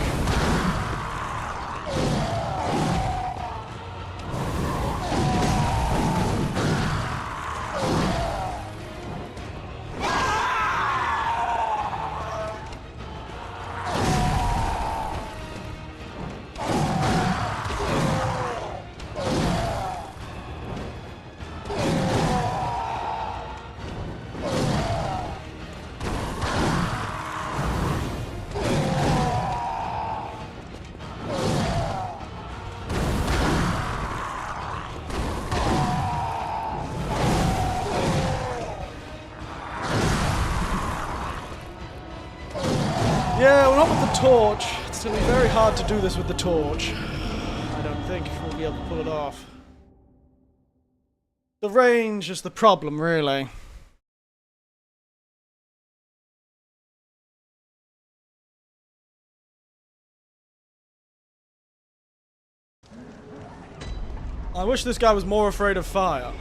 Yeah, well, not with the torch. It's going to be very hard to do this with the torch. I don't think we'll be able to pull it off. The range is the problem, really. I wish this guy was more afraid of fire.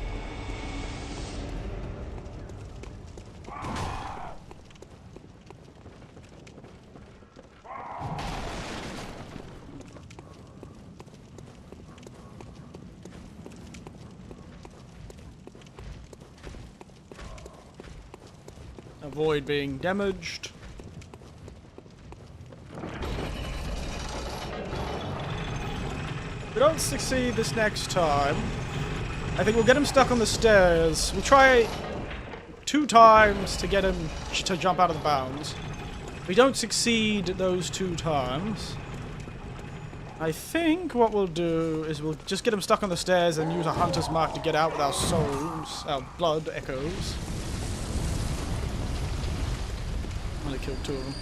Avoid being damaged. If we don't succeed this next time, I think we'll get him stuck on the stairs. We'll try 2 times to get him to jump out of the bounds. If we don't succeed those 2 times, I think what we'll do is we'll just get him stuck on the stairs and use a hunter's mark to get out with our souls, our blood echoes. Only killed 2 of them.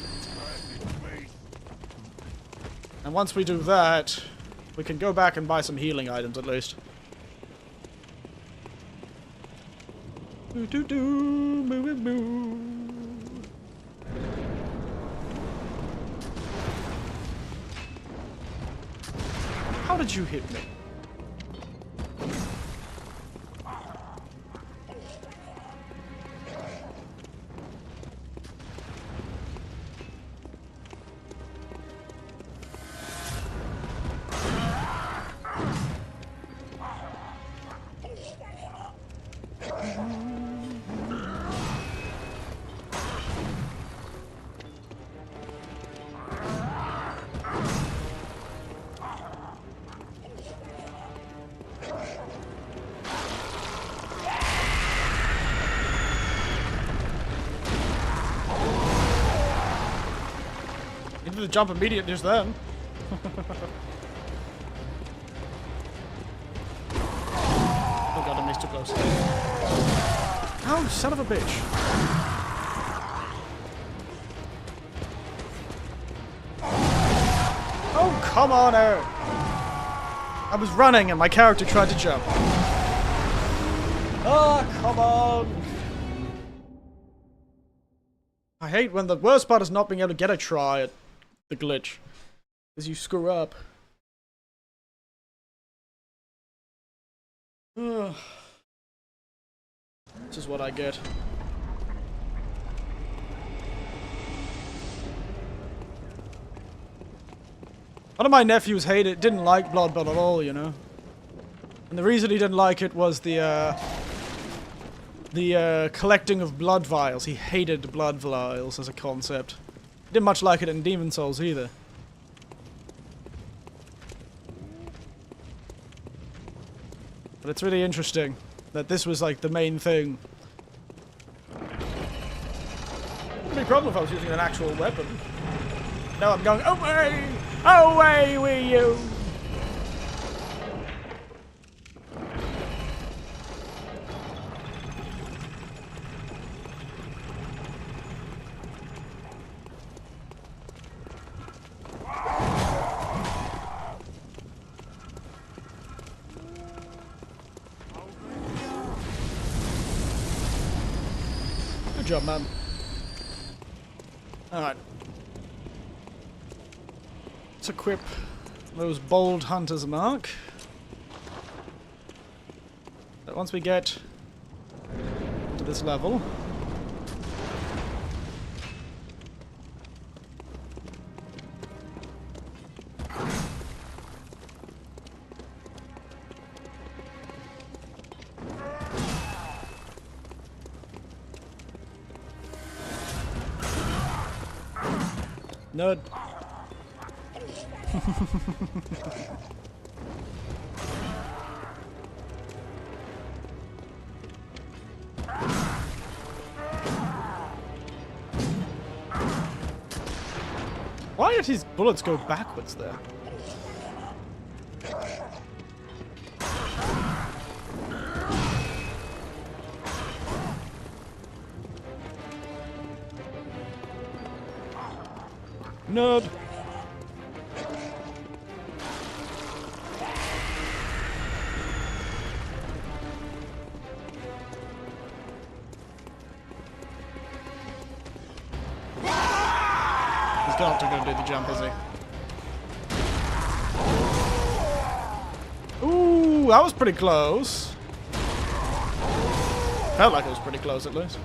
And once we do that, we can go back and buy some healing items at least. Do do do, moo moo moo. How did you hit me? He did the jump immediate just then. Oh god, that makes too close. Oh, son of a bitch. Oh, come on out. I was running and my character tried to jump. Oh, come on. I hate when the worst part is not being able to get a try at the glitch. Because you screw up. Ugh. This is what I get. One of my nephews didn't like Bloodborne at all, you know. And the reason he didn't like it was the collecting of blood vials. He hated blood vials as a concept. He didn't much like it in Demon Souls either. But it's really interesting that this was like the main thing. Wouldn't be a problem if I was using an actual weapon. Now I'm going, away! Away with you! Good job, man. Alright. Let's equip those bold hunters, Mark. But once we get to this level, nerd. Why did his bullets go backwards there? Nerd. He's not going to do the jump, is he? Ooh, that was pretty close. Felt like it was pretty close, at least.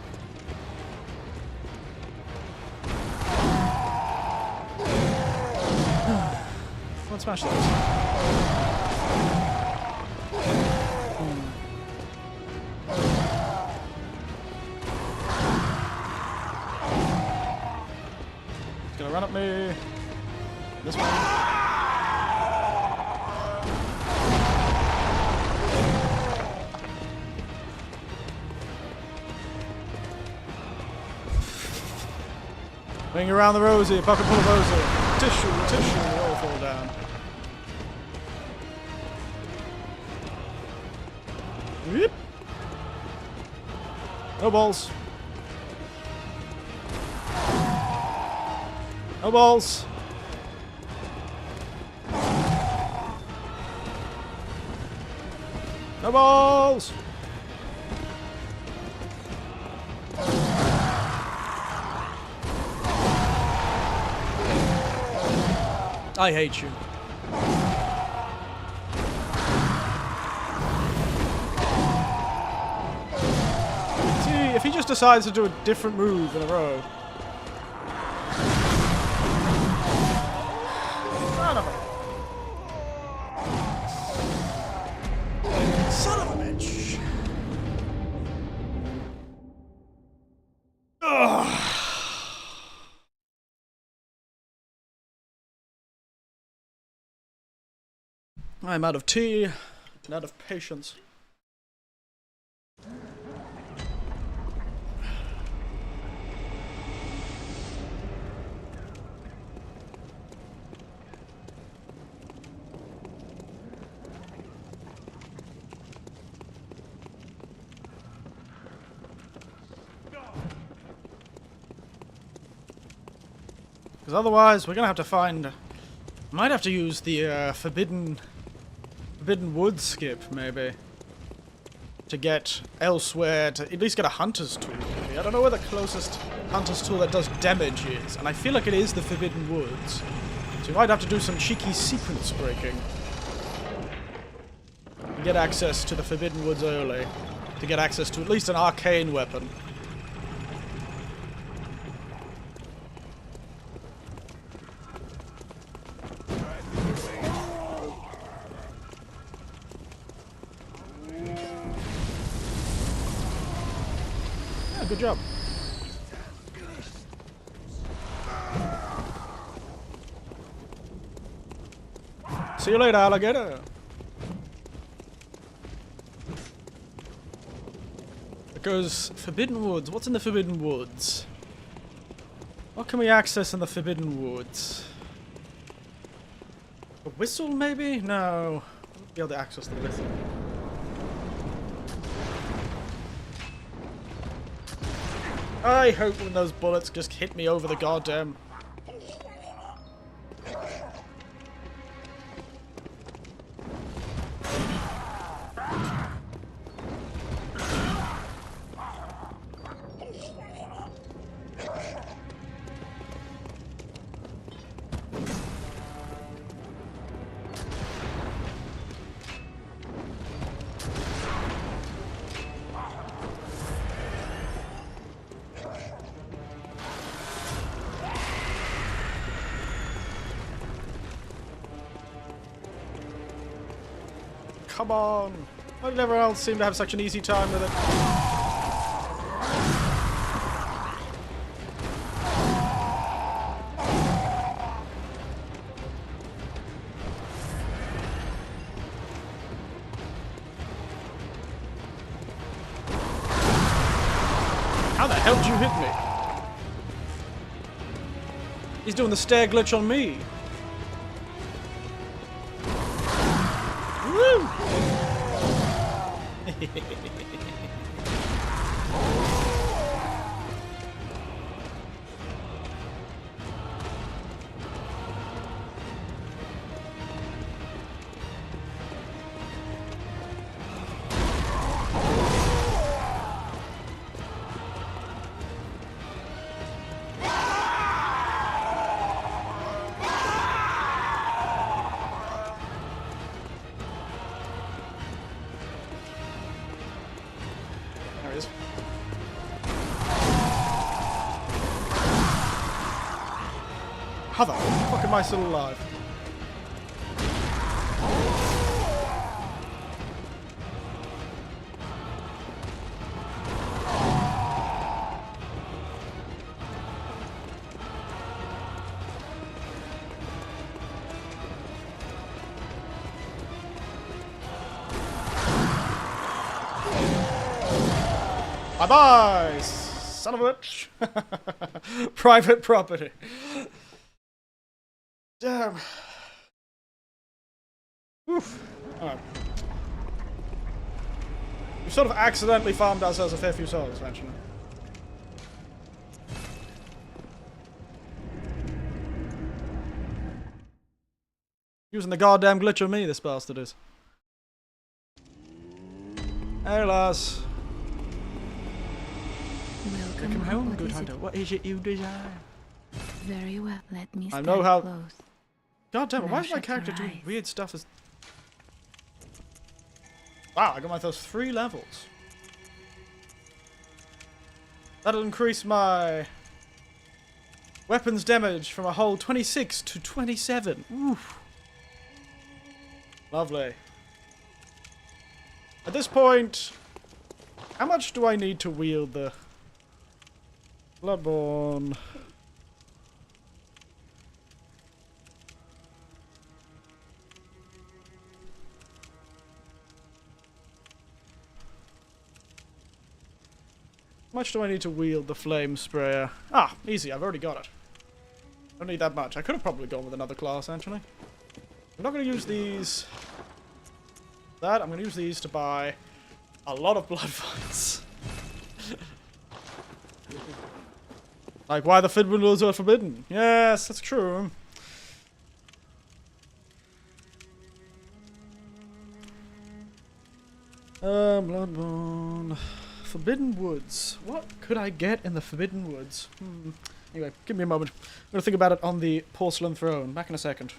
Let's smash those. He's gonna run at me. This one. Wing around the rosy, pocket full of rosy. Tissue, all fall down. Yep. No balls. No balls. No balls. I hate you. See, if he just decides to do a different move in a row. Son of a... Son of a bitch. Ugh. I'm out of tea and out of patience. Because otherwise, we're gonna have to find. Might have to use the Forbidden Wood skip, maybe, to get elsewhere, to at least get a hunter's tool, maybe. I don't know where the closest hunter's tool that does damage is, and I feel like it is the Forbidden Woods. So we might have to do some cheeky sequence breaking. And get access to the Forbidden Woods early, to get access to at least an arcane weapon. Good job. See you later, alligator. It goes Forbidden Woods. What's in the Forbidden Woods? What can we access in the Forbidden Woods? A whistle, maybe? No. I won't be able to access the whistle. I hope when those bullets just hit me over the goddamn... Come on! Why did everyone else seem to have such an easy time with it? How the hell did you hit me? He's doing the stair glitch on me. Woo! There he is. How the fuck am I still alive? Bye-bye, son of a bitch. Private property. Damn. Oof. Alright. We sort of accidentally farmed ourselves a fair few souls, actually. Using the goddamn glitch on me, this bastard is. Hey, Lars. Welcome home, good hunter. What is it you desire? Very well. Let me I stand know how- close. God damn it, Now why is my shut your character doing eyes. weird stuff as... Wow, I got my first 3 levels. That'll increase my weapons damage from a whole 26 to 27. Oof. Lovely. At this point, how much do I need to wield the Bloodborne? How much do I need to wield the flame sprayer? Ah, easy, I've already got it. Don't need that much. I could have probably gone with another class, actually. I'm not going to use these... I'm going to use these to buy a lot of blood fights. Like, why the forbidden rules are forbidden. Yes, that's true. Bloodborne... Forbidden Woods. What could I get in the Forbidden Woods? Anyway, give me a moment. I'm going to think about it on the porcelain throne. Back in a second.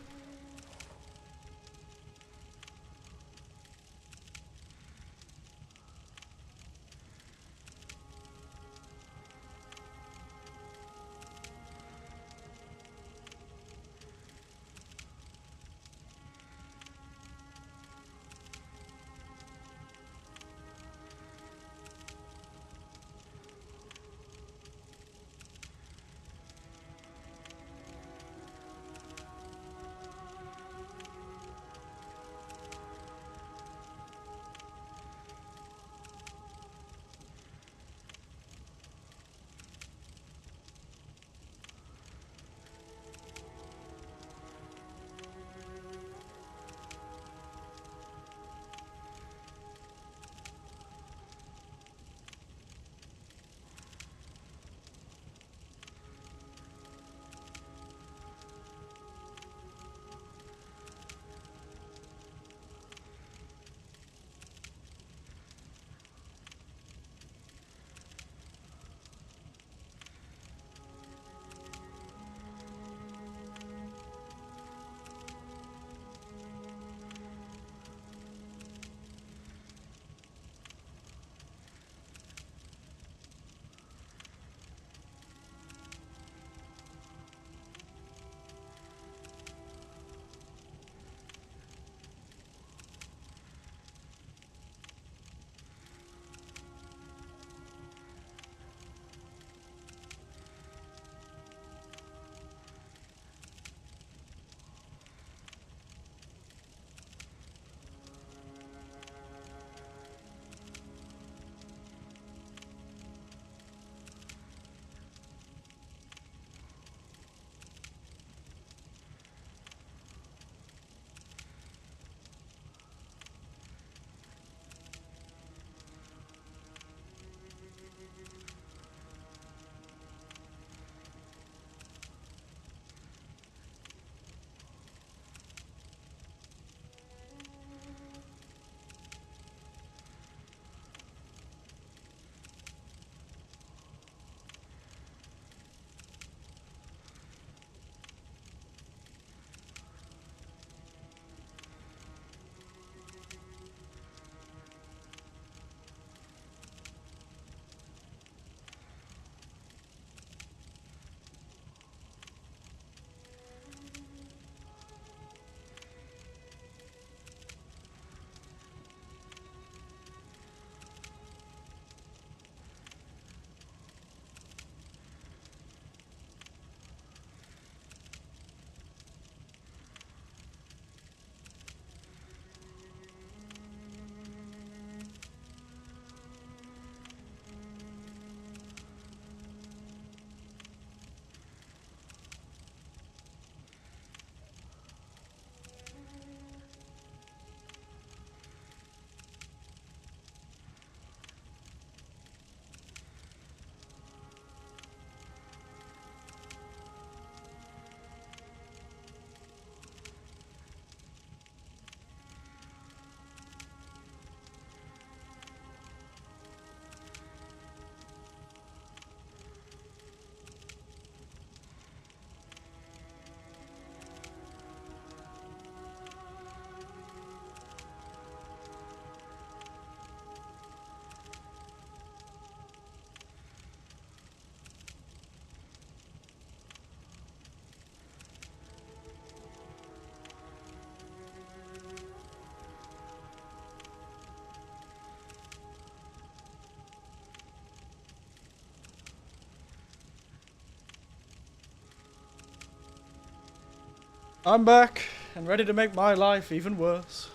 I'm back and ready to make my life even worse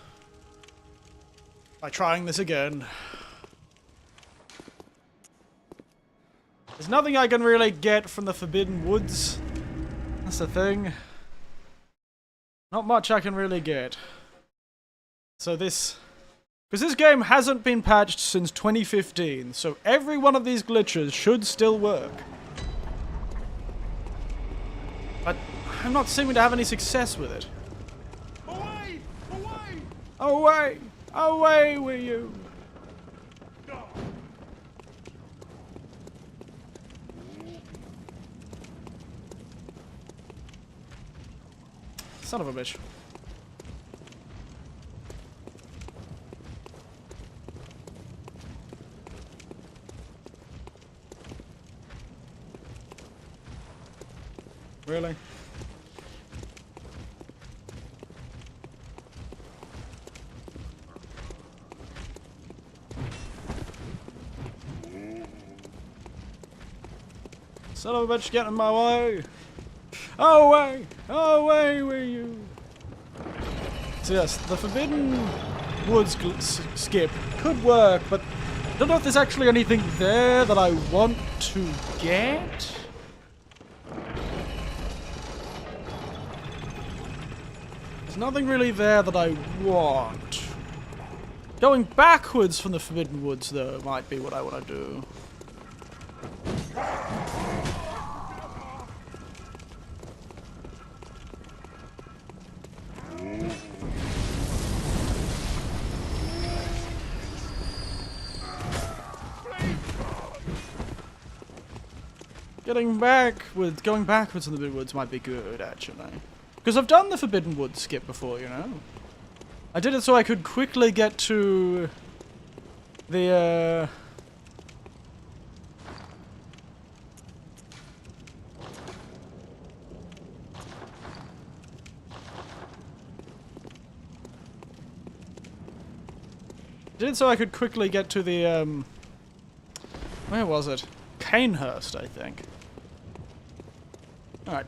by trying this again. There's nothing I can really get from the Forbidden Woods. That's the thing. Not much I can really get. So this... Because this game hasn't been patched since 2015, so every one of these glitches should still work. But I'm not seeming to have any success with it. Away! Away! Away! Away with you! Son of a bitch. Really? Son of a bitch, get in my way! Away! Away with you! So yes, the Forbidden Woods skip could work, but I don't know if there's actually anything there that I want to get. There's nothing really there that I want. Going backwards from the Forbidden Woods, though, might be what I want to do. Going backwards in the Forbidden Woods might be good, actually. Because I've done the Forbidden Woods skip before, you know? I did it so I could quickly get to the, where was it? Canehurst, I think. Alright.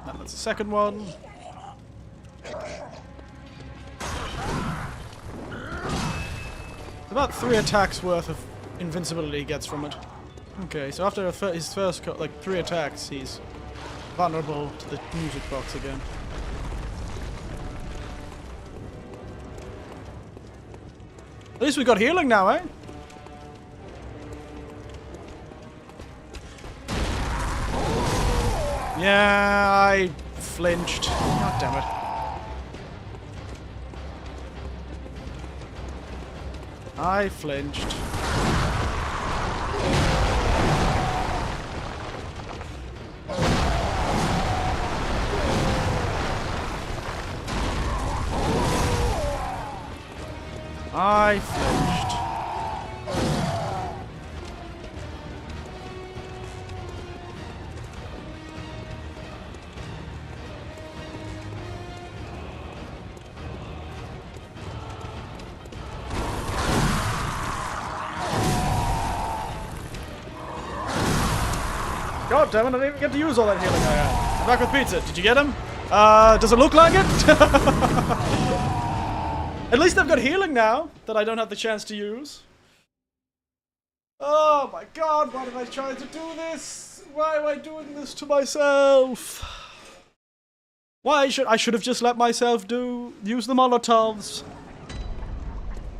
And that's the second one. About 3 attacks worth of invincibility he gets from it. Okay, so after his first 3 attacks, he's vulnerable to the music box again. At least we got healing now, eh? Yeah, I flinched. God damn it. I flinched. I flinched. God damn it, I didn't even get to use all that healing I had. I'm back with pizza. Did you get him? Does it look like it? At least I've got healing now that I don't have the chance to use. Oh my god, why did I try to do this? Why am I doing this to myself? I should have just let myself use the Molotovs.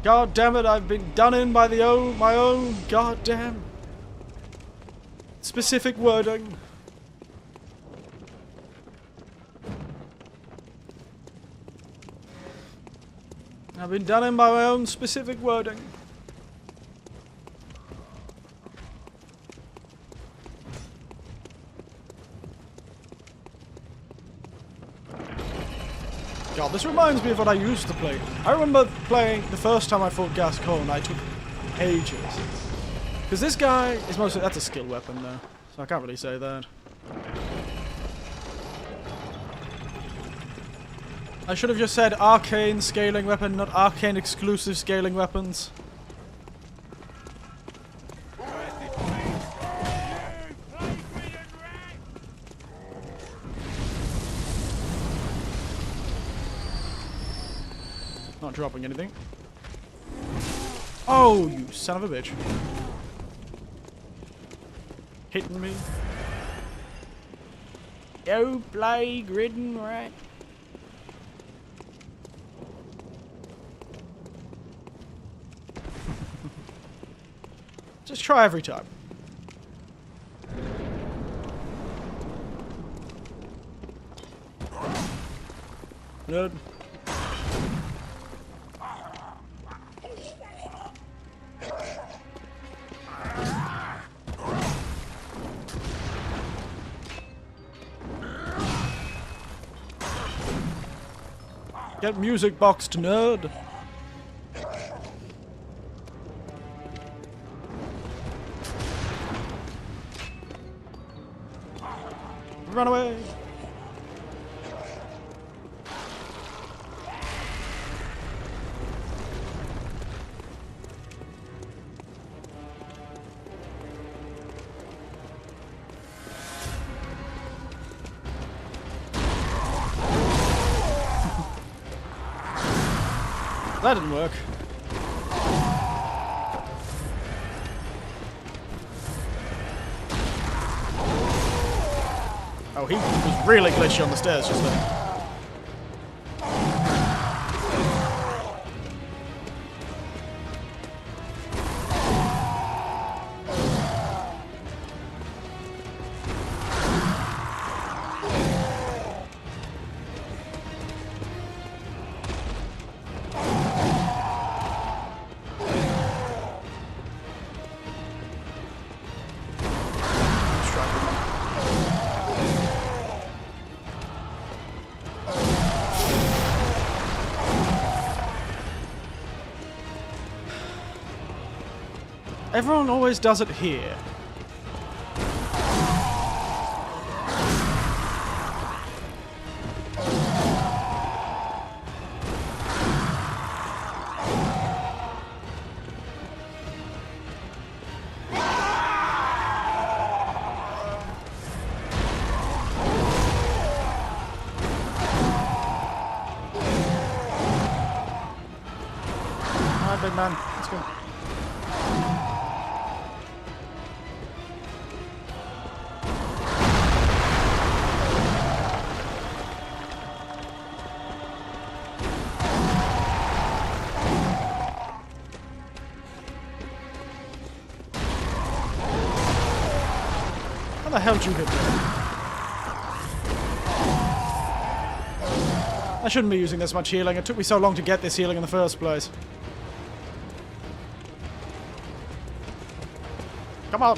God damn it, I've been done in by my own goddamn specific wording. I've been done in by my own specific wording. God, this reminds me of what I used to play. I remember playing the first time I fought Gascoigne, I took ages. Because this guy is mostly... That's a skill weapon, though. I can't really say that. I should have just said arcane scaling weapon, not arcane exclusive scaling weapons. Not dropping anything. Oh, you son of a bitch. Hitting me. Go play ridden rat. Just try every time. Good. Get music boxed, nerd. Run away. That didn't work. Oh, he was really glitchy on the stairs just then. Everyone always does it here. Alright, big man, let's go. How the hell did you hit me? I shouldn't be using this much healing. It took me so long to get this healing in the first place. Come on!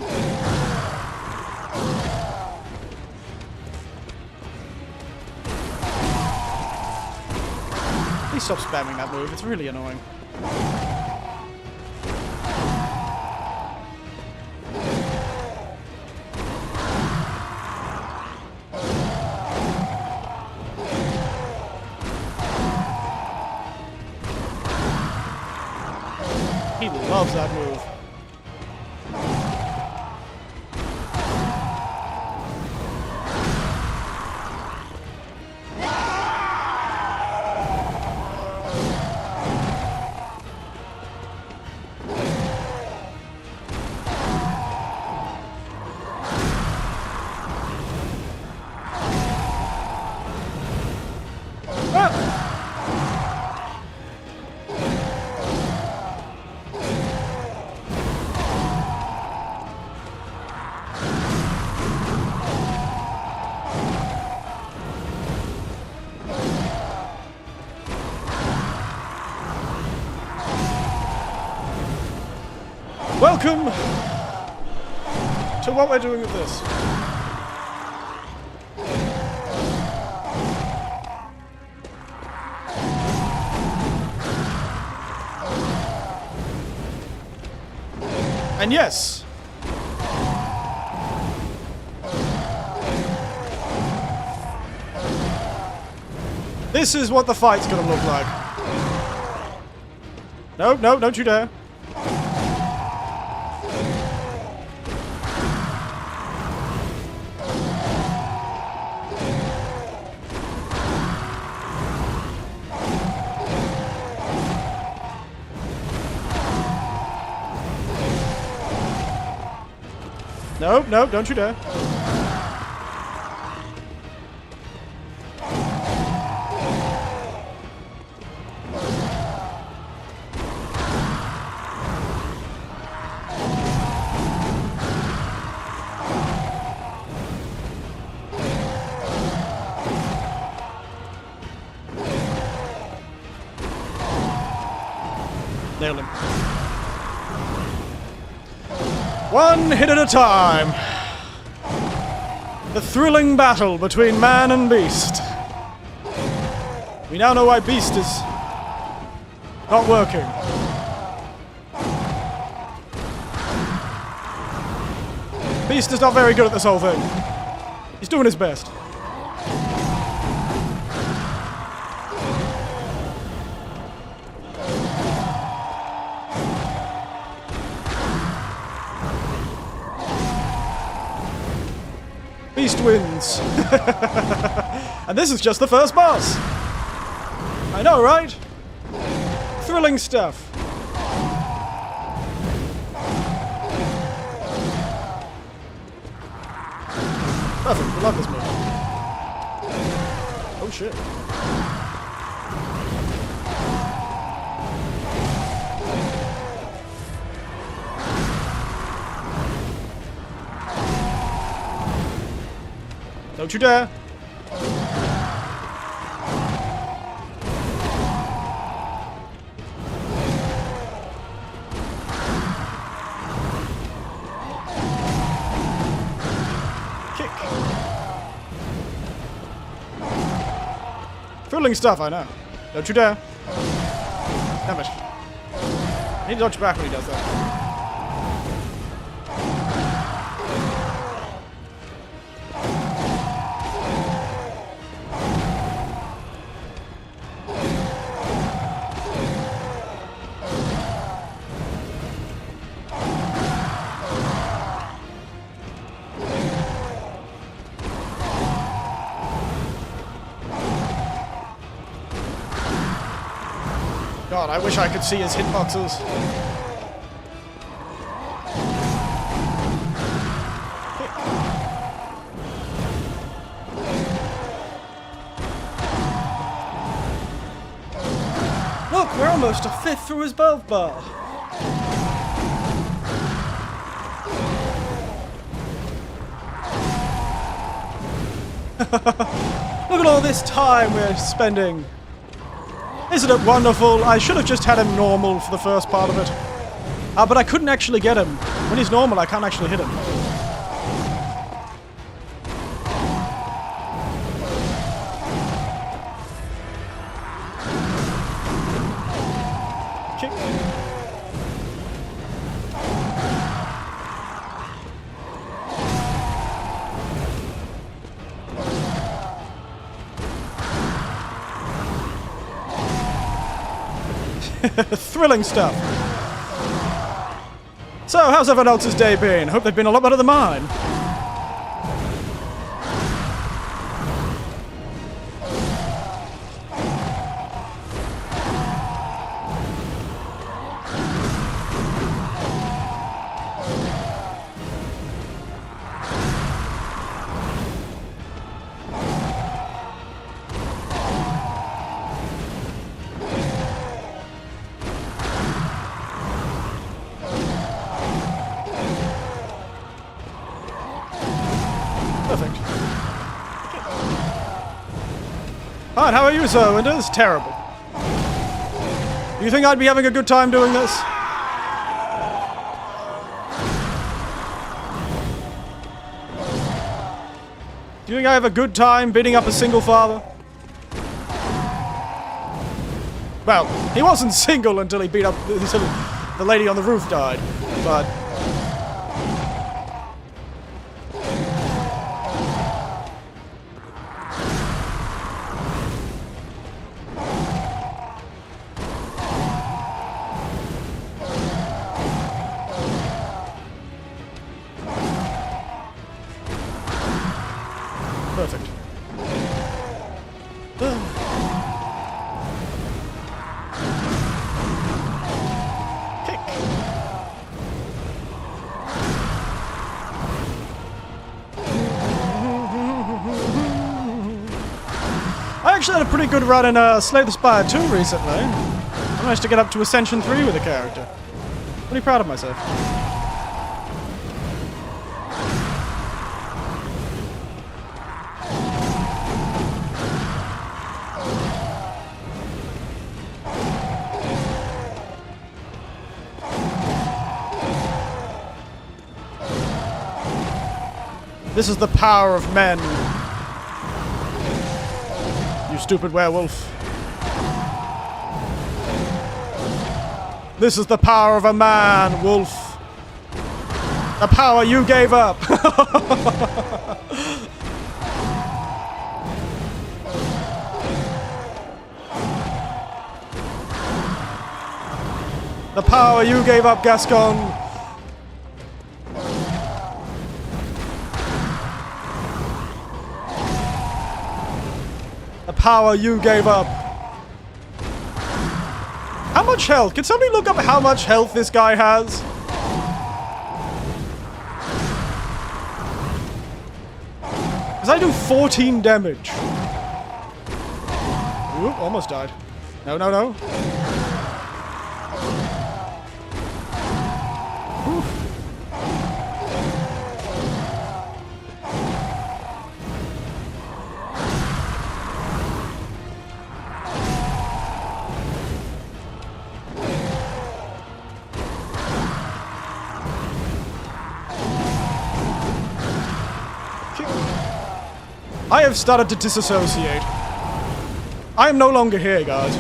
Please stop spamming that move. It's really annoying. He loves that move. Welcome to what we're doing with this. And yes, This is what the fight's gonna look like. No, no, don't you dare. No, no, don't you dare. Nailed him. One hit at a time. The thrilling battle between man and beast. We now know why beast is not working. Beast is not very good at this whole thing. He's doing his best. Beast wins. And this is just the first boss. I know, right? Thrilling stuff. Perfect. We love this movie. Oh shit. Don't you dare. Kick. Thrilling stuff, I know. Don't you dare. Damn it. I need to dodge back when he does that. God, I wish I could see his hitboxes. Look, we're almost a fifth through his health bar. Look at all this time we're spending. Isn't it wonderful? I should have just had him normal for the first part of it. But I couldn't actually get him. When he's normal, I can't actually hit him. Kick. Thrilling stuff. So, how's everyone else's day been? Hope they've been a lot better than mine. Perfect. Alright, how are you, Sir Winters? Terrible. Do you think I'd be having a good time doing this? Do you think I have a good time beating up a single father? Well, he wasn't single until he beat up the lady on the roof died, but... Perfect. Kick. I actually had a pretty good run in Slay the Spire 2 recently. I managed to get up to Ascension 3 with the character. Pretty proud of myself. This is the power of men. You stupid werewolf. This is the power of a man, wolf. The power you gave up. The power you gave up, Gascon. The power you gave up. How much health? Can somebody look up how much health this guy has? Because I do 14 damage. Oop, almost died. No, no, no. Oof. I have started to disassociate. I am no longer here, guys.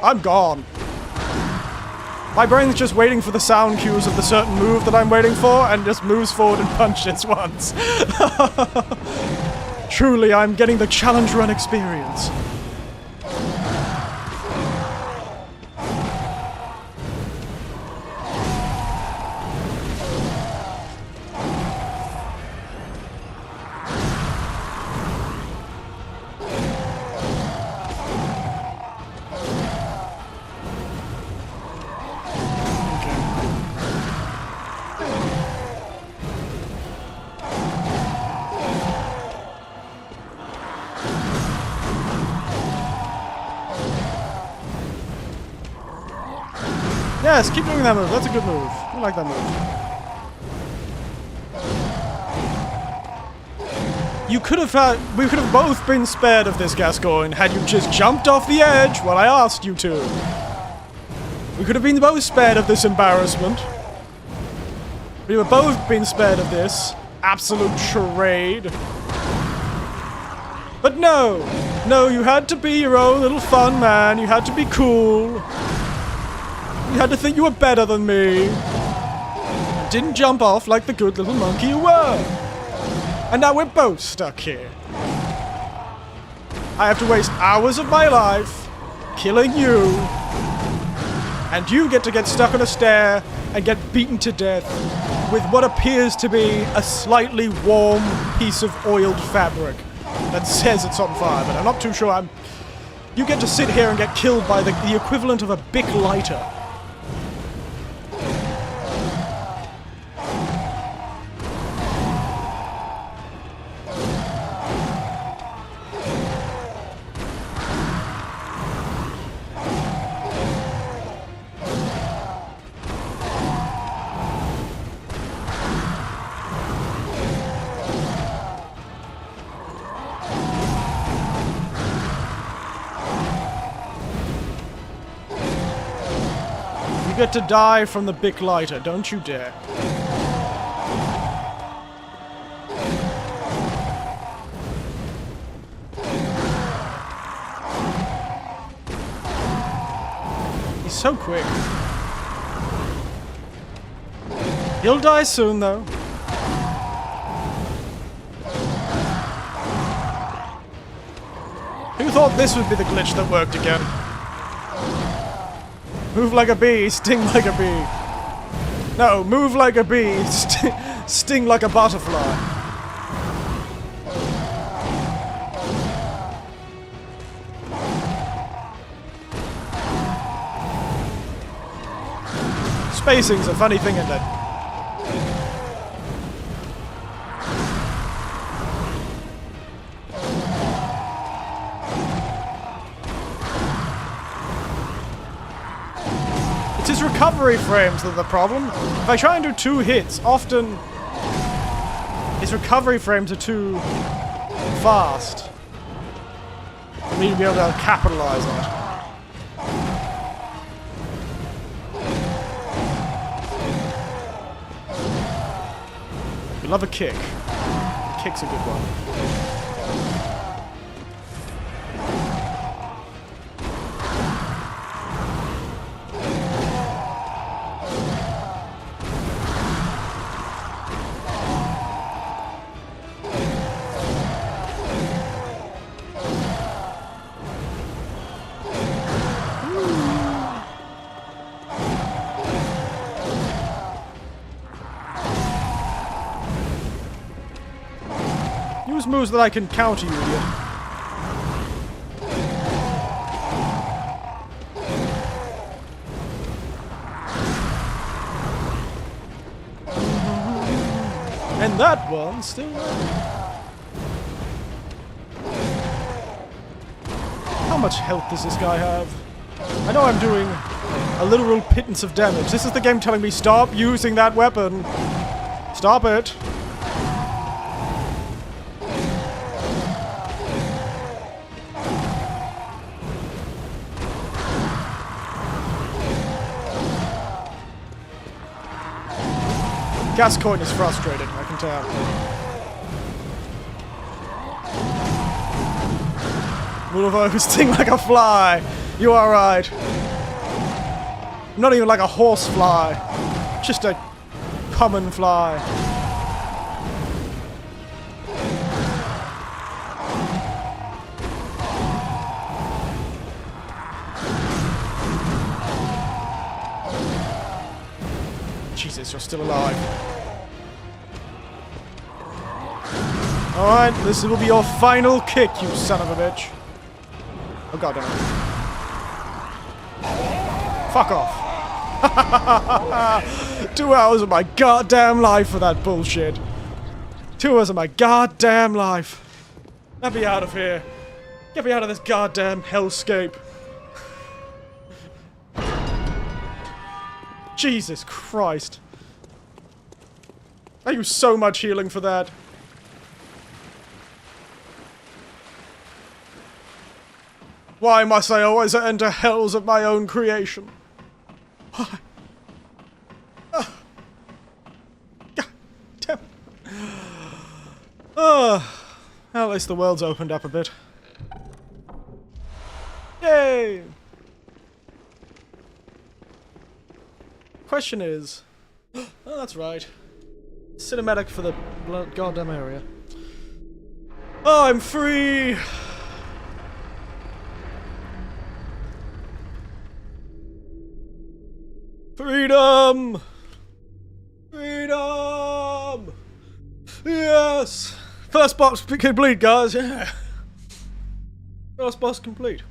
I'm gone. My brain's just waiting for the sound cues of the certain move that I'm waiting for and just moves forward and punches once. Truly, I'm getting the challenge run experience. Yes, keep doing that move. That's a good move. I like that move. You could have we could have both been spared of this, Gascoigne, had you just jumped off the edge when I asked you to. We could have been both spared of this embarrassment. We would both been spared of this absolute charade. But no! No, you had to be your own little fun man. You had to be cool. You had to think you were better than me. You didn't jump off like the good little monkey you were. And now we're both stuck here. I have to waste hours of my life killing you. And you get to get stuck on a stair and get beaten to death with what appears to be a slightly warm piece of oiled fabric that says it's on fire, but I'm not too sure. You get to sit here and get killed by the equivalent of a Bic lighter. You get to die from the Bic lighter, don't you dare. He's so quick. He'll die soon, though. Who thought this would be the glitch that worked again? Move like a bee, sting like a bee. No, move like a bee, sting like a butterfly. Spacing's a funny thing, isn't it? It's his recovery frames that are the problem. If I try and do 2 hits, often his recovery frames are too fast for me to be able to capitalize on it. We love a kick. A kick's a good one. Use moves that I can counter you, idiot. And that one still How much health does this guy have? I know I'm doing a literal pittance of damage. This is the game telling me stop using that weapon. Stop it. Gascoigne is frustrated, I can tell. Mulvo, sting like a fly. You are right. Not even like a horse fly. Just a common fly. Jesus, you're still alive. Alright, this will be your final kick, you son of a bitch. Oh god damn it. Fuck off. 2 hours of my goddamn life for that bullshit. 2 hours of my goddamn life. Let me out of here. Get me out of this goddamn hellscape. Jesus Christ. I use so much healing for that. Why must I always enter hells of my own creation? Why? God damn it. Well, at least the world's opened up a bit. Yay! Question is... Oh, that's right. Cinematic for the goddamn area. Oh, I'm free! Freedom! Freedom! Yes! First boss complete, guys, yeah! First boss complete.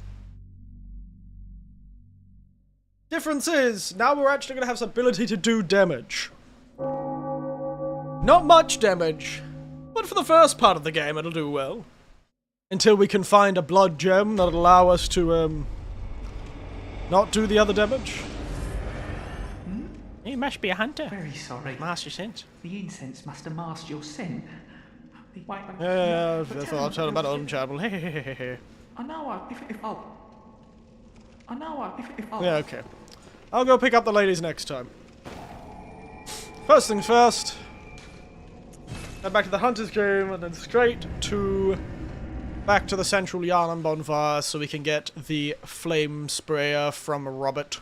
Difference is, now we're actually gonna have some ability to do damage. Not much damage, but for the first part of the game it'll do well. Until we can find a blood gem that'll allow us to, not do the other damage. You must be a hunter. Very sorry. Mask your scent. The incense must have masked your scent. Wait, Yeah, I thought I'd tell about own chapel. I know if Yeah, okay. I'll go pick up the ladies next time. First things first. Head back to the hunter's game and then straight to... back to the central Yarnum bonfire so we can get the flame sprayer from Robert.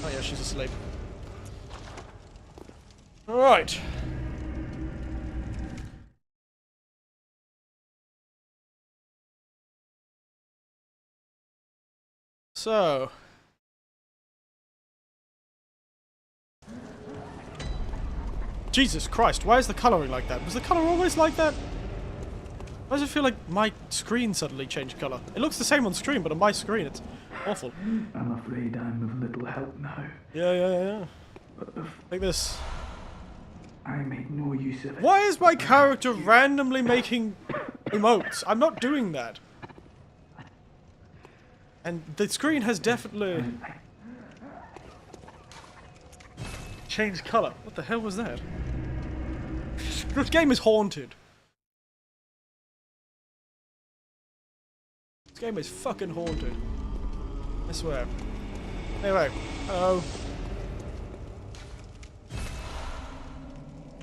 Oh yeah, she's asleep. Alright. So... Jesus Christ, why is the colouring like that? Was the colour always like that? Why does it feel like my screen suddenly changed colour? It looks the same on screen, but on my screen it's... Awful. I'm afraid I'm of little help now. Yeah. Like this. I make no use of it. Why is my character randomly making emotes? I'm not doing that. And the screen has definitely changed color. What the hell was that? This game is haunted. This game is fucking haunted. I swear. Anyway, hello.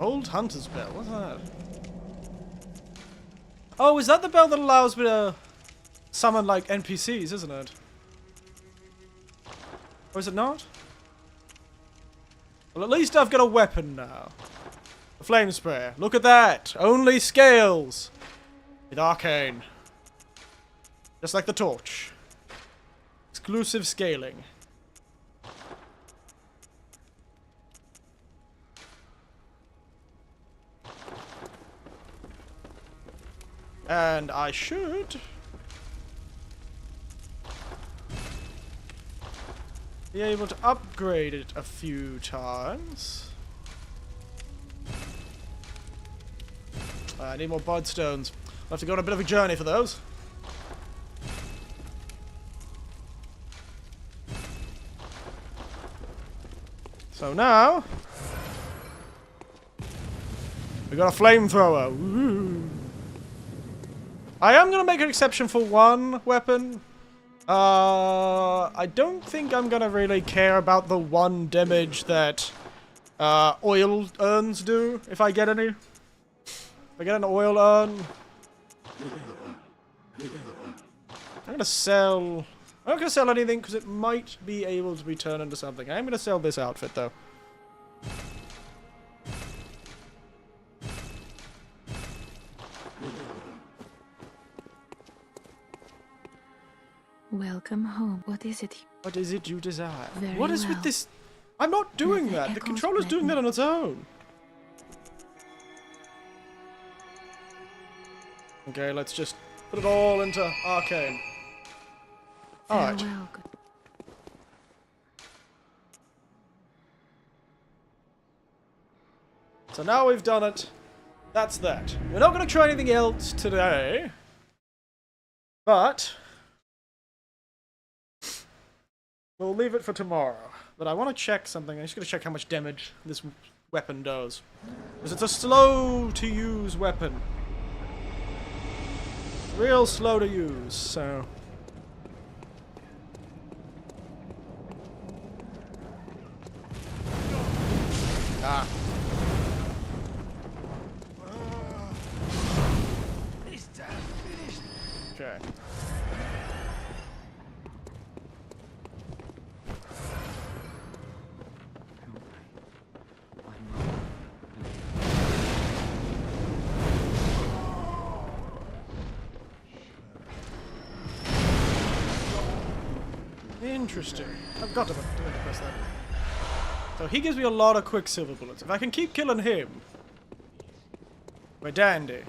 Old Hunter's Bell, what's that? Oh, is that the bell that allows me to summon, like, NPCs, isn't it? Or is it not? Well, at least I've got a weapon now. A flame sprayer. Look at that! Only scales! With Arcane. Just like the torch. Exclusive scaling. And I should be able to upgrade it a few times. I need more bloodstones. I'll have to go on a bit of a journey for those. So now we got a flamethrower. Woo. I am gonna make an exception for one weapon. I don't think I'm gonna really care about the one damage that oil urns do, if I get any. If I get an oil urn, I'm gonna sell. I'm not gonna sell anything because it might be able to be turned into something. I am gonna sell this outfit though. Welcome home. What is it? What is it you desire? Very What is with well. this? I'm not doing Let the that. The echoes controller's doing that on its own. Okay, let's just put it all into Arcane. Alright. Farewell, good. So now we've done it. That's that. We're not going to try anything else today. But we'll leave it for tomorrow. But I want to check something. I'm just going to check how much damage this weapon does. Because it's a slow to use weapon. Real slow to use, so. Ah. Okay. Interesting. I've got to press that. So he gives me a lot of quicksilver bullets. If I can keep killing him, we're dandy.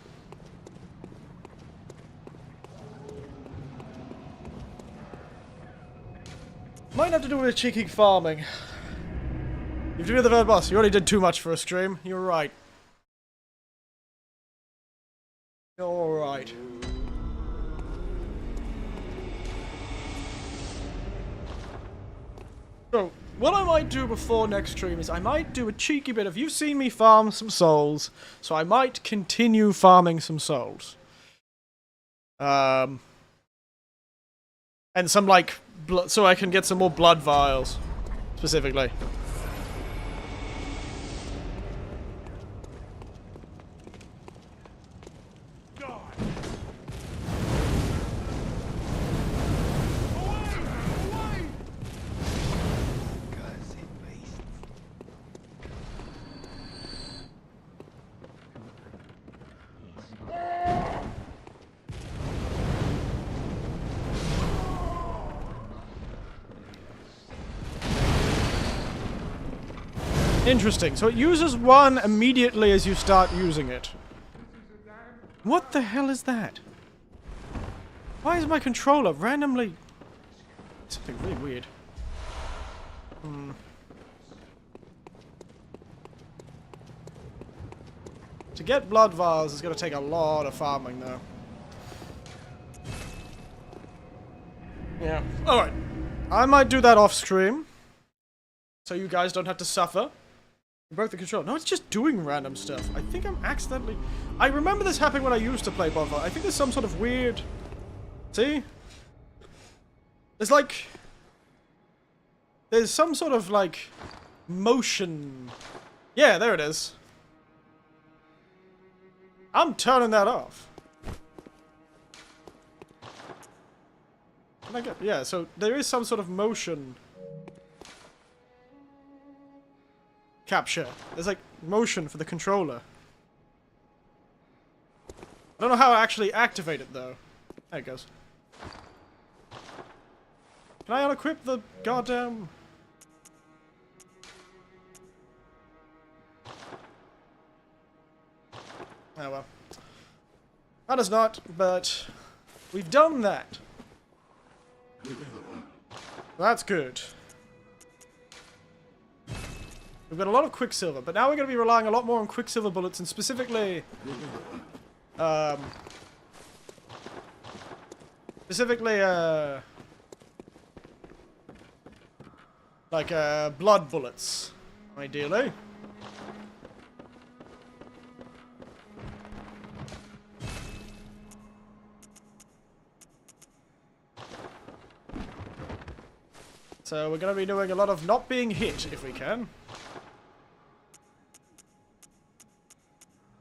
Might have to do with cheeky farming. You've defeated the third boss. You already did too much for a stream. You're right. You're right. So, what I might do before next stream is I might do a cheeky bit of, you've seen me farm some souls, so I might continue farming some souls. And some, like, so I can get some more blood vials, specifically. Interesting. So it uses one immediately as you start using it. What the hell is that? Why is my controller randomly... Something really weird. To get blood vials is going to take a lot of farming, though. Yeah. Alright. I might do that off stream. So you guys don't have to suffer. You broke the control. No, it's just doing random stuff. I think I'm accidentally... I remember this happening when I used to play Bloodborne. I think there's some sort of weird... See? There's like... There's some sort of like... motion... Yeah, there it is. I'm turning that off. Can I get... Yeah, so there is some sort of motion... capture. There's like motion for the controller. I don't know how I actually activate it though. There it goes. Can I unequip the goddamn... Oh well. That is not, but we've done that. That's good. We've got a lot of Quicksilver, but now we're going to be relying a lot more on Quicksilver bullets, and specifically... blood bullets, ideally. So we're going to be doing a lot of not being hit, if we can.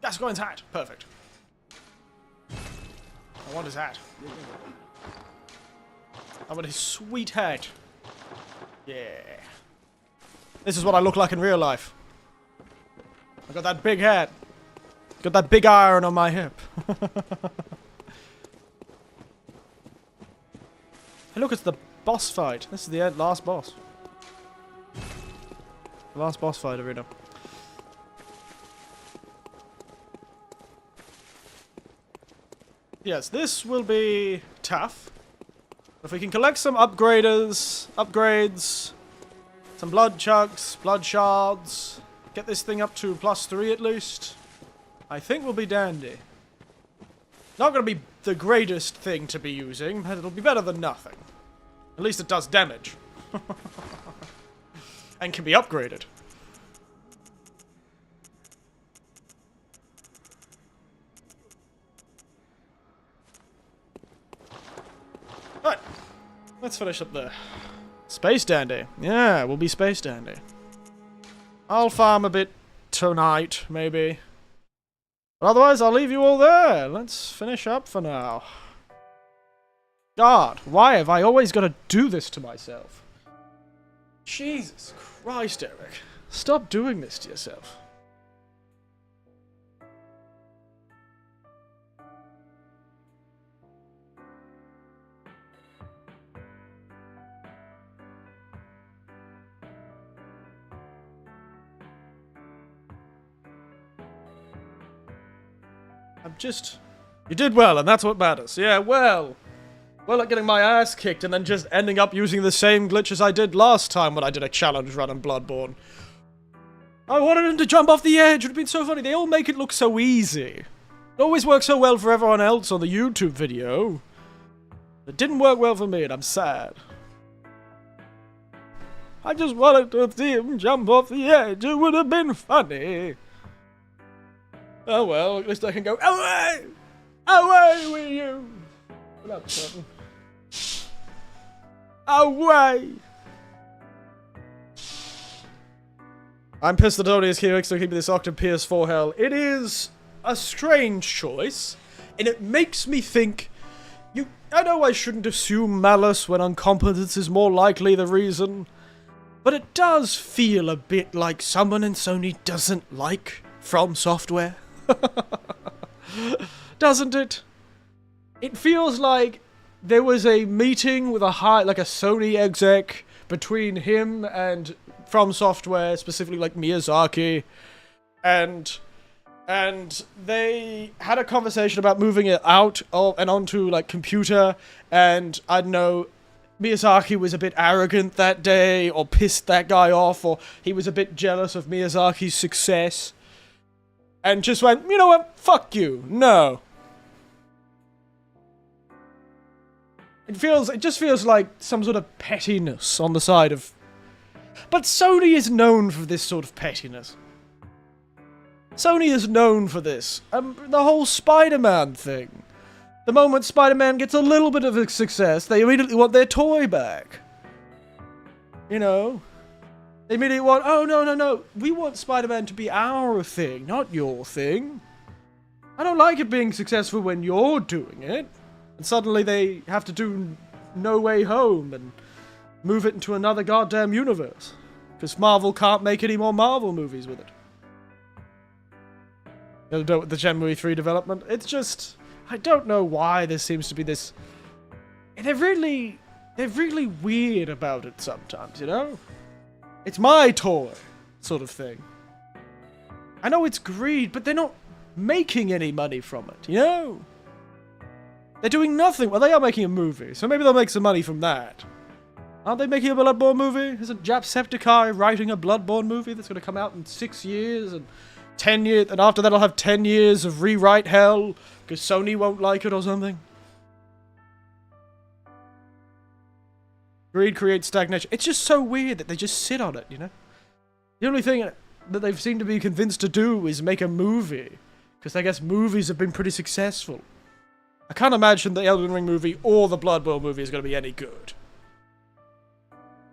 Gascoigne's hat. Perfect. I want his hat. I want his sweet hat. Yeah. This is what I look like in real life. I got that big hat. Got that big iron on my hip. Hey look, it's the boss fight. This is the last boss. The last boss fight arena. Yes, this will be tough. If we can collect some upgrades, some blood chucks, blood shards, get this thing up to +3 at least, I think we'll be dandy. Not going to be the greatest thing to be using, but it'll be better than nothing. At least it does damage. And can be upgraded. Right, let's finish up there. Space Dandy. Yeah, we'll be Space Dandy. I'll farm a bit tonight, maybe. But otherwise, I'll leave you all there. Let's finish up for now. God, why have I always got to do this to myself? Jesus Christ, Eric. Stop doing this to yourself. You did well, and that's what matters. Yeah, well at getting my ass kicked and then just ending up using the same glitch as I did last time when I did a challenge run in Bloodborne. I wanted him to jump off the edge. It would have been so funny. They all make it look so easy. It always works so well for everyone else on the YouTube video. It didn't work well for me, and I'm sad. I just wanted to see him jump off the edge. It would have been funny. Oh well, at least I can go, away! Away with you! Without something. Away! I'm pissed that Tony is here to keep this Octo PS4 hell. It is a strange choice, and it makes me think, I know I shouldn't assume malice when incompetence is more likely the reason, but it does feel a bit like someone in Sony doesn't like From Software. Doesn't it? It feels like there was a meeting with a Sony exec between him and From Software, specifically like Miyazaki, and they had a conversation about moving it out of and onto like computer, and I don't know, Miyazaki was a bit arrogant that day, or pissed that guy off, or he was a bit jealous of Miyazaki's success, and just went, you know what, fuck you, no. It just feels like some sort of pettiness on the side of... But Sony is known for this sort of pettiness. Sony is known for this. The whole Spider-Man thing. The moment Spider-Man gets a little bit of a success, they immediately want their toy back. You know? They immediately want, oh, no, we want Spider-Man to be our thing, not your thing. I don't like it being successful when you're doing it. And suddenly they have to do No Way Home and move it into another goddamn universe. Because Marvel can't make any more Marvel movies with it. They'll do it with the Shenmue 3 development. It's just... I don't know why there seems to be this... They're really weird about it sometimes, you know? It's my toy, sort of thing. I know it's greed, but they're not making any money from it, you know? They're doing nothing. Well, they are making a movie, so maybe they'll make some money from that. Aren't they making a Bloodborne movie? Isn't Jacksepticeye writing a Bloodborne movie that's going to come out in 6 years and 10 years, and after that I'll have 10 years of rewrite hell because Sony won't like it or something? Greed creates stagnation. It's just so weird that they just sit on it, you know? The only thing that they've seemed to be convinced to do is make a movie, because I guess movies have been pretty successful. I can't imagine the Elden Ring movie or the Bloodborne movie is going to be any good.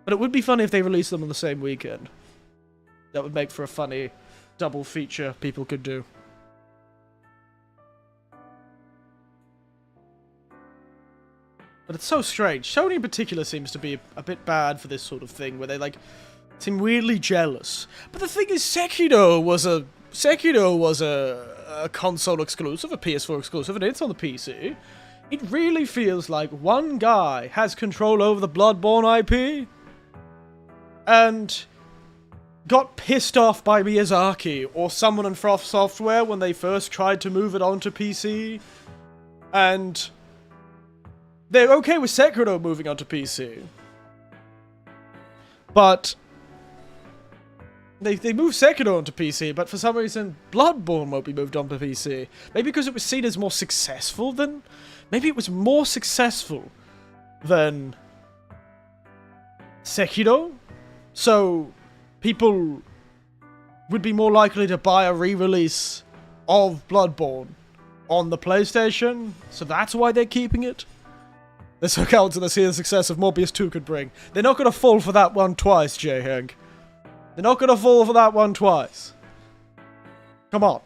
But it would be funny if they released them on the same weekend. That would make for a funny double feature people could do. But it's so strange. Sony in particular seems to be a bit bad for this sort of thing, where they, like, seem weirdly jealous. But the thing is, Sekiro was a console exclusive, a PS4 exclusive, and it's on the PC. It really feels like one guy has control over the Bloodborne IP and got pissed off by Miyazaki or someone in From Software when they first tried to move it onto PC, and they're okay with Sekiro moving onto PC, but They moved Sekiro onto PC, but for some reason Bloodborne won't be moved onto PC. Maybe because it was seen as more successful than... Maybe it was more successful than Sekiro? So people would be more likely to buy a re-release of Bloodborne on the PlayStation? So that's why they're keeping it? They're so confident to see the success of Morbius 2 could bring. They're not going to fall for that one twice, J-Hank. They're not going to fall for that one twice. Come on.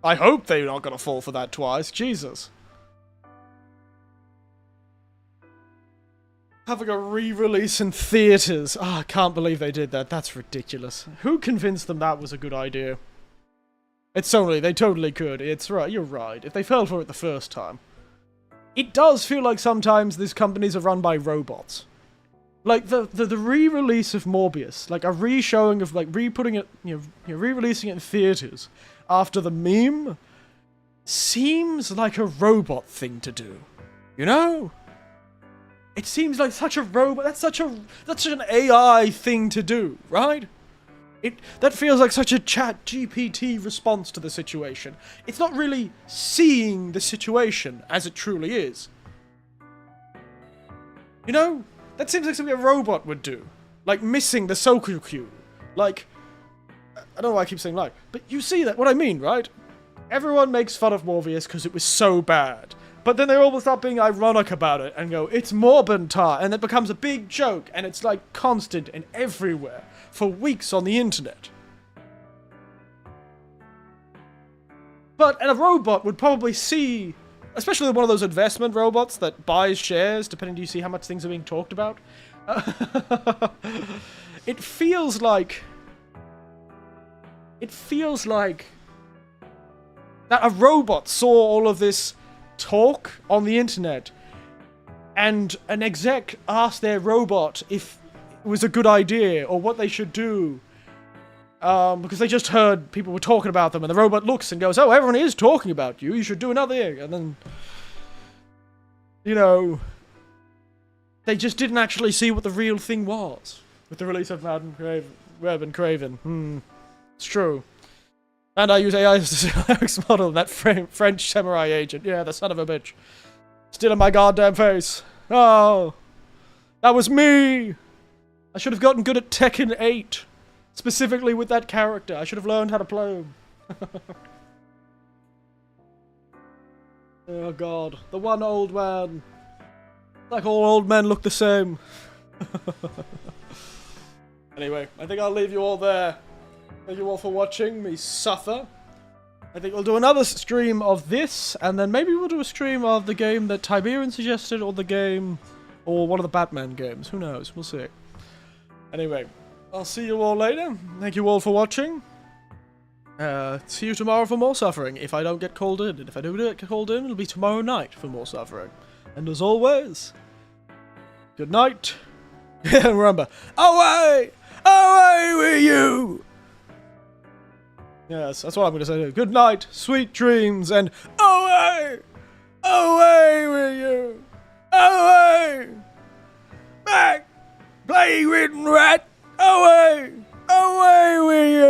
I hope they're not going to fall for that twice. Jesus. Having a re-release in theaters. I can't believe they did that. That's ridiculous. Who convinced them that was a good idea? It's Sony. They totally could. It's right. You're right. If they fell for it the first time. It does feel like sometimes these companies are run by robots. Like, the re-release of Morbius, like a re-showing of, like, re-putting it, re-releasing it in theaters after the meme, seems like a robot thing to do. You know? It seems like such a robot, that's such an AI thing to do, right? That feels like such a chat GPT response to the situation. It's not really seeing the situation as it truly is. You know? That seems like something a robot would do. Like missing the Soku cue. Like, I don't know why I keep saying like, but you see that, what I mean, right? Everyone makes fun of Morbius because it was so bad. But then they all start being ironic about it and go, it's Morbin and it becomes a big joke, and it's like constant and everywhere for weeks on the internet. And a robot would probably see... Especially one of those investment robots that buys shares, depending do you see how much things are being talked about. It feels like that a robot saw all of this talk on the internet, and an exec asked their robot if it was a good idea or what they should do. Because they just heard people were talking about them, and the robot looks and goes, oh, everyone is talking about you, you should do another thing. And then you know, they just didn't actually see what the real thing was with the release of Web and Craven. It's true. And I use AI as a lyrics model, that French samurai agent. Yeah, the son of a bitch. Still in my goddamn face. Oh, that was me. I should have gotten good at Tekken 8. Specifically with that character. I should have learned how to play him. Oh god. The one old man. Like all old men look the same. Anyway, I think I'll leave you all there. Thank you all for watching me suffer. I think we'll do another stream of this, and then maybe we'll do a stream of the game that Tiberian suggested, or the game, or one of the Batman games. Who knows? We'll see. Anyway, I'll see you all later. Thank you all for watching. See you tomorrow for more suffering, if I don't get called in. And if I do get called in, it'll be tomorrow night for more suffering. And as always, good night. And remember, away! Away with you! Yes, that's what I'm going to say. Good night, sweet dreams, and away! Away with you! Away! Back! Plague-ridden rat! Away! Away with you!